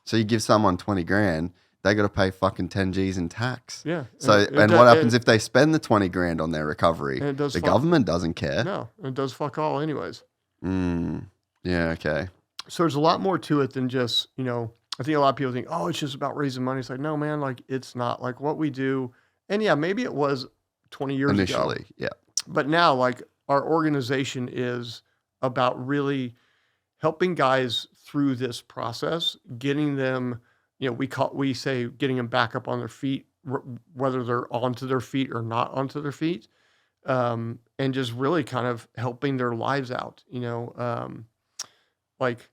So you give someone 20 grand, they got to pay fucking 10 G's in tax. Yeah. So, and what happens if they spend the 20 grand on their recovery? And it does The government doesn't care. No, it does fuck all anyways. Yeah, okay. So there's a lot more to it than just, I think a lot of people think, oh, it's just about raising money. It's like, no, man, like it's not. Like what we do, and yeah, maybe it was 20 years ago. Initially, yeah. But now, like our organization is about really helping guys through this process, getting them, we say getting them back up on their feet, whether they're onto their feet or not onto their feet, and just really kind of helping their lives out, like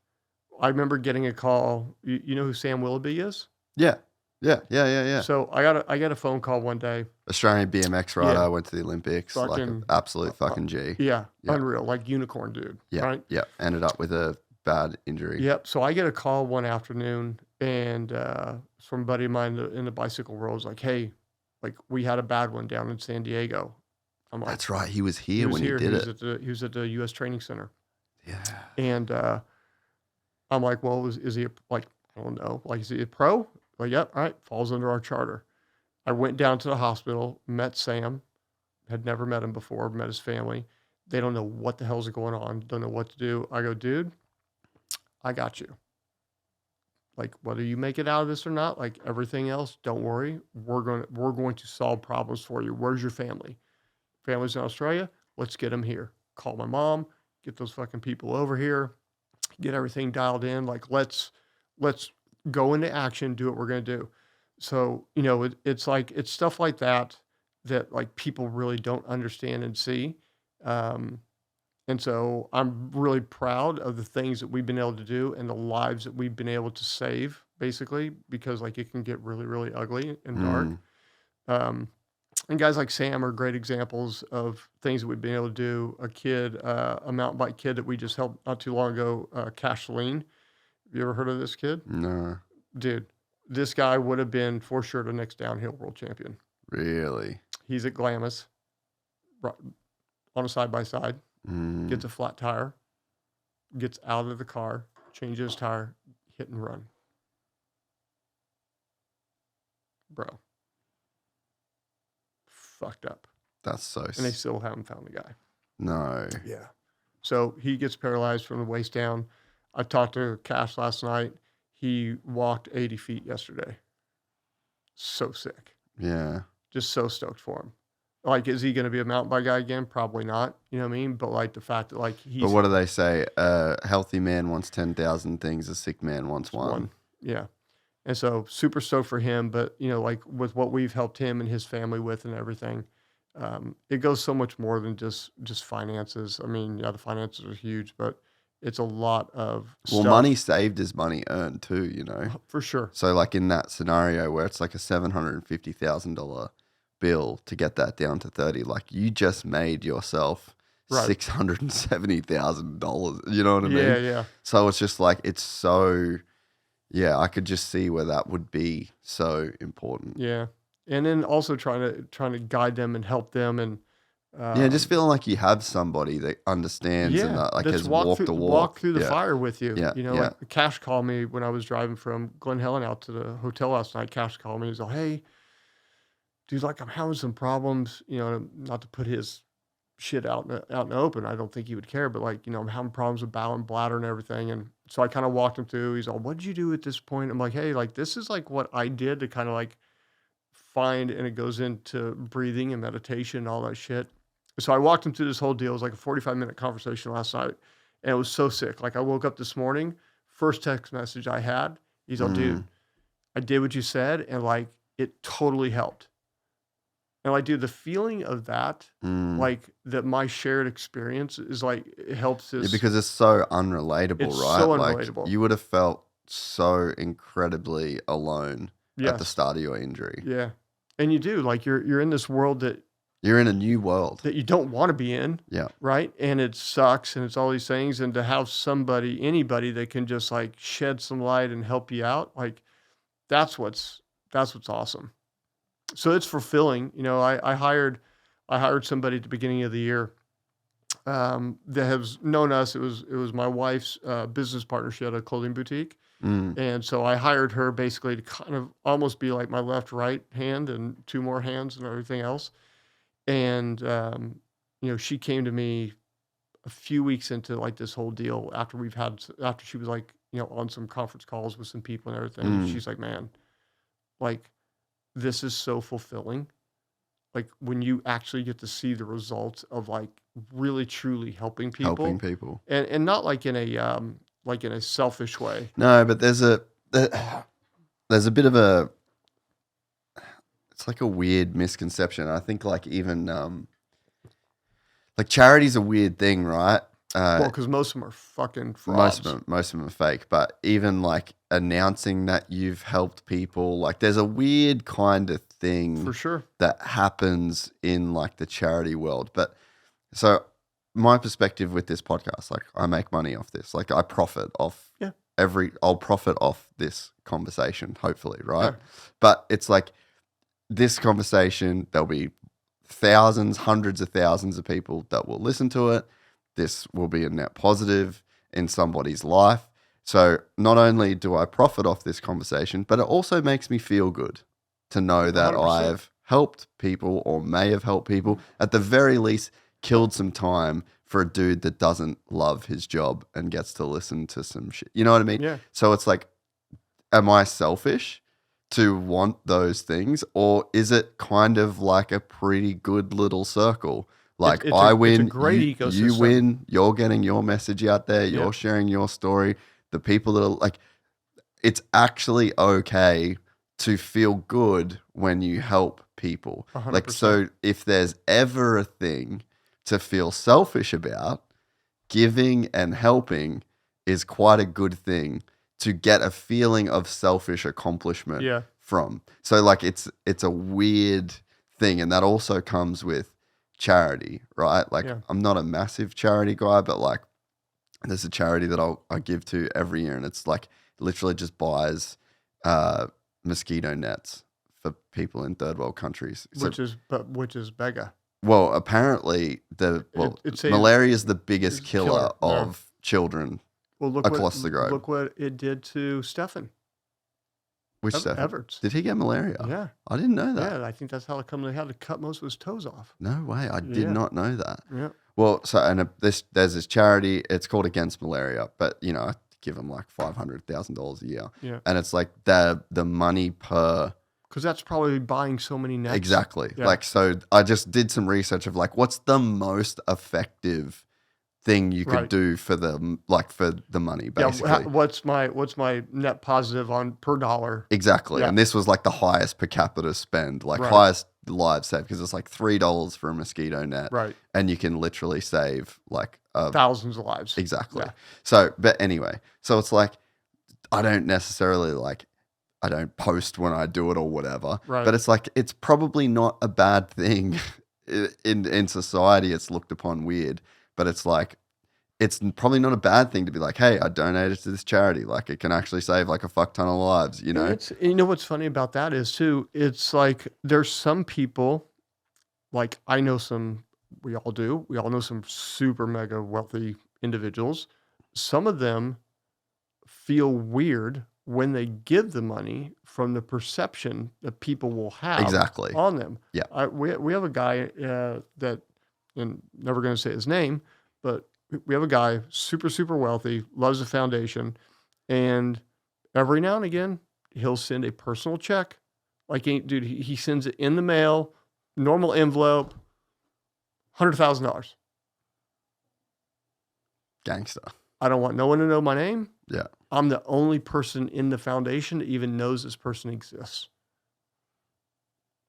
I remember getting a call. You know who Sam Willoughby is? Yeah. So I got a phone call one day. Australian BMX rider, Yeah. went to the Olympics, like Fucking- an absolute fucking G. Yeah, Yeah. unreal, like unicorn dude. Yeah, Right? yeah. Ended up with a bad injury. Yep. So I get a call one afternoon, and from a buddy of mine in the bicycle world was like, "Hey, like we had a bad one down in San Diego." I'm like, That's right. He was here when you did it. He was at the U.S. Training Center, Yeah. and I'm like, "Well, is he like I don't know, like is he a pro?" Like, yep, all right, falls under our charter. I went down to the hospital, met Sam, had never met him before, met his family. They don't know what the hell's going on, don't know what to do. I go, dude, I got you. Like, whether you make it out of this or not, like everything else, don't worry. We're going to solve problems for you. Where's your family? Family's in Australia. Let's get them here. Call my mom, get those fucking people over here, get everything dialed in. Like, let's go into action, do what we're going to do. So, it's like, it's stuff like that like people really don't understand and see. And so I'm really proud of the things that we've been able to do and the lives that we've been able to save, basically, because like it can get really, really ugly and dark. And guys like Sam are great examples of things that we've been able to do. A kid, a mountain bike kid that we just helped not too long ago, Cash Celine. Have you ever heard of this kid? No. Dude, this guy would have been for sure the next downhill world champion. Really? He's at Glamis on a side-by-side, gets a flat tire, gets out of the car, changes his tire, hit and run. Bro. Fucked up. That's so... And they still haven't found the guy. No. Yeah. So he gets paralyzed from the waist down. I talked to Cash last night. He walked 80 feet yesterday. So sick. Yeah. Just so stoked for him. Like, is he going to be a mountain bike guy again? Probably not. You know what I mean? But like the fact that like he's... But what do they say? A healthy man wants 10,000 things. A sick man wants one. Yeah. And so super stoked for him. But, like with what we've helped him and his family with and everything, it goes so much more than just finances. I mean, yeah, the finances are huge, but it's a lot of Well, stuff. money saved is money earned too, For sure. So like in that scenario where it's like a $750,000 bill to get that down to 30, like you just made yourself Right. $670,000. You know what I mean? Yeah. So it's just like, it's so, yeah, I could just see where that would be so important. Yeah. And then also trying to guide them and help them and Yeah, just feeling like you have somebody that understands and like that's has walked the walk. walk through the fire with you. Yeah, Like Cash called me when I was driving from Glen Helen out to the hotel last night. Cash called me. He's like, "Hey, dude, like I'm having some problems. Not to put his shit out in the open. I don't think he would care, but like, I'm having problems with bowel and bladder and everything. And So I kind of walked him through. He's all, what did you do at this point? I'm like, hey, like, this is like what I did to kind of like find, and it goes into breathing and meditation and all that shit. So I walked him through this whole deal. It was like a 45-minute conversation last night. And it was so sick. Like I woke up this morning, first text message I had, he's all, dude, I did what you said. And like, it totally helped. And like, dude, the feeling of that, like that my shared experience is like, it helps this. Yeah, because it's so unrelatable, It's right? so Like unrelatable. you would have felt so incredibly alone at the Yes. start of your injury. Yeah. And you do, like you're in this world that You're in a new world. you don't want to be in. Yeah. Right. And it sucks and it's all these things. And to have somebody, anybody that can just like shed some light and help you out, like that's what's awesome. So it's fulfilling. You know, I hired somebody at the beginning of the year that has known us. It was my wife's business partner. She had a clothing boutique. And so I hired her basically to kind of almost be like my left, right hand and two more hands and everything else. And, you know, she came to me a few weeks into like this whole deal after she was like, you know, on some conference calls with some people and everything. She's like, man, like, this is so fulfilling. Like when you actually get to see the results of like really truly helping people. And not like in a selfish way. No, but there's a bit of a, it's like a weird misconception. I think like even like charity's a weird thing, right? Well, because most of them are fucking frauds. Most of them are fake. But even like announcing that you've helped people, like there's a weird kind of thing For sure. that happens in like the charity world. But so my perspective with this podcast, like I make money off this. Like I profit off I'll profit off this conversation, hopefully, right? Yeah. But it's like this conversation, there'll be thousands, hundreds of thousands of people that will listen to it. This will be a net positive in somebody's life. So not only do I profit off this conversation, but it also makes me feel good to know that 100%. I've helped people or may have helped people, at the very least, killed some time for a dude that doesn't love his job and gets to listen to some shit. You know what I mean? Yeah. So it's like, am I selfish to want those things? Or is it kind of like a pretty good little circle? Like I win, it's a great you ecosystem. win, you're getting your message out there, you're Yeah. sharing your story. The people that are like, it's actually okay to feel good when you help people. 100%. Like, so if there's ever a thing to feel selfish about, giving and helping is quite a good thing to get a feeling of selfish accomplishment from. So like it's a weird thing, and that also comes with charity, right? Like I'm not a massive charity guy, but like there's a charity that I give to every year, and it's like literally just buys mosquito nets for people in third world countries. Which is beggar. Well, apparently malaria is the biggest killer of children across the globe. Look what it did to Stefan. Which Stefan? Everts. Did he get malaria? Yeah. I didn't know that. Yeah, I think that's how it comes. They had to cut most of his toes off. No way. I did not know that. Yeah. Well, so there's this charity. It's called Against Malaria, but you know, I give them like $500,000 a year. Yeah. And it's like the money per. Because that's probably buying so many nets. Exactly. Yeah. Like, so I just did some research of like, what's the most effective thing you could do for the money, basically. Yeah, what's my net positive on per dollar? Exactly. Yeah. And this was like the highest per capita spend, like highest lives saved, because it's like $3 for a mosquito net. Right. And you can literally save like thousands of lives. Exactly. Yeah. So, but anyway, so it's like, I don't post when I do it or whatever, Right. but it's like, it's probably not a bad thing in society. It's looked upon weird, but it's like, it's probably not a bad thing to be like, hey, I donated to this charity. Like it can actually save like a fuck ton of lives, you know? You know what's funny about that is too, it's like there's some people, like I know some, we all know some super mega wealthy individuals. Some of them feel weird when they give the money from the perception that people will have on them. Yeah. We have a guy that, and never going to say his name, but we have a guy, super, super wealthy, loves the foundation. And every now and again, he'll send a personal check. Like, dude, he sends it in the mail, normal envelope, $100,000. Gangster. I don't want no one to know my name. Yeah. I'm the only person in the foundation that even knows this person exists.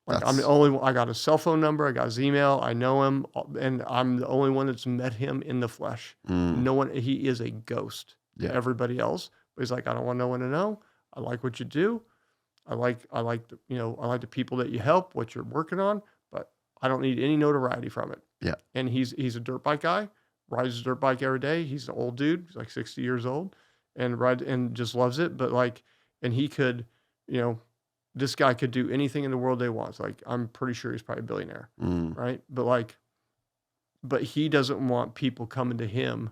Like, I'm the only one. I got his cell phone number. I got his email. I know him. And I'm the only one that's met him in the flesh. No one, he is a ghost to everybody else. But he's like, I don't want no one to know. I like what you do. I like the, I like the people that you help, what you're working on, but I don't need any notoriety from it. Yeah. And he's a dirt bike guy, rides a dirt bike every day. He's an old dude. He's like 60 years old and just loves it. But like, and he could, this guy could do anything in the world they want. Like, I'm pretty sure he's probably a billionaire, right? But he doesn't want people coming to him,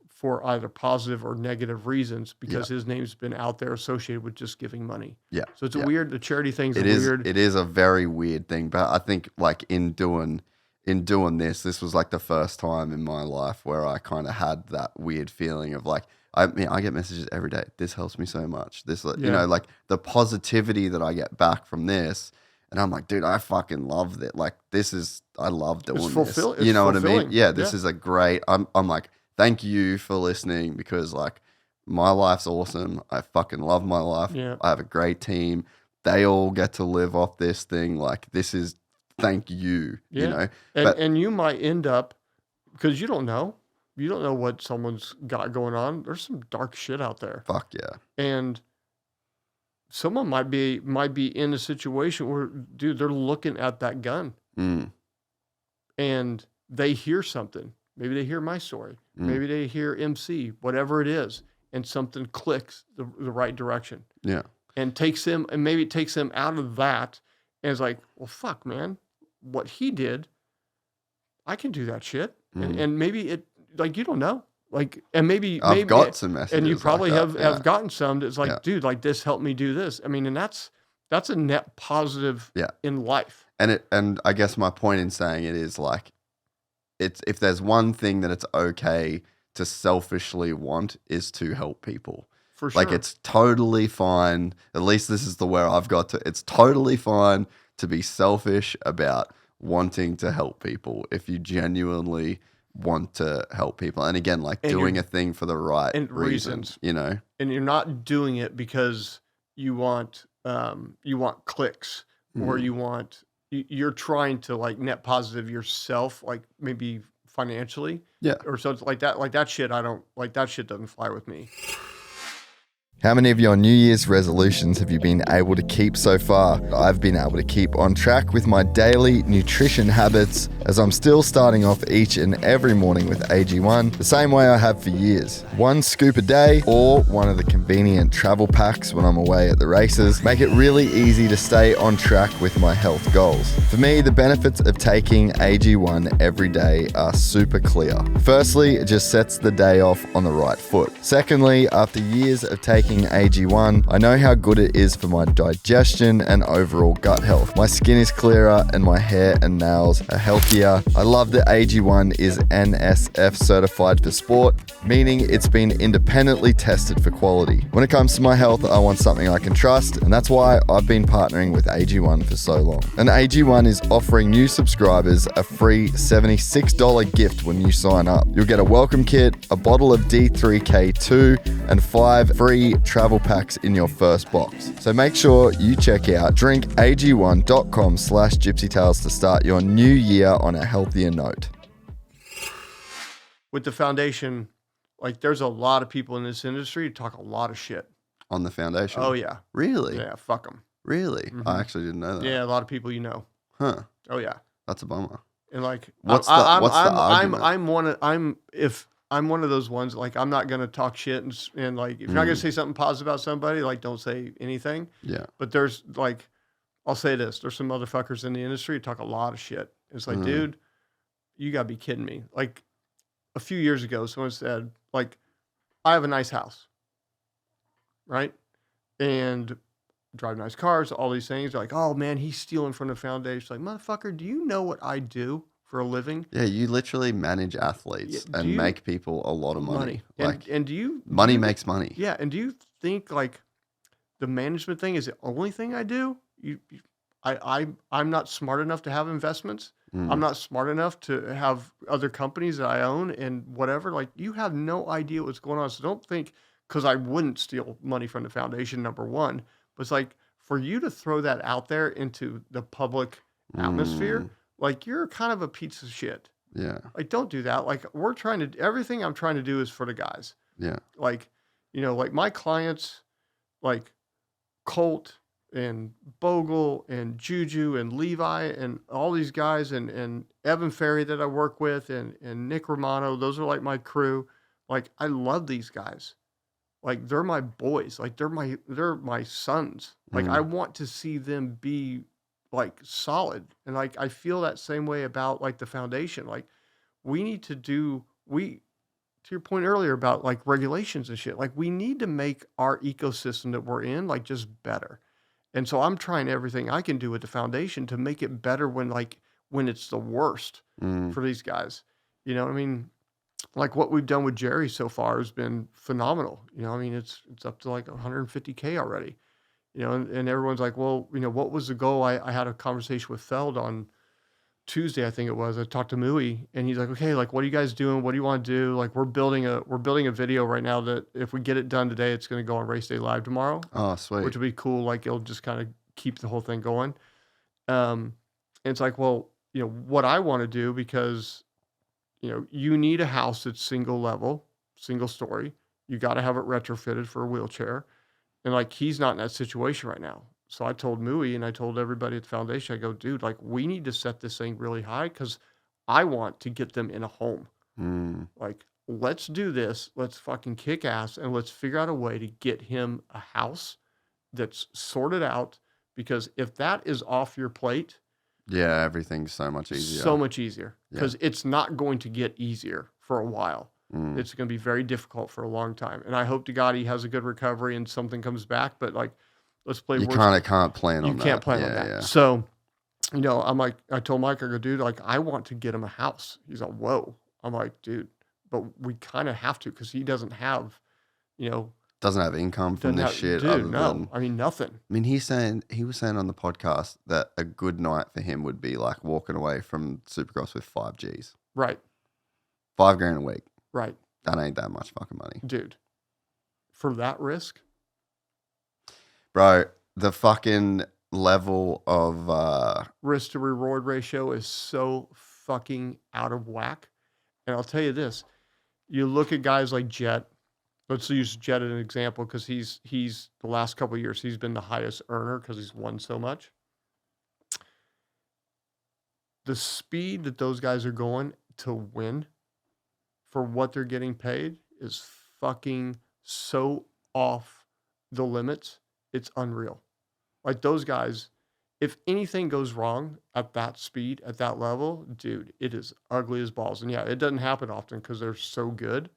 for either positive or negative reasons because his name's been out there associated with just giving money. Yeah. So it's a weird, the charity thing's weird. It is a very weird thing, but I think like in doing this was like the first time in my life where I kind of had that weird feeling of like, I get messages every day. This helps me so much. This, like the positivity that I get back from this. And I'm like, dude, I fucking love it. Like, I love doing this. You know what I mean? Yeah, this is a great, I'm like, thank you for listening because like my life's awesome. I fucking love my life. Yeah. I have a great team. They all get to live off this thing. Like, this is, thank you, And you might end up, because you don't know what someone's got going on. There's some dark shit out there. Fuck yeah. And someone might be in a situation where, dude, they're looking at that gun and they hear something. Maybe they hear my story. Maybe they hear MC, whatever it is, and something clicks the right direction. Yeah. And maybe it takes them out of that and it's like, well, fuck, man, what he did, I can do that shit. And maybe it, like, you don't know. Like, and maybe I've got some messages. And you probably have gotten some that's like, dude, like, this helped me do this. I mean, and that's a net positive in life. And I guess my point in saying it is like, if there's one thing that it's okay to selfishly want is to help people. For sure. Like, it's totally fine. At least this is the where I've got to. It's totally fine to be selfish about wanting to help people if you genuinely want to help people. And again, like doing a thing for the right reasons, And you're not doing it because you want clicks or you're trying to like net positive yourself, like maybe financially. Yeah. Or so it's like that shit. That shit doesn't fly with me. How many of your New Year's resolutions have you been able to keep so far? I've been able to keep on track with my daily nutrition habits as I'm still starting off each and every morning with AG1 the same way I have for years. 1 scoop a day or one of the convenient travel packs when I'm away at the races make it really easy to stay on track with my health goals. For me, the benefits of taking AG1 every day are super clear. Firstly, it just sets the day off on the right foot. Secondly, after years of taking AG1, I know how good it is for my digestion and overall gut health. My skin is clearer and my hair and nails are healthier. I love that AG1 is NSF certified for sport, meaning it's been independently tested for quality. When it comes to my health, I want something I can trust, and that's why I've been partnering with AG1 for so long. And AG1 is offering new subscribers a free $76 gift when you sign up. You'll get a welcome kit, a bottle of D3K2, and 5 free travel packs in your first box. So make sure you check out drinkag1.com/gypsytales to start your new year on a healthier note. With the foundation, like, there's a lot of people in this industry who talk a lot of shit. On the foundation? Oh, yeah. Really? Yeah, fuck them. Really? Mm-hmm. I actually didn't know that. Yeah, a lot of people Huh. Oh, yeah. That's a bummer. And like, what's the argument? I'm one of those ones, like, I'm not going to talk shit and like, if you're not going to say something positive about somebody, like, don't say anything. Yeah. But there's like, I'll say this, there's some motherfuckers in the industry who talk a lot of shit. It's like, dude, you gotta be kidding me. Like, a few years ago, someone said, like, I have a nice house, right? And drive nice cars, all these things. They're like, oh man, he's stealing from the foundation. Like, motherfucker, do you know what I do for a living. Yeah, you literally manage athletes and make people a lot of money. Like, and do you money makes money. Yeah, and do you think like the management thing is the only thing I do? I'm not smart enough to have investments. I'm not smart enough to have other companies that I own and whatever. Like, you have no idea what's going on. So don't think, because I wouldn't steal money from the foundation, number one. But it's like, for you to throw that out there into the public atmosphere, like, you're kind of a piece of shit. Yeah. Like, don't do that. Like, everything I'm trying to do is for the guys. Yeah. Like, like my clients, like Colt and Bogle and Juju and Levi and all these guys and Evan Ferry that I work with and Nick Romano, those are like my crew. Like, I love these guys. Like, they're my boys. Like, they're my sons. Like, I want to see them be like solid. And like, I feel that same way about like the foundation. Like, we need to to your point earlier about like regulations and shit, like, we need to make our ecosystem that we're in like just better. And so I'm trying everything I can do with the foundation to make it better when it's the worst for these guys. You know what I mean? Like, what we've done with Jerry so far has been phenomenal. You know, I mean, it's up to like 150K already. You know, and everyone's like, well, what was the goal? I had a conversation with Feld on Tuesday, I think it was. I talked to Mui, and he's like, okay, like, what are you guys doing? What do you want to do? Like, we're building a video right now that if we get it done today, it's going to go on Race Day Live tomorrow. Oh, sweet. Which would be cool. Like, it'll just kind of keep the whole thing going. And it's like, well, what I want to do, because, you need a house that's single level, single story. You got to have it retrofitted for a wheelchair. And like, he's not in that situation right now. So I told Mui and I told everybody at the foundation, I go, dude, like, we need to set this thing really high because I want to get them in a home. Like, let's do this. Let's fucking kick ass and let's figure out a way to get him a house that's sorted out, because if that is off your plate, yeah, everything's so much easier. So much easier, because it's not going to get easier for a while. It's going to be very difficult for a long time. And I hope to God he has a good recovery and something comes back. But like, let's play. You kind of can't plan on that. You can't plan on that. Yeah. So, I'm like, I told Mike, I go, dude, like, I want to get him a house. He's like, whoa. I'm like, dude, but we kind of have to, because he doesn't have, doesn't have income from this shit. Dude, no. I mean, nothing. I mean, he was saying on the podcast that a good night for him would be like walking away from Supercross with 5 Gs. Right. $5,000 a week. Right. That ain't that much fucking money. Dude. For that risk? Bro, the fucking level of risk to reward ratio is so fucking out of whack. And I'll tell you this. You look at guys like Jett. Let's use Jett as an example, because he's the last couple of years, he's been the highest earner because he's won so much. The speed that those guys are going to win for what they're getting paid is fucking so off the limits. It's unreal. Like, those guys, if anything goes wrong at that speed, at that level, dude, it is ugly as balls. And yeah, it doesn't happen often because they're so good.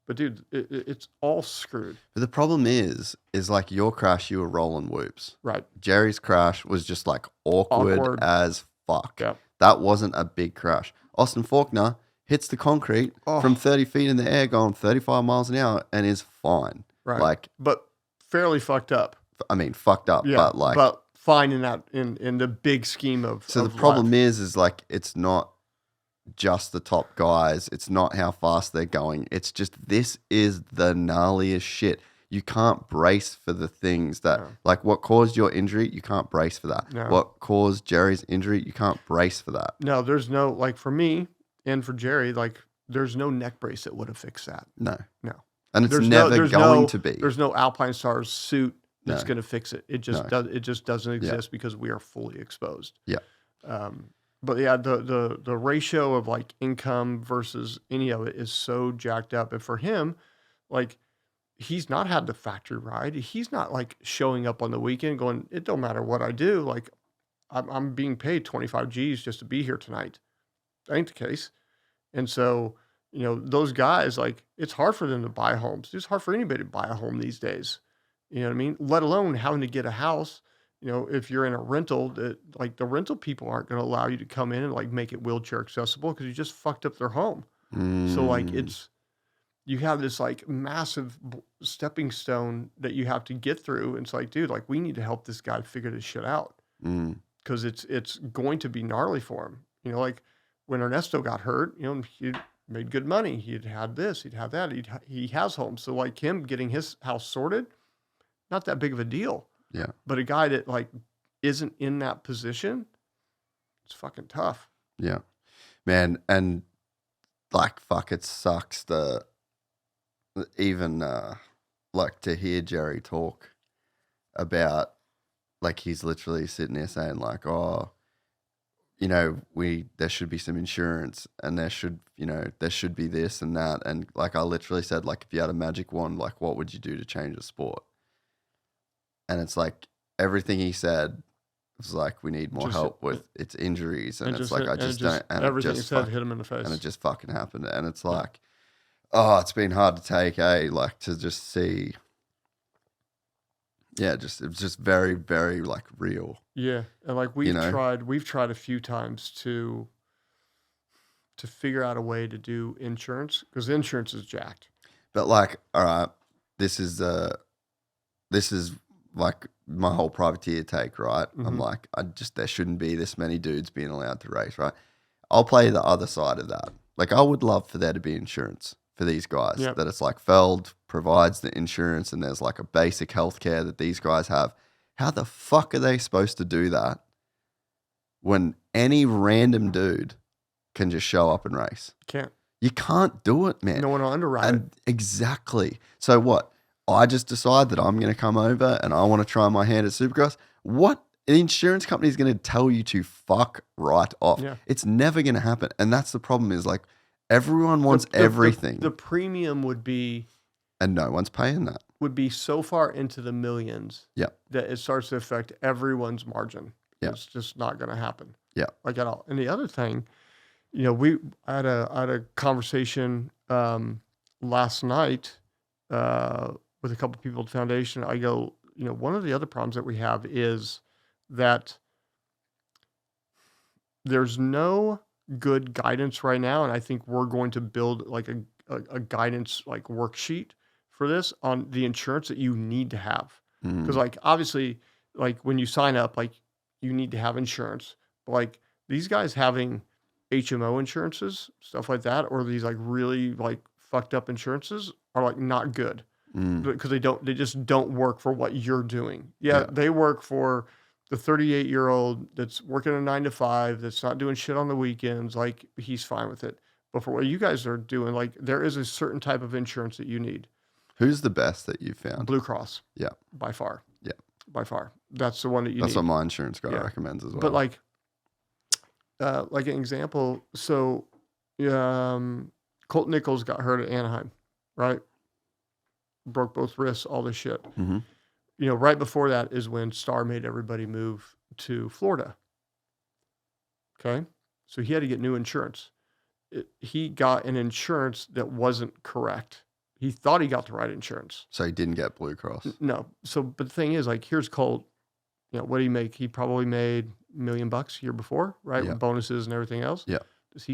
But dude, it's all screwed. But the problem is like your crash, you were rolling whoops. Right. Jerry's crash was just like awkward as fuck. Yep. That wasn't a big crash. Austin Faulkner hits the concrete from 30 feet in the air going 35 miles an hour and is fine. Right. Like, but fairly fucked up. I mean, fucked up, yeah, but fine in that, in the big scheme of. So of the problem life. is like, it's not just the top guys. It's not how fast they're going. It's just, this is the gnarliest shit. You can't brace for the things that, like, what caused your injury, you can't brace for that. No. What caused Jerry's injury, you can't brace for that. No, there's no, like, for me and for Jerry, like, there's no neck brace that would have fixed that. No. No. And it's never going to be. There's no Alpine Stars suit that's going to fix it. It just doesn't exist because we are fully exposed. Yeah. But yeah, the ratio of like income versus any of it is so jacked up. And for him, like, he's not had the factory ride. He's not like showing up on the weekend going, it don't matter what I do. Like, I'm being paid 25 G's just to be here tonight. That ain't the case. And so, those guys, like, it's hard for them to buy homes. It's hard for anybody to buy a home these days. You know what I mean? Let alone having to get a house if you're in a rental, that like the rental people aren't going to allow you to come in and like make it wheelchair accessible because you just fucked up their home. So like you have this like massive stepping stone that you have to get through. And it's like, dude, like we need to help this guy figure this shit out because it's going to be gnarly for him. Like when Ernesto got hurt, he made good money. He'd had this, he'd had that. He has homes. So like him getting his house sorted, not that big of a deal. Yeah. But a guy that like isn't in that position, it's fucking tough. Yeah. Man, and like fuck, it sucks to even like to hear Jerry talk about like he's literally sitting there saying like, oh, there should be some insurance and there should be this and that. And like I literally said, like if you had a magic wand, like what would you do to change the sport? And it's like everything he said was like, we need more help with its injuries. And it's like, I just don't. And everything he said hit him in the face. And it just fucking happened. And it's like, oh, it's been hard to take, like to just see. Yeah, it was just very, very like real. Yeah. And like we've tried a few times to figure out a way to do insurance because insurance is jacked. But like, all right, this is like my whole privateer take, right? I'm like, there shouldn't be this many dudes being allowed to race, right? I'll play the other side of that. Like, I would love for there to be insurance for these guys. Yep. That it's like Feld provides the insurance and there's like a basic healthcare that these guys have. How the fuck are they supposed to do that when any random dude can just show up and race? Can't. You can't do it, man. No one will underwrite it. Exactly. So what? I just decide that I'm going to come over and I want to try my hand at Supercross. What an insurance company is going to tell you to fuck right off. Yeah. It's never going to happen. And that's the problem is like everyone wants everything. The premium would be. And no one's paying that. Would be so far into the millions that it starts to affect everyone's margin. It's just not going to happen. Yeah. Like at all. And the other thing, I had a conversation last night with a couple of people at the foundation. I go, one of the other problems that we have is that there's no good guidance right now. And I think we're going to build like a guidance like worksheet for this on the insurance that you need to have. Because like, obviously, like when you sign up, like you need to have insurance. But like these guys having HMO insurances, stuff like that, or these like really like fucked up insurances are like not good. Because they just don't work for what you're doing. Yeah, they work for the 38-year-old that's working a 9-to-5, that's not doing shit on the weekends. Like he's fine with it. But for what you guys are doing, like there is a certain type of insurance that you need. Who's the best that you found? Blue Cross. Yeah. By far. Yeah. By far. That's the one that you need. That's what my insurance guy recommends as well. But like an example, so Colt Nichols got hurt at Anaheim, right? Broke both wrists, all this shit. Right before that is when Star made everybody move to Florida. Okay? So he had to get new insurance. He got an insurance that wasn't correct. He thought he got the right insurance. So he didn't get Blue Cross? No. So, but the thing is, like, here's Colt. What did he make? He probably made $1 million a year before, right? With bonuses and everything else. Yeah. Does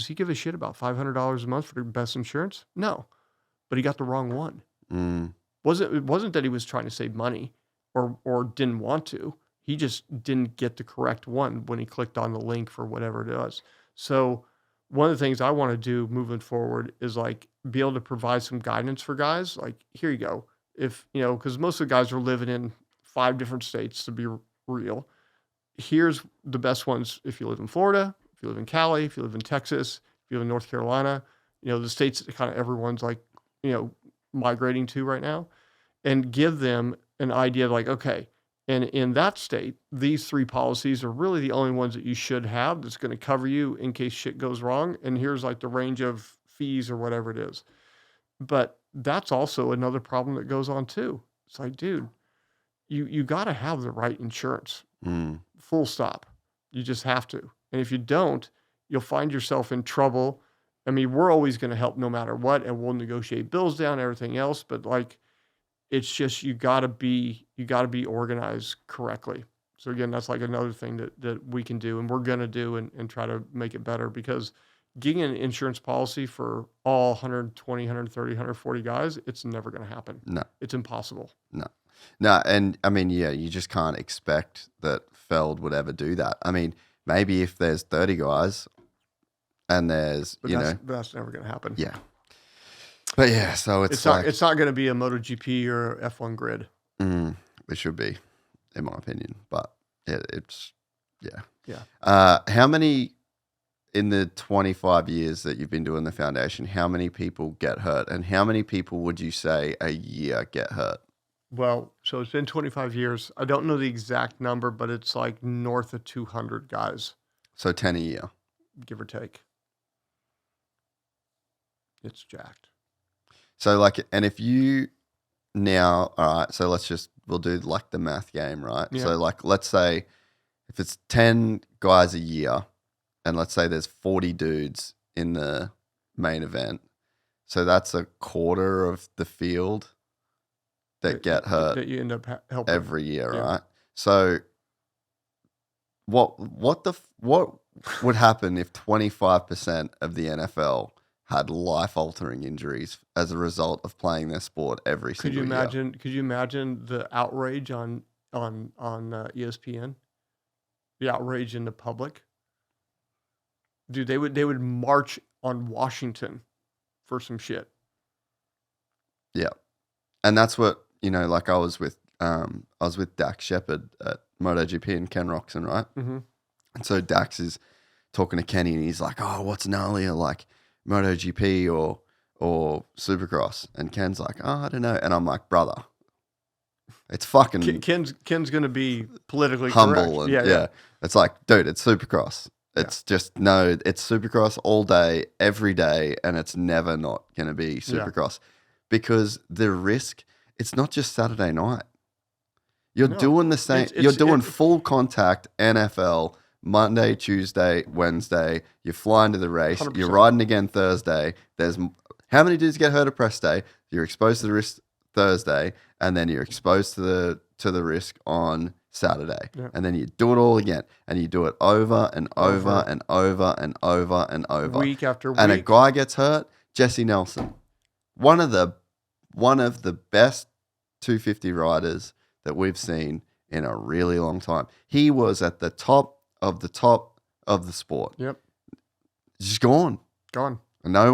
he give a shit about $500 a month for the best insurance? No. But he got the wrong one. It wasn't that he was trying to save money or didn't want to. He just didn't get the correct one when he clicked on the link for whatever it was. So one of the things I want to do moving forward is like be able to provide some guidance for guys. Like, here you go. If, because most of the guys are living in 5 different states to be real. Here's the best ones. If you live in Florida, if you live in Cali, if you live in Texas, if you live in North Carolina, the states that kind of everyone's like, migrating to right now, and give them an idea of like, okay, and in that state, these 3 policies are really the only ones that you should have that's going to cover you in case shit goes wrong. And here's like the range of fees or whatever it is. But that's also another problem that goes on too. It's like, dude, you got to have the right insurance. Full stop. You just have to. And if you don't, you'll find yourself in trouble. I mean, we're always going to help no matter what, and we'll negotiate bills down, everything else. But like, It's just you gotta be organized correctly. So again, that's like another thing that we can do and we're gonna do and try to make it better because getting an insurance policy for all 120, 130, 140 guys, it's never gonna happen. No. It's impossible. No, and I mean, yeah, you just can't expect that Feld would ever do that. I mean, maybe if there's 30 guys and there's, But that's never gonna happen. Yeah. But yeah, so it's like, it's not gonna be a MotoGP or F1 grid. it should be, in my opinion. But it's. Yeah. How many in the 25 years that you've been doing the foundation? How many people get hurt, and how many people would you say a year get hurt? Well, so it's been 25 years. I don't know the exact number, but it's like north of 200 guys. So 10 a year, give or take. It's jacked. So like, and if you now, all right, so we'll do like the math game, right? Yeah. So like, let's say if it's 10 guys a year and let's say there's 40 dudes in the main event. So that's a quarter of the field that get hurt that you end up helping every year, right? So what would happen if 25% of the NFL had life-altering injuries as a result of playing their sport every single year? Could you imagine the outrage on ESPN? The outrage in the public? Dude, they would march on Washington for some shit. Yeah. And that's what, like I was with Dax Shepard at MotoGP and Ken Roxon, right? Mm-hmm. And so Dax is talking to Kenny and he's like, "Oh, what's gnarlier, like MotoGP or Supercross?" And Ken's like, "Oh, I don't know." And I'm like, "Brother, it's fucking Ken's gonna be politically humble." correct. And yeah. It's like, dude, it's Supercross. It's just it's Supercross all day, every day, and it's never not going to be Supercross because the risk. It's not just Saturday night. You're doing the same. You're doing full contact NFL Monday, Tuesday, Wednesday. You're flying to the race. 100%. You're riding again Thursday. There's how many dudes get hurt at press day? You're exposed to the risk Thursday, and then you're exposed to the risk on Saturday, and then you do it all again, and you do it over and over and over and over and over, week after week. And a guy gets hurt. Jesse Nelson, one of the best 250 riders that we've seen in a really long time. He was at the top of the sport. Yep. Just gone. And no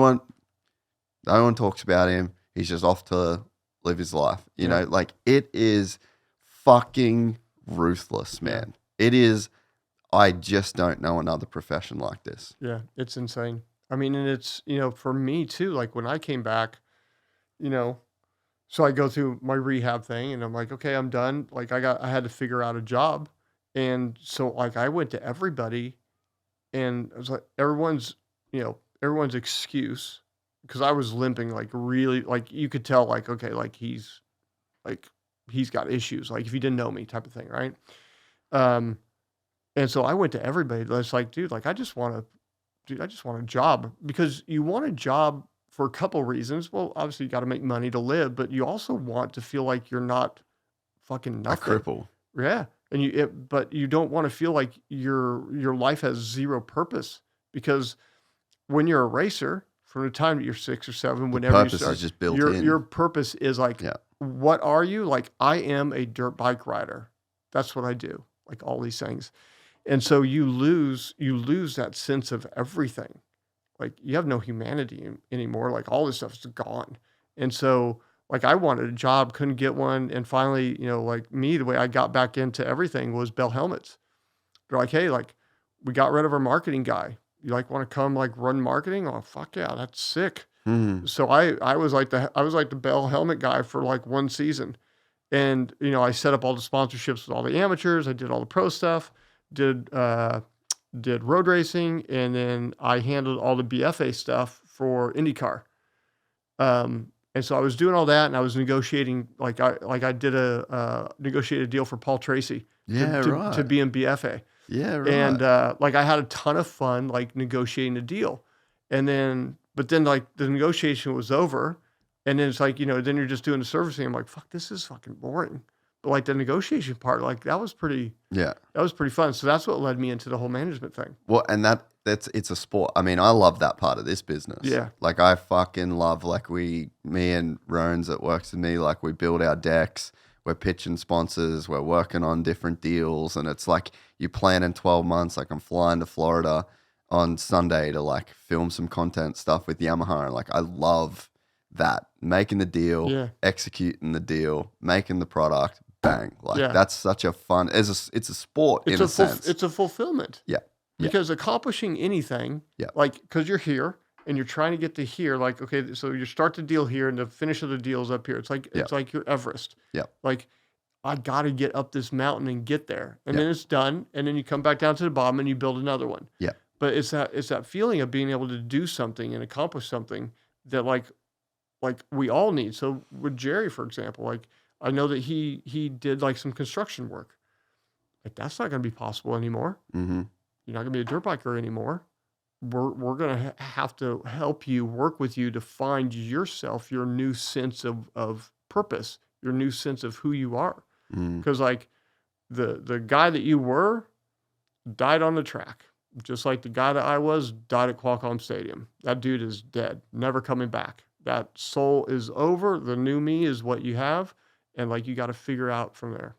one talks about him. He's just off to live his life. You know, like it is fucking ruthless, man. It is. I just don't know another profession like this. Yeah, it's insane. I mean, and it's, for me too, like when I came back, so I go through my rehab thing and I'm like, okay, I'm done. Like I had to figure out a job. And so like I went to everybody and I was like, everyone's excuse, because I was limping like really, like you could tell like, okay, like he's got issues, like if you didn't know me type of thing. Right. And so I went to everybody. That's like, dude, like I just want a job, because you want a job for a couple reasons. Well, obviously you got to make money to live, but you also want to feel like you're not fucking nothing. A cripple. Yeah. And but you don't want to feel like your life has zero purpose, because when you're a racer, from the time that you're 6 or 7, whenever you start, is just built in. Your purpose is like, what are you? Like, I am a dirt bike rider. That's what I do. Like all these things. And so you lose that sense of everything. Like you have no humanity anymore. Like all this stuff is gone. And so like I wanted a job, couldn't get one. And finally, like me, the way I got back into everything was Bell Helmets. They're like, hey, like we got rid of our marketing guy. You like want to come like run marketing? Oh, fuck yeah, that's sick. Mm-hmm. So I was like the Bell Helmet guy for like one season. And, I set up all the sponsorships with all the amateurs. I did all the pro stuff, did road racing, and then I handled all the BFA stuff for IndyCar. And so I was doing all that, and I was negotiating, I did a negotiated deal for Paul Tracy to be in BFA. Yeah, right. And I had a ton of fun like negotiating the deal. And then, but then like the negotiation was over. And then it's like, then you're just doing the servicing. I'm like, fuck, this is fucking boring. But like the negotiation part, like that was pretty fun. So that's what led me into the whole management thing. Well, and it's a sport. I mean, I love that part of this business. Yeah. Like I fucking love, like me and Rones that works with me, like we build our decks, we're pitching sponsors, we're working on different deals. And it's like you plan in 12 months, like I'm flying to Florida on Sunday to like film some content stuff with Yamaha. And like, I love that, making the deal, executing the deal, making the product, bang. Like that's such a fun, it's a sport in a sense. It's a fulfillment. Yeah. Because accomplishing anything, like, because you're here and you're trying to get to here, like, okay, so you start the deal here and the finish of the deal is up here. It's like your Everest. Yeah. Like, I got to get up this mountain and get there. And then it's done. And then you come back down to the bottom and you build another one. Yeah. But it's that feeling of being able to do something and accomplish something that like we all need. So with Jerry, for example, like I know that he did like some construction work. Like that's not going to be possible anymore. Mm-hmm. You're not going to be a dirt biker anymore. We're going to have to help you, work with you to find yourself, your new sense of purpose, your new sense of who you are. Because like the guy that you were died on the track, just like the guy that I was died at Qualcomm Stadium. That dude is dead, never coming back. That soul is over. The new me is what you have. And like, you got to figure out from there.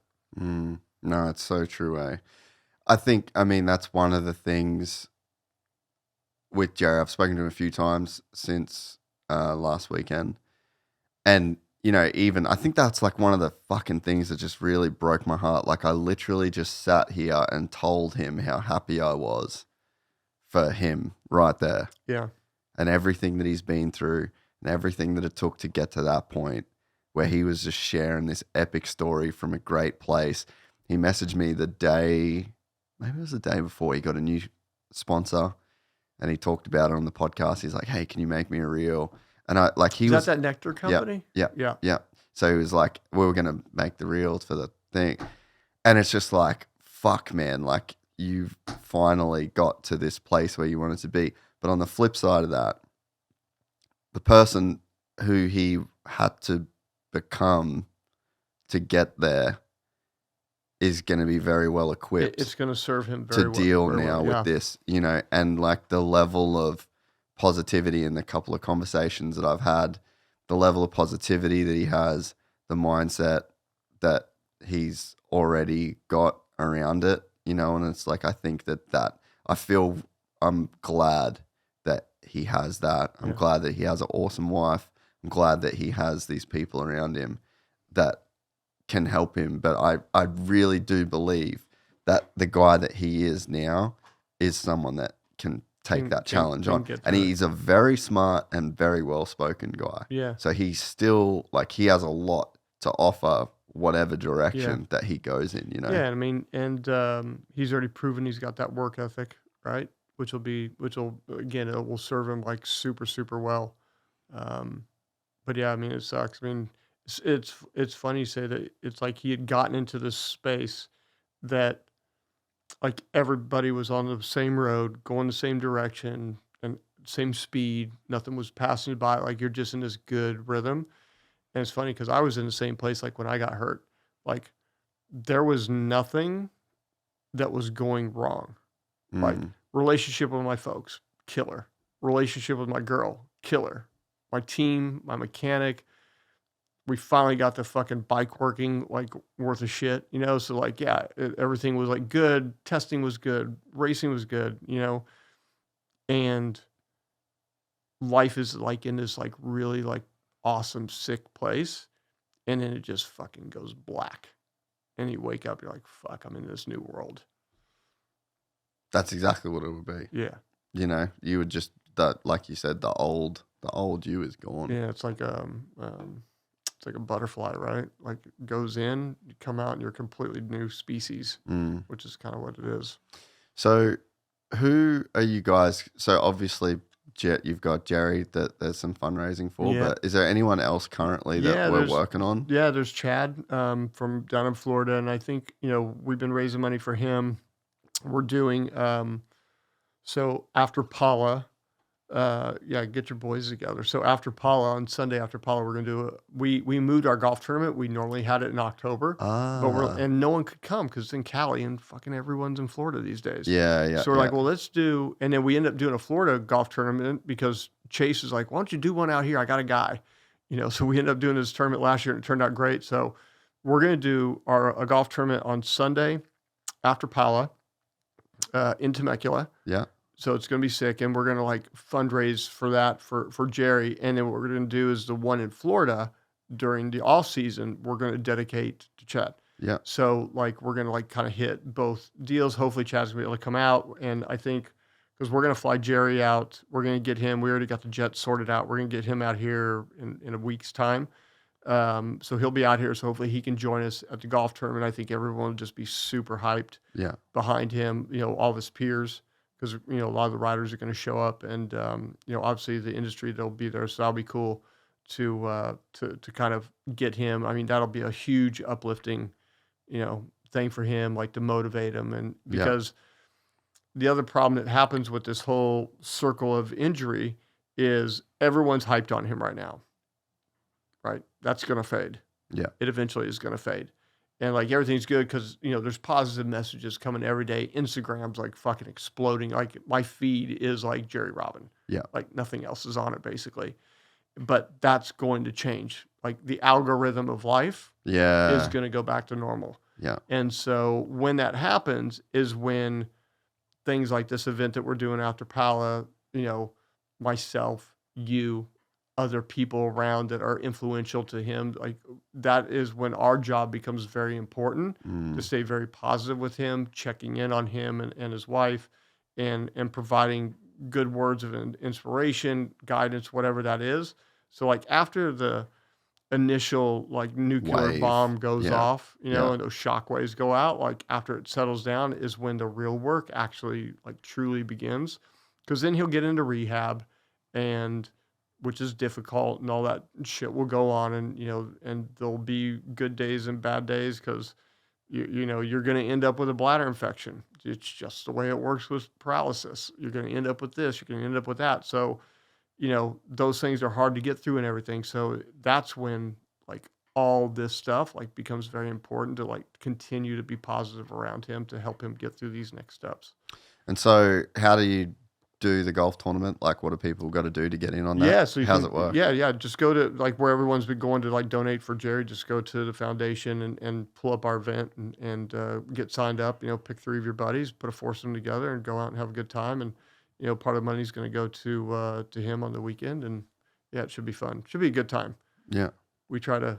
No, it's so true, eh? I mean, that's one of the things with Jerry. I've spoken to him a few times since last weekend. And, even I think that's like one of the fucking things that just really broke my heart. Like I literally just sat here and told him how happy I was for him right there. Yeah. And everything that he's been through and everything that it took to get to that point where he was just sharing this epic story from a great place. He messaged me the day, maybe it was the day before, he got a new sponsor and he talked about it on the podcast. He's like, hey, can you make me a reel? And is that Nectar company? Yeah. So he was like, we were going to make the reels for the thing. And it's just like, fuck, man, like you've finally got to this place where you wanted to be. But on the flip side of that, the person who he had to become to get there is going to be very well equipped. It's going to serve him very to well, deal very now well. with this, and like the level of positivity in the couple of conversations that I've had, the level of positivity that he has, the mindset that he's already got around it, and it's like, I think that I'm glad that he has that. I'm glad that he has an awesome wife. I'm glad that he has these people around him that can help him. But I really do believe that the guy that he is now is someone that can take that challenge on. And he's a very smart and very well-spoken guy. Yeah. So he's still, like, he has a lot to offer whatever direction that he goes in, Yeah, I mean, and he's already proven he's got that work ethic, right? Which will again, it will serve him like super, super well. But yeah, I mean, it sucks. I mean, it's funny you say that. It's like he had gotten into this space that like everybody was on the same road, going the same direction and same speed. Nothing was passing you by. Like you're just in this good rhythm. And it's funny because I was in the same place like when I got hurt. Like there was nothing that was going wrong. Like relationship with my folks, killer. Relationship with my girl, killer. My team, my mechanic. We finally got the fucking bike working like worth a shit, So like, yeah, everything was like good. Testing was good. Racing was good, And life is like in this like really like awesome, sick place. And then it just fucking goes black. And you wake up, you're like, fuck, I'm in this new world. That's exactly what it would be. Yeah. You would just, like you said, the old you is gone. Yeah, it's like a butterfly, right? Like it goes in, you come out, and you're a completely new species, which is kind of what it is. So, who are you guys? So, obviously, Jett, you've got Jerry that there's some fundraising for, but is there anyone else currently that we're working on? Yeah, there's Chad from down in Florida, and I think we've been raising money for him. We're doing so after Paula. get your boys together. So after Pala, on Sunday after Pala, we're going to do we moved our golf tournament. We normally had it in October, and no one could come because it's in Cali and fucking everyone's in Florida these days. Yeah. So we're like, well, let's do, and then we end up doing a Florida golf tournament because Chase is like, why don't you do one out here? I got a guy, so we ended up doing this tournament last year and it turned out great. So we're going to do a golf tournament on Sunday after Pala in Temecula. Yeah. So it's going to be sick, and we're going to like fundraise for that for Jerry. And then what we're going to do is the one in Florida during the off season, we're going to dedicate to Chet. Yeah. So like we're going to like kind of hit both deals. Hopefully Chad's going to be able to come out. And I think because we're going to fly Jerry out, we're going to get him. We already got the jet sorted out. We're going to get him out here in a week's time. So he'll be out here. So hopefully he can join us at the golf tournament. I think everyone will just be super hyped behind him, all of his peers. Because, a lot of the riders are going to show up and, obviously the industry, they'll be there. So that'll be cool to kind of get him. I mean, that'll be a huge uplifting, thing for him, like to motivate him. And because the other problem that happens with this whole circle of injury is everyone's hyped on him right now, right? That's going to fade. Yeah. It eventually is going to fade. And like everything's good because there's positive messages coming every day. Instagram's like fucking exploding. Like my feed is like Jerry Robin. Yeah. Like nothing else is on it basically. But that's going to change. Like the algorithm of life is going to go back to normal. Yeah. And so when that happens is when things like this event that we're doing after Pala, myself, you, other people around that are influential to him, like that is when our job becomes very important to stay very positive with him, checking in on him and his wife and providing good words of inspiration, guidance, whatever that is. So like after the initial like nuclear bomb goes off, and those shockwaves go out, like after it settles down is when the real work actually like truly begins. Cause then he'll get into rehab and which is difficult and all that shit will go on and, and there'll be good days and bad days because, you're going to end up with a bladder infection. It's just the way it works with paralysis. You're going to end up with this. You're going to end up with that. So, those things are hard to get through and everything. So that's when like all this stuff like becomes very important to like continue to be positive around him to help him get through these next steps. And so how do you do the golf tournament? Like what do people got to do to get in on that? Yeah, so how's it work? Yeah. Just go to like where everyone's been going to like donate for Jerry. Just go to the foundation and pull up our event and get signed up. Pick 3 of your buddies, put a foursome together, and go out and have a good time. And part of the money is going to go to him on the weekend. And yeah, it should be fun. Should be a good time. Yeah, we try to.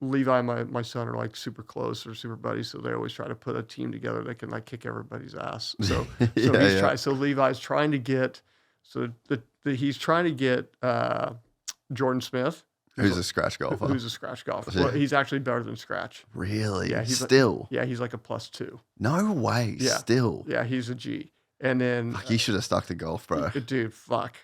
Levi and my son are like super close or super buddies, so they always try to put a team together that can like kick everybody's ass. So so Levi's trying to get he's trying to get Jordan Smith, who's a scratch golfer. Well, he's actually better than scratch. Really? Yeah, he's still. He's like a +2. No way. Yeah. Still. Yeah, he's a G. And then he should have stuck to golf, bro. Dude, fuck.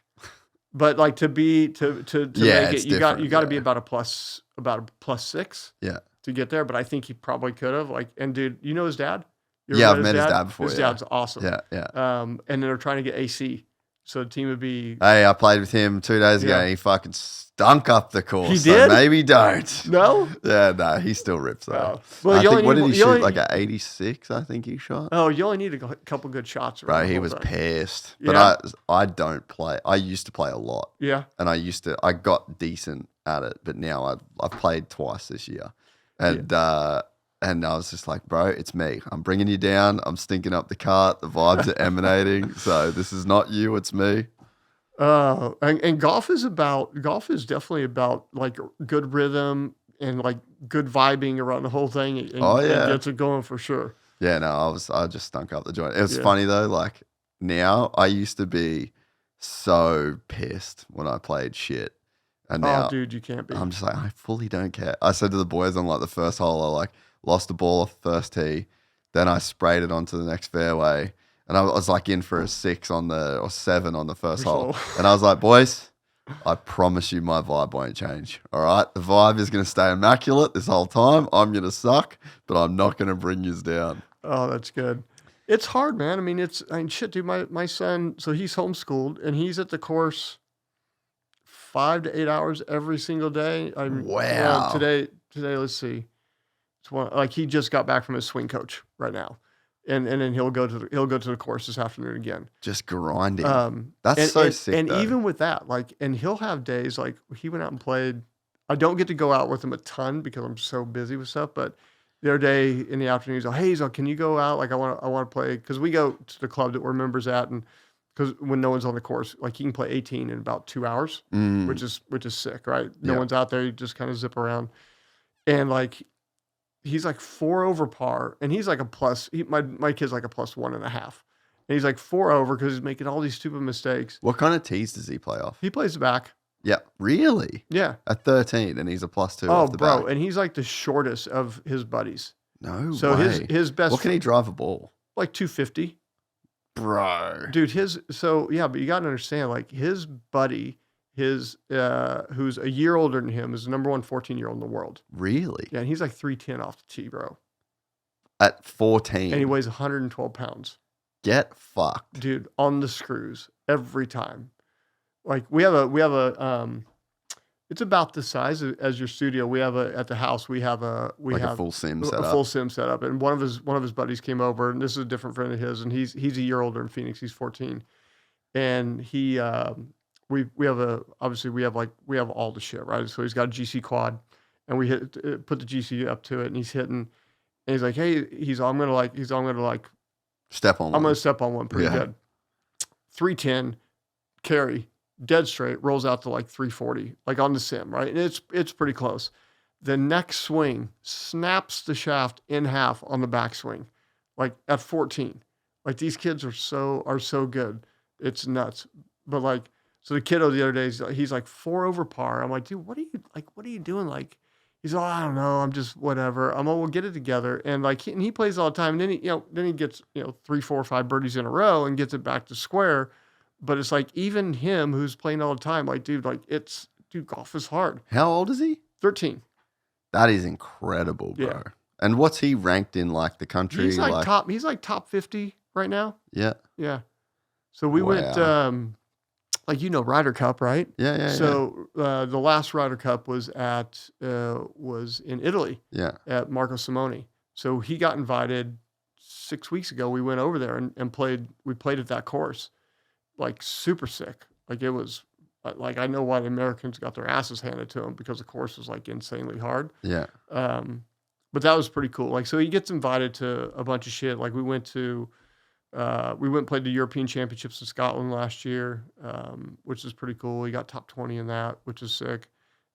But like to make it, you got to be about a +6. Yeah. To get there, but I think he probably could have. Like, and dude, his dad? I've met his dad before. His dad's awesome. Yeah. And then they're trying to get AC, so the team would be. Hey, I played with him 2 days ago. And he fucking stunk up the course. He did? So maybe don't. No. Yeah, no, he still rips though. Well, what did he shoot? Like an 86, I think he shot. Oh, you only need a couple good shots. Bro, he was pissed. But I don't play. I used to play a lot. Yeah. And I got decent at it, but now I've played twice this year. And and I was just like, bro, it's me. I'm bringing you down. I'm stinking up the cart. The vibes are emanating. So this is not you, it's me. And golf is definitely about like good rhythm and like good vibing around the whole thing. And, and gets it going for sure. Yeah, no, I just stunk up the joint. It was funny though. Like now, I used to be so pissed when I played shit, and now, dude, you can't be. I'm just like, I fully don't care. I said to the boys on like the first hole, I like lost the ball off the first tee, then I sprayed it onto the next fairway. And I was like in for a 6 or 7 on the first hole. And I was like, boys, I promise you my vibe won't change. All right? The vibe is going to stay immaculate this whole time. I'm going to suck, but I'm not going to bring you down. Oh, that's good. It's hard, man. I mean, shit, dude. My son, so he's homeschooled and he's at the course 5 to 8 hours every single day. Well, Wow. today, let's see. It's like he just got back from his swing coach right now, and then he'll go to the course this afternoon again. Just grinding. That's so sick. And though. even with that, like, and he'll have days like he went out and played. I don't get to go out with him a ton because I'm so busy with stuff. But the other day in the afternoon, he's like, "Hey, so can you go out? Like, I want to play because we go to the club that we're members at, and because when no one's on the course, like, he can play 18 in about 2 hours, which is sick, right? No one's out there, you just kind of zip around, and like he's like 4 over par, and he's like a plus. My kid's like a plus 1.5, and he's like 4 over because he's making all these stupid mistakes. What kind of tees does he play off? He plays the back. Yeah, really? Yeah. At 13, and he's a +2 Oh, off the bro, back. and he's like the shortest of his buddies. No So way. his best, What can he drive a ball? like 250, Bro. dude. But you got to understand, like, his buddy, who's a year older than him, is the number one 14-year-old in the world. Really? Yeah, and he's like 310 off the tee, bro. At 14. And he weighs 112 pounds. Get fucked. Dude, on the screws every time. Like, we have a it's about the size as your studio. We have at the house, we have a full sim a setup. full sim setup. And one of his buddies came over, and this is a different friend of his, and he's a year older in Phoenix. He's 14. And we have all the shit, right? So he's got a GC quad, and we put the GC up to it, and he's hitting, and he's like, "Hey, I'm gonna step on one. I'm gonna step on one pretty Yeah. good." 310 carry, dead straight, rolls out to like 340, like on the sim, right? And it's pretty close. The next swing snaps the shaft in half on the backswing, like at 14. Like, these kids are so good. It's nuts. But like, so the kiddo the other day, he's like 4 over par. I'm like, dude, what are you doing? Like, he's like, I don't know. I'm just whatever. I'm like, we'll get it together. And like, he plays all the time. And then he gets 3, 4, 5 birdies in a row and gets it back to square. But it's like, even him who's playing all the time, like, dude, golf is hard. How old is he? 13. That is incredible, bro. Yeah. And what's he ranked in, like, the country? He's like top 50 right now. Yeah. Yeah. So we went, Ryder Cup, right? Yeah. So the last Ryder Cup was was in Italy. Yeah. At Marco Simone. So he got invited 6 weeks ago. We went over there and played. We played at that course. Like, super sick. Like, it was like, I know why the Americans got their asses handed to them, because the course was like insanely hard. Yeah. But that was pretty cool. Like, so he gets invited to a bunch of shit. Like, we went and played the European Championships in Scotland last year, which is pretty cool. He got top 20 in that, which is sick.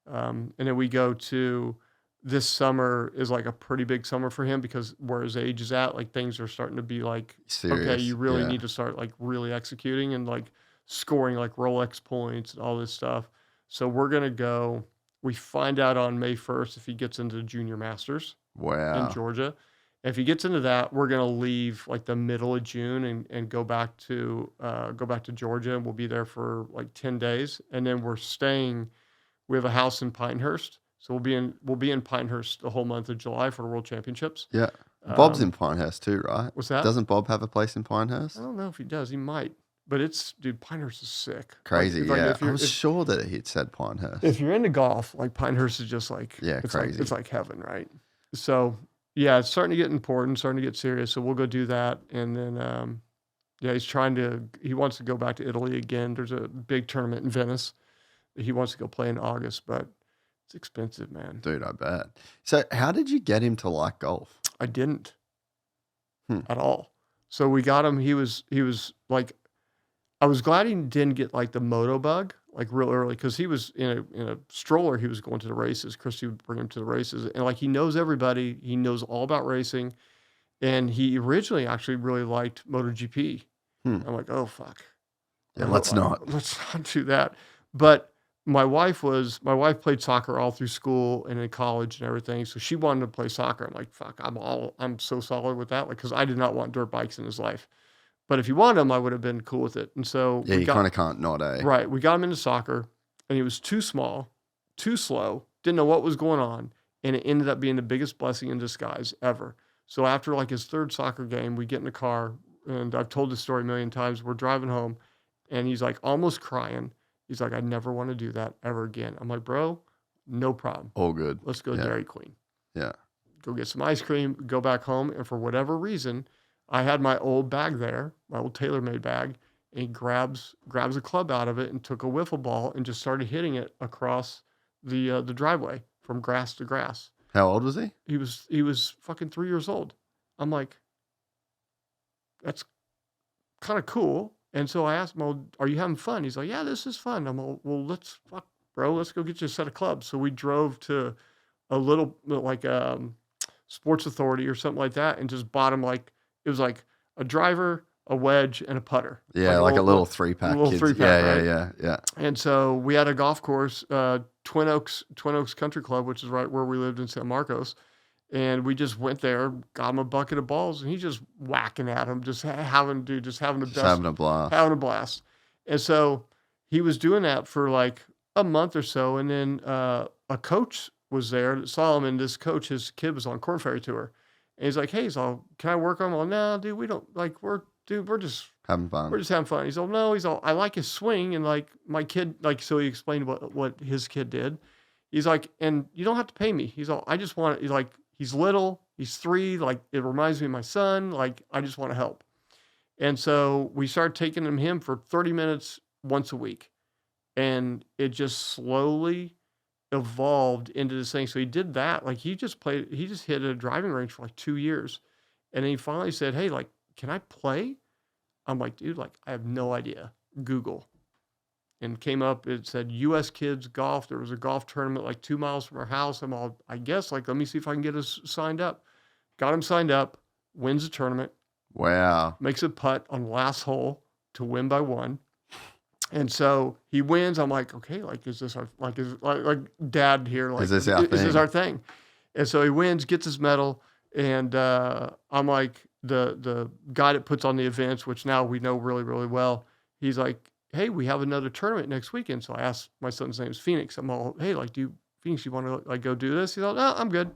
And then we go to, this summer is like a pretty big summer for him, because where his age is at, like, things are starting to be like, Serious. okay, you really need to start like really executing and like scoring like Rolex points and all this stuff. So we're going to go, we find out on May 1st if he gets into the Junior Masters Wow. in Georgia. If he gets into that, we're going to leave like the middle of June and go back to Georgia, and we'll be there for like 10 days. And then we have a house in Pinehurst. So we'll be in Pinehurst the whole month of July for the World Championships. Yeah. Bob's in Pinehurst too, right? What's that? Doesn't Bob have a place in Pinehurst? I don't know if he does. He might. But Pinehurst is sick. Crazy, Like, yeah. I was sure that he said Pinehurst. If you're into golf, like, Pinehurst is just like, crazy. It's like heaven, right? So yeah, it's starting to get important, starting to get serious. So we'll go do that. And then, he wants to go back to Italy again. There's a big tournament in Venice that he wants to go play in August, but it's expensive, man. Dude, I bet. So how did you get him to like golf? I didn't at all. So we got him. He was like, I was glad he didn't get like the moto bug like real early, because he was in a stroller. He was going to the races. Christy would bring him to the races, and like, he knows everybody. He knows all about racing, and he originally actually really liked MotoGP. I'm like, oh fuck, yeah, let's not do that. But my wife played soccer all through school and in college and everything, so she wanted to play soccer. I'm like, fuck, I'm so solid with that, like, because I did not want dirt bikes in his life. But if he wanted them, I would have been cool with it. And so you kind of can't not, eh? Right. We got him into soccer, and he was too small, too slow, didn't know what was going on, and it ended up being the biggest blessing in disguise ever. So after like his third soccer game, we get in the car, and I've told this story a million times. We're driving home, and he's like almost crying. He's like, I never want to do that ever again. I'm like, bro, no problem. All good. Let's go Dairy Queen. Yeah. Go get some ice cream, go back home. And for whatever reason, I had my old bag there, my old TaylorMade bag, and he grabs a club out of it and took a wiffle ball and just started hitting it across the driveway from grass to grass. How old was he? He was fucking 3 years old. I'm like, that's kind of cool. And so I asked him, well, are you having fun? He's like, yeah, this is fun. I'm like, well, let's go get you a set of clubs. So we drove to a little, like, Sports Authority or something like that, and just bought him, like, it was like a driver, a wedge, and a putter. Yeah, like a little 3-pack. Little 3-pack, right? Yeah. And so we had a golf course, Twin Oaks Country Club, which is right where we lived in San Marcos. And we just went there, got him a bucket of balls, and he's just whacking at him, just having a blast. And so he was doing that for like a month or so, and then a coach was there that saw him, and this coach, his kid was on Corn Ferry Tour, and he's like, "Hey, so can I work on him?" I'm like, "No, dude, we don't like we're just having fun. We're just having fun." He's all, "No," he's all, "I like his swing, and like my kid, like," so he explained what his kid did. He's like, "And you don't have to pay me." He's all, "I just want," he's like, "He's little, he's 3, like it reminds me of my son, like I just want to help." And so we started taking him for 30 minutes once a week, and it just slowly evolved into this thing. So he did that, like he just hit a driving range for like 2 years, and then he finally said, "Hey, like, can I play?" I'm like, "Dude, like I have no idea. Google." And came up, it said U.S. Kids Golf. There was a golf tournament like 2 miles from our house. I'm all, I guess, like, let me see if I can get us signed up. Got him signed up, wins the tournament. Wow. Makes a putt on the last hole to win by 1. And so he wins. I'm like, okay, like, is this our, like, is like dad here? Like, is this our thing? And so he wins, gets his medal. And I'm like, the guy that puts on the events, which now we know really, really well, he's like, "Hey, we have another tournament next weekend." So I asked, my son's name is Phoenix. I'm all, "Hey, like, Phoenix, you want to like go do this?" He's all, "No, I'm good."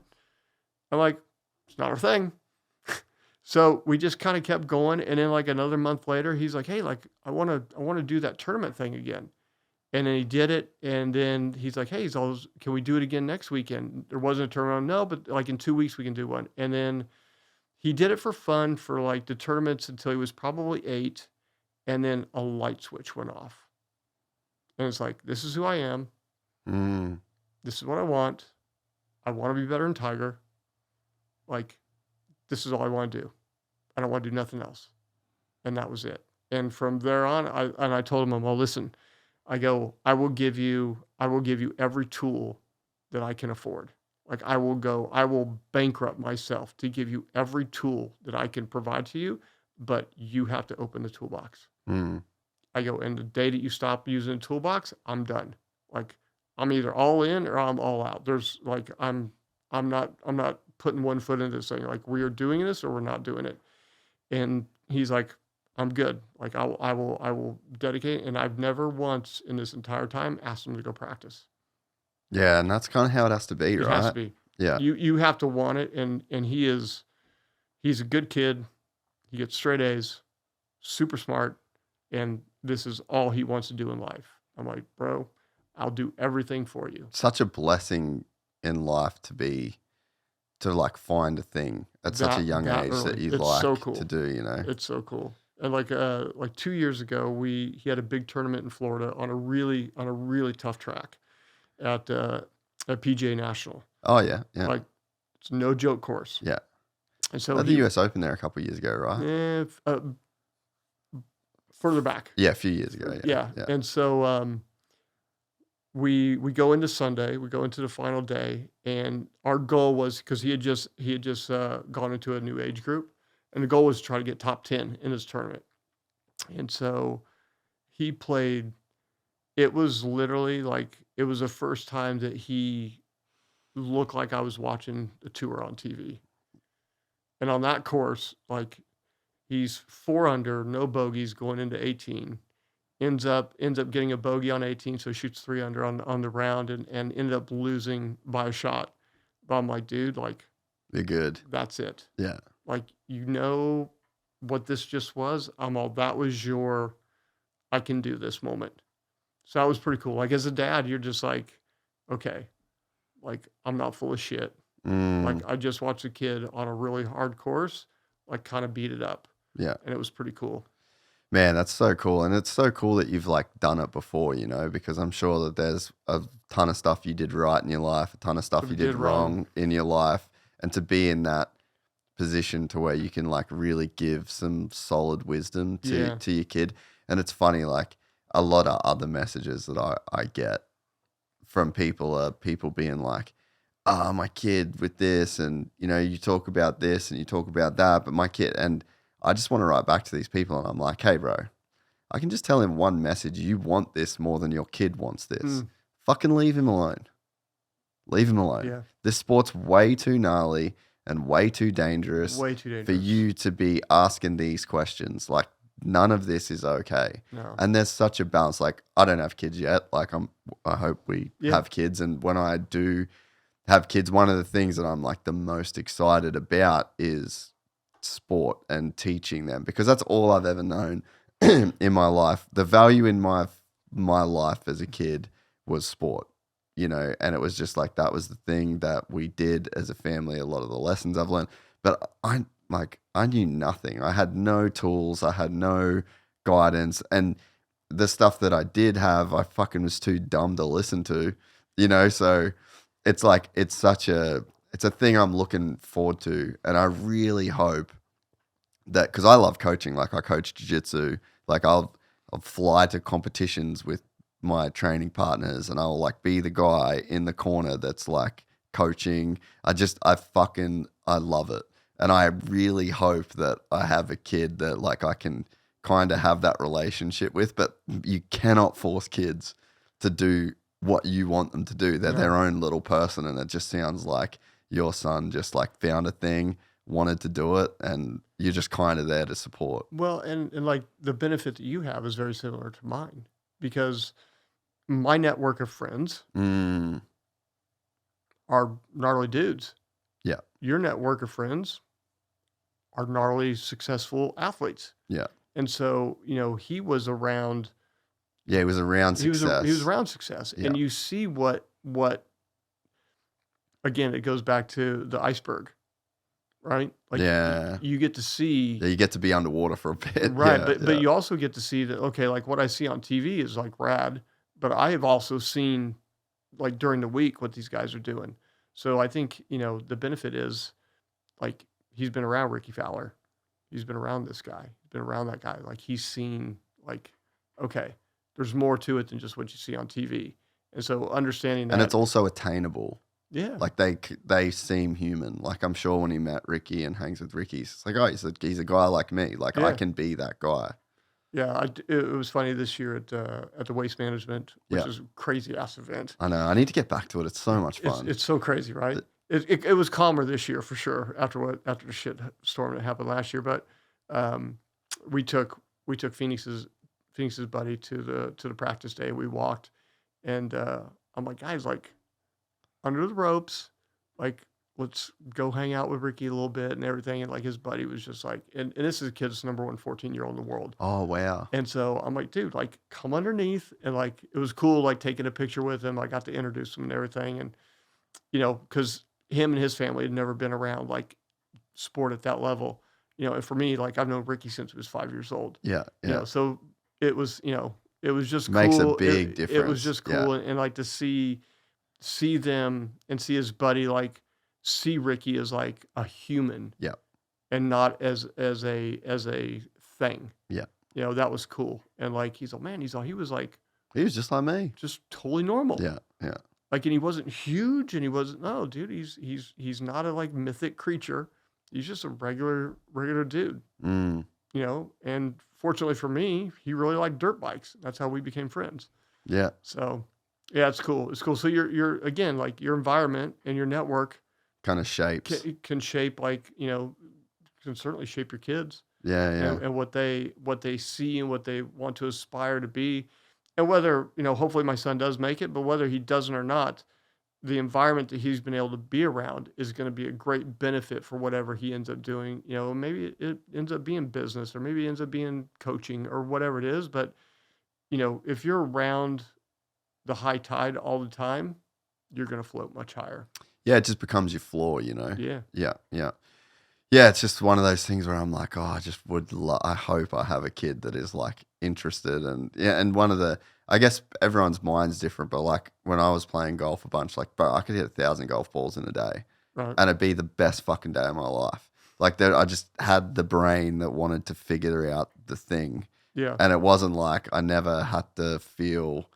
I'm like, "It's not our thing." So we just kind of kept going. And then like another month later, he's like, "Hey, like, I want to do that tournament thing again." And then he did it. And then he's like, "Hey, he's all, can we do it again next weekend?" There wasn't a tournament. No, but like in 2 weeks we can do one. And then he did it for fun for like the tournaments until he was probably 8. And then a light switch went off. And it's like, this is who I am. This is what I want. I want to be better than Tiger. Like, this is all I want to do. I don't want to do nothing else. And that was it. And from there on, I told him, "Well, listen," I go, I will give you every tool that I can afford. Like, I will bankrupt myself to give you every tool that I can provide to you, but you have to open the toolbox. I go, and the day that you stop using the toolbox, I'm done. Like, I'm either all in or I'm all out. There's like, I'm not putting one foot into this thing. Like, we are doing this or we're not doing it. And he's like, "I'm good. Like, I will dedicate." And I've never once in this entire time asked him to go practice. Yeah, and that's kind of how it has to be, right? It has to be. Yeah. You have to want it, and he's a good kid. He gets straight A's, super smart, and this is all he wants to do in life. I'm like, "Bro, I'll do everything for you." Such a blessing in life to like find a thing at such a young age early. that you It's like so cool. to do, you know. It's so cool. And like 2 years ago, he had a big tournament in Florida on a really tough track at PGA National. Oh yeah, yeah. Like, it's no joke course. Yeah. And so the US Open there a couple of years ago, right? Further back. Yeah, a few years ago. Yeah. And so we go into Sunday, we go into the final day, and our goal was, because he had just gone into a new age group, and the goal was to try to get top 10 in his tournament. And so he played. It was literally like, it was the first time that he looked like I was watching a tour on TV. And on that course, like, he's 4 under, no bogeys going into 18. Ends up getting a bogey on 18, so shoots 3 under on the round, and ended up losing by a shot. But I'm like, dude, like, You're good. That's it. Yeah. Like, you know what this just was? I'm all, that was your, I can do this moment. So that was pretty cool. Like, as a dad, you're just like, okay, like, I'm not full of shit. Like, I just watched a kid on a really hard course, like, kind of beat it up. Yeah. And it was pretty cool. Man, that's so cool. And it's so cool that you've like done it before, you know, because I'm sure that there's a ton of stuff you did right in your life, a ton of stuff you did wrong in your life. And to be in that position to where you can like really give some solid wisdom to your kid. And it's funny, like a lot of other messages that I get from people are people being like, oh, my kid with this, and you know, you talk about this and you talk about that, but my kid, and I just want to write back to these people and I'm like, hey bro, I can just tell him one message. You want this more than your kid wants this. Fucking leave him alone. Leave him alone. Yeah. This sport's way too gnarly and way too dangerous. Way too dangerous for you to be asking these questions. Like, none of this is okay. No. And there's such a balance. Like, I don't have kids yet. Like, I hope we have kids. And when I do have kids, one of the things that I'm like the most excited about is sport and teaching them, because that's all I've ever known in my life. The value in my life as a kid was sport, you know, and it was just like, that was the thing that we did as a family, a lot of the lessons I've learned. But I knew nothing. I had no tools. I had no guidance. And the stuff that I did have, I fucking was too dumb to listen to, you know? So it's like, it's a thing I'm looking forward to. And I really hope that, because I love coaching, like I coach jiu-jitsu, like I'll fly to competitions with my training partners and I'll like be the guy in the corner that's like coaching. I love it. And I really hope that I have a kid that like I can kind of have that relationship with, but you cannot force kids to do what you want them to do. They're their own little person. And it just sounds like your son just like found a thing, wanted to do it, and you're just kind of there to support. Well, and like the benefit that you have is very similar to mine, because my network of friends are gnarly dudes. Yeah. Your network of friends are gnarly, successful athletes. Yeah. And so, you know, he was around. Yeah, he was around success. He was around success. Yeah. And you see what, again, it goes back to the iceberg, right? Like you get to see. Yeah, you get to be underwater for a bit. Right. But you also get to see that, okay, like what I see on TV is like rad, but I have also seen like during the week what these guys are doing. So I think, you know, the benefit is like he's been around Ricky Fowler. He's been around this guy. He's been around that guy. Like he's seen like, okay, there's more to it than just what you see on TV. And so understanding that. And it's also attainable. Yeah. Like they seem human. Like I'm sure when he met Ricky and hangs with Ricky, it's like, oh, he's a guy like me. Like I can be that guy. Yeah, it was funny this year at the Waste Management, which is a crazy ass event. I know. I need to get back to it. It's so much fun. It's so crazy, right? It was calmer this year for sure after the shit storm that happened last year. But we took Phoenix's buddy to the practice day. We walked, and I'm like, guys, like under the ropes, like let's go hang out with Ricky a little bit and everything. And like his buddy was just like, and this is a kid's number one 14-year-old in the world. Oh, wow. And so I'm like, dude, like come underneath. And like, it was cool, like taking a picture with him. I got to introduce him and everything. And, you know, cause him and his family had never been around like sport at that level, you know, and for me, like I've known Ricky since he was 5 years old. Yeah. You know, so it was, you know, it was just Makes cool. a big difference. It was just cool. And like to see them and see his buddy, like, see Ricky as like a human, and not as a thing. Yeah, you know, that was cool. And like he was like he was just like me, just totally normal. Yeah. Like, and he wasn't huge, and he wasn't. No, dude, he's not a like mythic creature. He's just a regular dude. You know, and fortunately for me, he really liked dirt bikes. That's how we became friends. Yeah. So, yeah, it's cool. It's cool. So you're again, like your environment and your network kind of shapes can shape, like, you know, can certainly shape your kids. Yeah. And what they see and what they want to aspire to be. And whether, you know, hopefully my son does make it, but whether he doesn't or not, the environment that he's been able to be around is going to be a great benefit for whatever he ends up doing. Maybe it ends up being business, or maybe it ends up being coaching, or whatever it is. But, if you're around the high tide all the time, you're going to float much higher. Yeah, it just becomes your floor, Yeah. Yeah, yeah. Yeah, it's just one of those things where I'm like, I just would, I hope I have a kid that is like interested. And I guess everyone's mind's different, but like when I was playing golf a bunch, like, bro, I could hit 1,000 golf balls in a day, Right. and it'd be the best fucking day of my life. Like I just had the brain that wanted to figure out the thing. Yeah. And it wasn't like I never had to feel,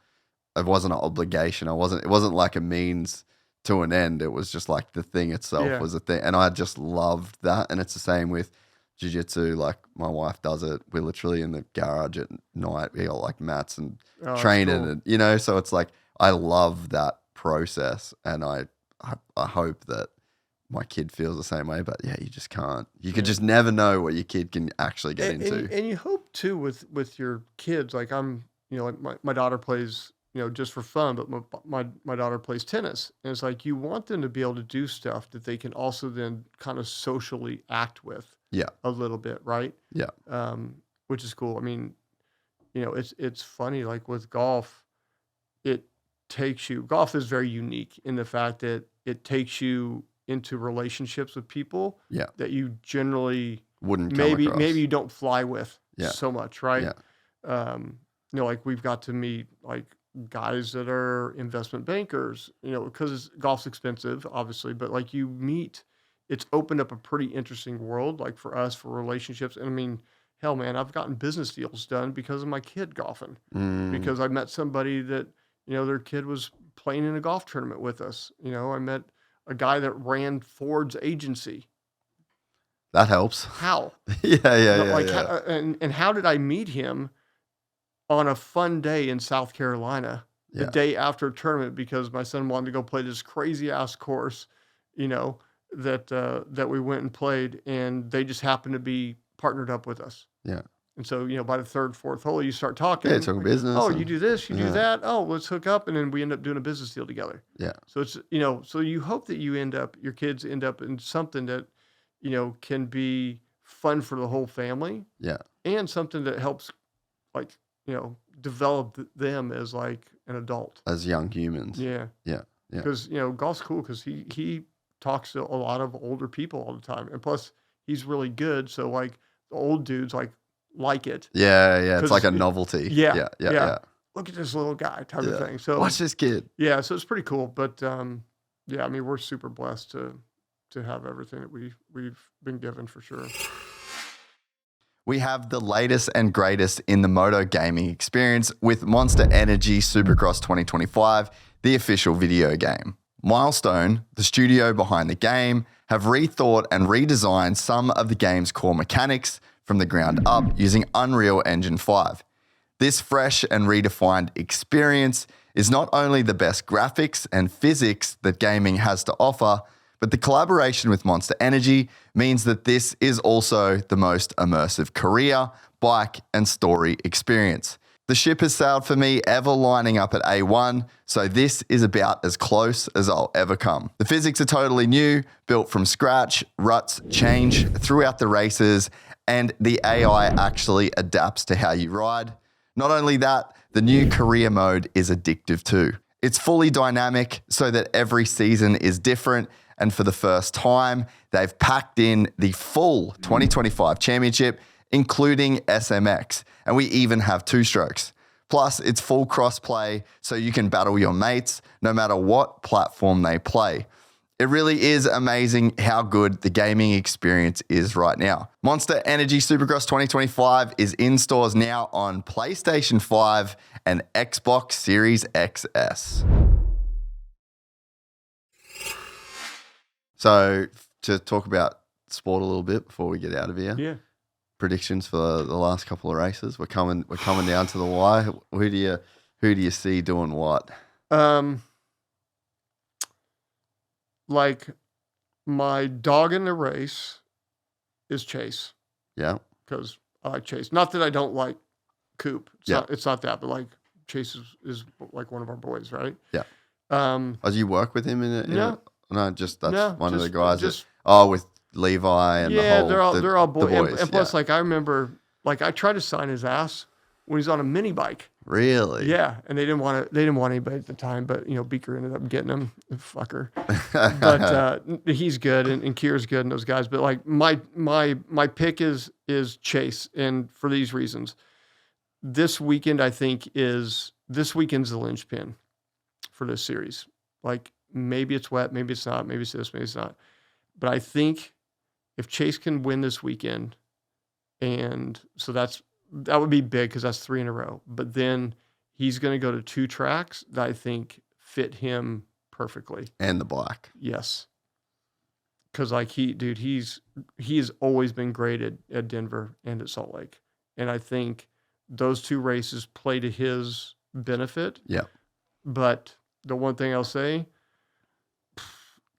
it wasn't an obligation. It wasn't like a means to an end. It was just like the thing itself was a thing. And I just loved that. And it's the same with jiu-jitsu. Like my wife does it. We're literally in the garage at night. We got like mats and training, cool. And so it's like, I love that process. And I hope that my kid feels the same way, but yeah, you just can't. You could just never know what your kid can actually get into. And you hope too with your kids. Like like my daughter plays, just for fun, but my daughter plays tennis, and it's like you want them to be able to do stuff that they can also then kind of socially act with. Yeah, a little bit, right? Yeah, which is cool. I mean, it's funny. Like with golf, golf is very unique in the fact that it takes you into relationships with people that you generally wouldn't come across. Maybe you don't fly with so much, right? Yeah. Like we've got to meet like guys that are investment bankers, because golf's expensive, obviously, but like it's opened up a pretty interesting world, like for us, for relationships. And I mean, hell, man, I've gotten business deals done because of my kid golfing, because I met somebody that, their kid was playing in a golf tournament with us. I met a guy that ran Ford's agency. That helps. How? Yeah. And how did I meet him? On a fun day in South Carolina, the day after a tournament, because my son wanted to go play this crazy ass course, that we went and played, and they just happened to be partnered up with us. Yeah. And so, by the third, fourth hole, you start talking. Yeah, talking business. Oh, you do this, you do that. Oh, let's hook up, and then we end up doing a business deal together. Yeah. So it's so you hope that your kids end up in something that, can be fun for the whole family. Yeah. And something that helps, like, develop them as like an adult, as young humans. Yeah. Because golf's cool because he talks to a lot of older people all the time, and plus he's really good. So like the old dudes like it. Yeah. It's like a novelty. Yeah. Look at this little guy type of thing. So watch this kid. Yeah. So it's pretty cool. But I mean, we're super blessed to have everything that we've been given, for sure. We have the latest and greatest in the moto gaming experience with Monster Energy Supercross 2025, the official video game. Milestone, the studio behind the game, have rethought and redesigned some of the game's core mechanics from the ground up using Unreal Engine 5. This fresh and redefined experience is not only the best graphics and physics that gaming has to offer, but the collaboration with Monster Energy means that this is also the most immersive career, bike, and story experience. The ship has sailed for me, ever lining up at A1, so this is about as close as I'll ever come. The physics are totally new, built from scratch, ruts change throughout the races, and the AI actually adapts to how you ride. Not only that, the new career mode is addictive too. It's fully dynamic so that every season is different, and for the first time, they've packed in the full 2025 championship, including SMX, and we even have two strokes. Plus, it's full cross-play, so you can battle your mates no matter what platform they play. It really is amazing how good the gaming experience is right now. Monster Energy Supercross 2025 is in stores now on PlayStation 5 and Xbox Series XS. So, to talk about sport a little bit before we get out of here. Yeah. Predictions for the last couple of races. We're coming down to the wire. Who do you see doing what? Like my dog in the race is Chase. Yeah. Because I like Chase. Not that I don't like Coop. It's Yeah. not that, but like Chase is like one of our boys, right? Yeah. Oh, do you work with him in it? No. No, just that's No, one of the just- guys. just- With Levi and the Yeah, whole. they're all the boys. boys. And plus, like I remember, like I tried to sign his ass when he's on a mini bike. Really? Yeah, and they didn't want anybody at the time, but Beaker ended up getting him, fucker. But he's good, and Kier's good, and those guys. But like my pick is Chase, and for these reasons, this weekend I think this weekend's the linchpin for this series. Like maybe it's wet, maybe it's not, maybe it's this, maybe it's not. But I think if Chase can win this weekend, and so that would be big because that's 3 in a row. But then he's going to go to 2 tracks that I think fit him perfectly. And the black. Yes. Because like he's always been great at Denver and at Salt Lake. And I think those 2 races play to his benefit. Yeah. But the one thing I'll say,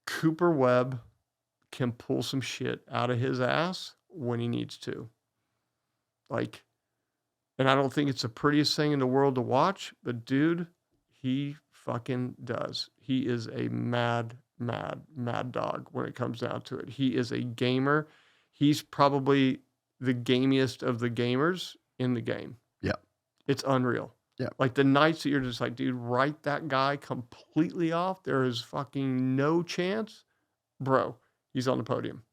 Cooper Webb can pull some shit out of his ass when he needs to. Like, and I don't think it's the prettiest thing in the world to watch, but dude, he fucking does. He is a mad dog when it comes down to it. He is a gamer. He's probably the gamiest of the gamers in the game. Yeah. It's unreal. Yeah. Like the nights that you're just like, dude, write that guy completely off. There is fucking no chance. Bro, he's on the podium.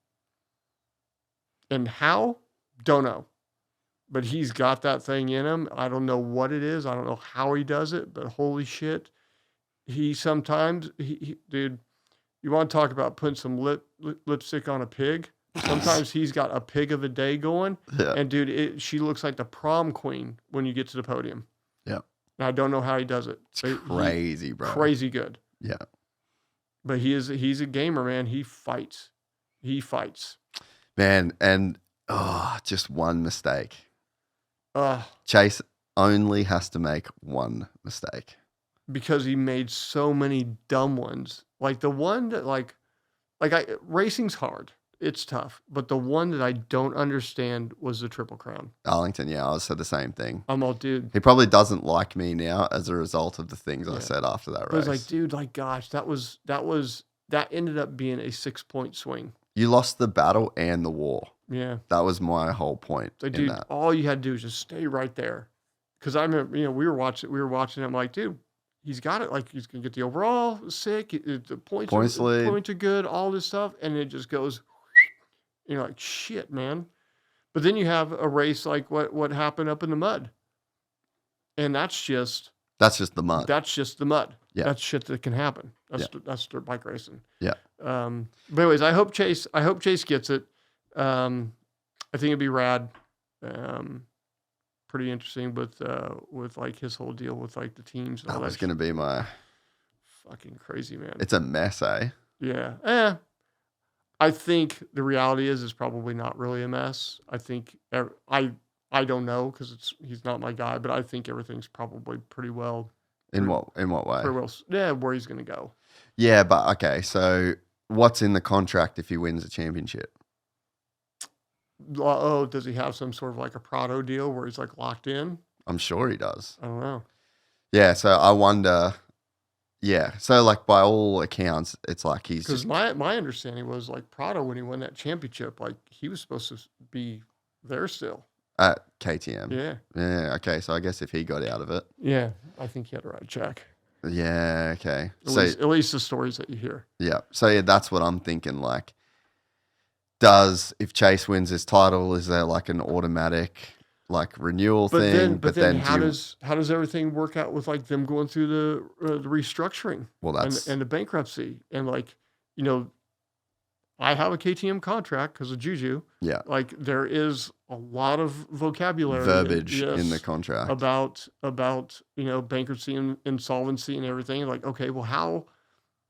And how? Don't know. But he's got that thing in him. I don't know what it is. I don't know how he does it, but holy shit. He sometimes, dude, you want to talk about putting some lipstick on a pig? Sometimes he's got a pig of a day going. Yeah. And dude, she looks like the prom queen when you get to the podium. Yeah. And I don't know how he does it. It's crazy, bro. Crazy good. Yeah. But he's a gamer, man. He fights. Man, and just one mistake. Uh, Chase only has to make one mistake. Because he made so many dumb ones. Like the one that racing's hard. It's tough. But the one that I don't understand was the Triple Crown. Arlington, yeah, I said the same thing. I'm all, dude. He probably doesn't like me now as a result of the things I said after that race. But it's like, dude, like, gosh, that ended up being a 6-point swing. You lost the battle and the war. Yeah. That was my whole point. Like, dude, all you had to do is just stay right there. Because I remember, we were watching. I'm like, dude, he's got it. Like, he's gonna get the overall sick. The points are good. All this stuff, and it just goes. You're like, shit, man. But then you have a race like what happened up in the mud, and that's just the mud. That's just the mud. Yeah. That's shit that can happen. That's dirt bike racing. Yeah. But anyways, I hope Chase gets it. I think it'd be rad. Pretty interesting with like his whole deal with like the teams. And all that was that going to be my fucking crazy, man. It's a mess, eh? Yeah. I think the reality is it's probably not really a mess. I think I don't know because he's not my guy, but I think everything's probably pretty well. In what way? Pretty well, yeah, where he's going to go. Yeah, but okay. So what's in the contract if he wins a championship? Oh, does he have some sort of like a Prado deal where he's like locked in? I'm sure he does. I don't know. Yeah, so I wonder. Yeah, so like by all accounts, it's like he's because my understanding was like Prado when he won that championship, like he was supposed to be there still at KTM. Yeah. Yeah. Okay. So I guess if he got out of it. Yeah, I think he had to write a check. Yeah. Okay. At least the stories that you hear. Yeah. So yeah, that's what I'm thinking. Like, if Chase wins his title, is there like an automatic like renewal thing? But then how does everything work out with like them going through the restructuring? Well, that's and the bankruptcy and like I have a KTM contract because of Juju. Yeah. Like there is a lot of vocabulary, verbiage in the contract about bankruptcy and insolvency and everything. Like, okay, well, how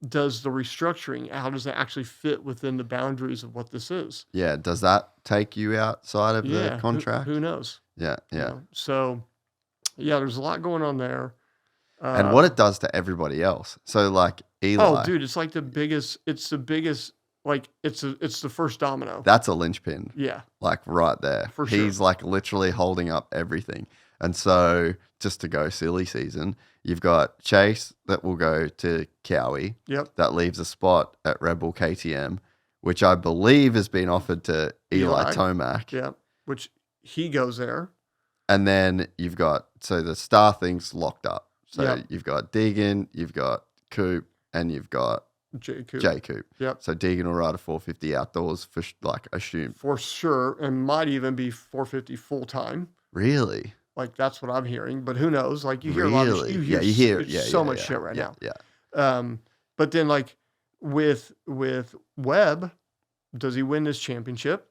does the restructuring? How does that actually fit within the boundaries of what this is? Yeah. Does that take you outside of the contract? Who knows? Yeah. Yeah. So, yeah, there's a lot going on there. And what it does to everybody else. So, like Eli. Oh, dude, it's like the biggest. It's the biggest. Like it's the first domino. That's a linchpin. Yeah. Like right there. For sure. He's like literally holding up everything. And so just to go silly season, You've got Chase that will go to Cowie. Yep. That leaves a spot at Red Bull KTM, which I believe has been offered to Eli Tomac. Yep. Which he goes there. And then you've got, so the star thing's locked up. So Yep. you've got Deegan, you've got Coop, and you've got J Coop. Yep. So Deegan will ride a 450 outdoors for assume. For sure. And might even be 450 full time. Really? Like that's what I'm hearing. But who knows? Like you hear really? a lot of you hear so much shit right now. Yeah. But then like with Webb, does he win this championship?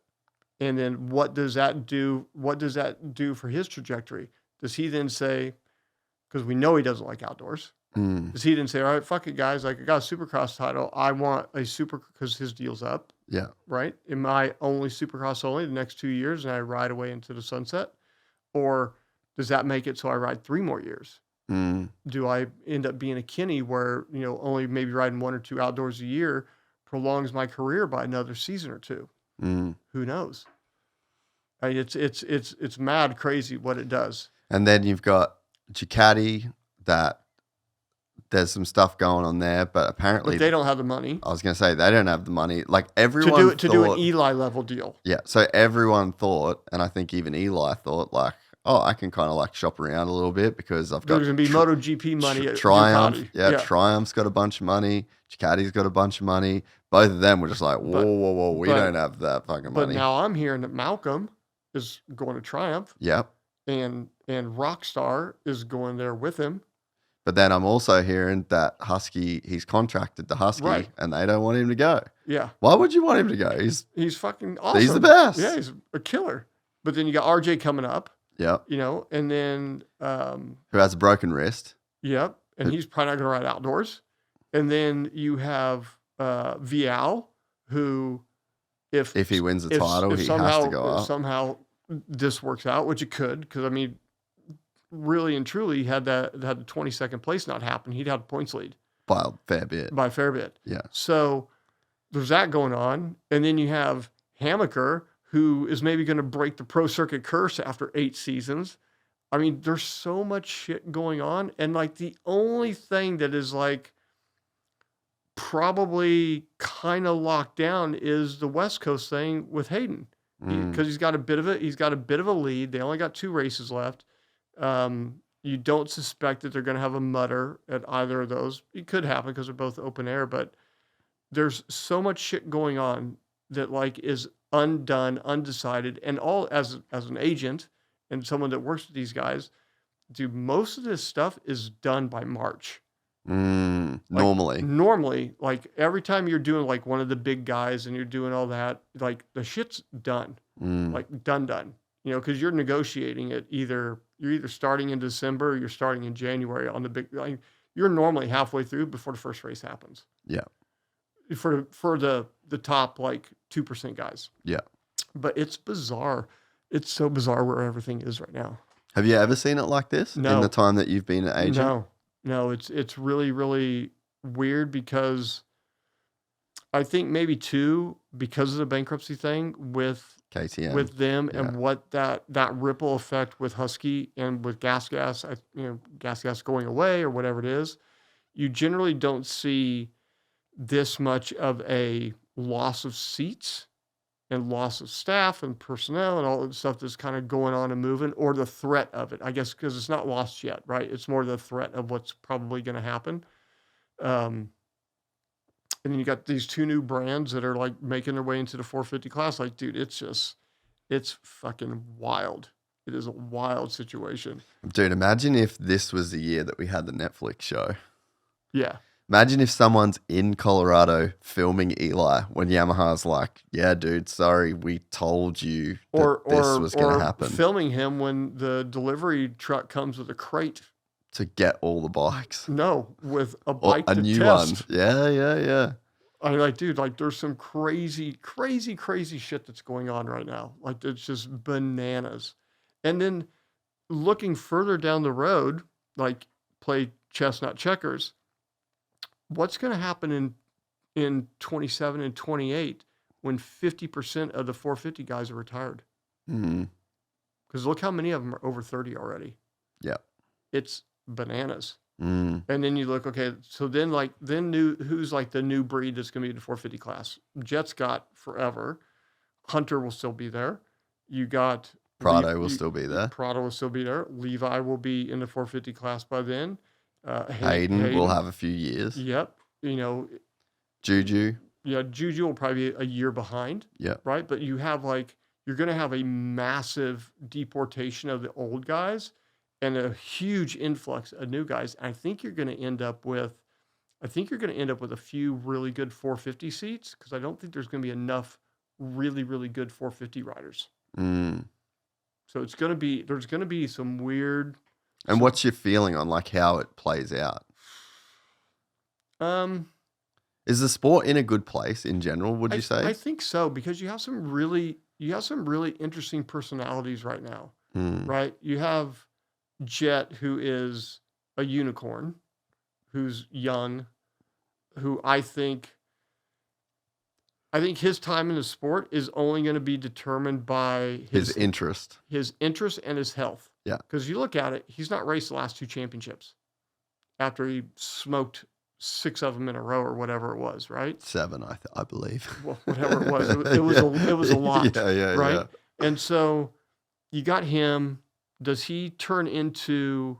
And then what does that do? What does that do for his trajectory? Does he then say, because we know he doesn't like outdoors, does he then say, all right, fuck it, guys, like I got a Supercross title. I want a because his deal's up. Yeah. Right? Am I only Supercross only the next 2 years and I ride away into the sunset? Or does that make it so I ride 3 more years? Do I end up being a Kenny where, only maybe riding 1 or 2 outdoors a year prolongs my career by another season or 2? Who knows? I mean, it's mad crazy what it does. And then you've got Ducati that there's some stuff going on there, but apparently they don't have the money. I was going to say they don't have the money. Like everyone to do an Eli level deal. Yeah, so everyone thought, and I think even Eli thought, like, oh, I can kind of like shop around a little bit because I've got there's going to be MotoGP money at Triumph. Ducati. Yeah, Triumph's got a bunch of money. Ducati's got a bunch of money. Both of them were just like, whoa, we don't have that fucking money. But now I'm hearing that Malcolm is going to Triumph. Yep. And Rockstar is going there with him. But then I'm also hearing that Husky, he's contracted to Husky, and they don't want him to go. Yeah. Why would you want him to go? He's fucking awesome. He's the best. Yeah, he's a killer. But then you got RJ coming up. Yep. And then who has a broken wrist. Yep. And he's probably not going to ride outdoors. And then you have Vial, who if he wins the title, he has to go up. If somehow this works out, which it could, because I mean, really and truly, had the 22nd place not happen, he'd have a points lead by a fair bit. Yeah. So there's that going on, and then you have Hammaker, who is maybe going to break the pro circuit curse after 8 seasons. I mean, there's so much shit going on, and like the only thing that is like probably kind of locked down is the West Coast thing with Haiden, because he's got a bit of a lead. They only got 2 races left. You don't suspect that they're going to have a mutter at either of those. It could happen because they're both open air, but there's so much shit going on that like is undone, undecided, and all as an agent and someone that works with these guys, dude, most of this stuff is done by March. Normally, like every time you're doing like one of the big guys and you're doing all that, like the shit's done, like done. Because you're negotiating it you're either starting in December or you're starting in January on the big. Like, you're normally halfway through before the first race happens. Yeah. For the top like 2% guys. Yeah. But it's bizarre. It's so bizarre where everything is right now. Have you ever seen it like this in the time that you've been an agent? No, it's really, really weird because I think maybe too, because of the bankruptcy thing with KTM, with them and what that ripple effect with Husky and with gas going away or whatever it is, you generally don't see this much of a loss of seats and loss of staff and personnel and all the stuff that's kind of going on and moving, or the threat of it, I guess, because it's not lost yet, right? It's more the threat of what's probably going to happen. And then you got these 2 new brands that are like making their way into the 450 class. Like, dude, it's fucking wild. It is a wild situation. Dude, imagine if this was the year that we had the Netflix show. Yeah. Imagine if someone's in Colorado filming Eli when Yamaha's like, yeah, dude, sorry, we told you that this was going to happen. Filming him when the delivery truck comes with a crate. To get all the bikes. No, with a bike a new test. one. Yeah. I'm like, dude, like there's some crazy shit that's going on right now. Like it's just bananas. And then looking further down the road, like play chess, not checkers. What's going to happen in 27 and 28 when 50% of the 450 guys are retired? Because look how many of them are over 30 already. Yeah. It's bananas. Mm. And then you look, okay, so then who's like the new breed that's going to be in the 450 class? Jett's got forever. Hunter will still be there. You got Prado will still be there. Prado will still be there. Levi will be in the 450 class by then. Hayden will have a few years. Yep. You know, Juju. Yeah, Juju will probably be a year behind. Yeah. Right. But you have you're going to have a massive deportation of the old guys and a huge influx of new guys. I think you're going to end up with a few really good 450 seats because I don't think there's going to be enough really, really good 450 riders. Mm. So there's going to be some weird. And what's your feeling on like how it plays out? Is the sport in a good place in general, would you say? I think so because you have some really interesting personalities right now. Right? You have Jett, who is a unicorn, who's young, who I think his time in the sport is only going to be determined by his interest and his health. Yeah. Because you look at it, he's not raced the last 2 championships after he smoked 6 of them in a row or whatever it was, right? 7, I believe. Well, whatever it was, it was a lot, right? Yeah. And so you got him. Does he turn into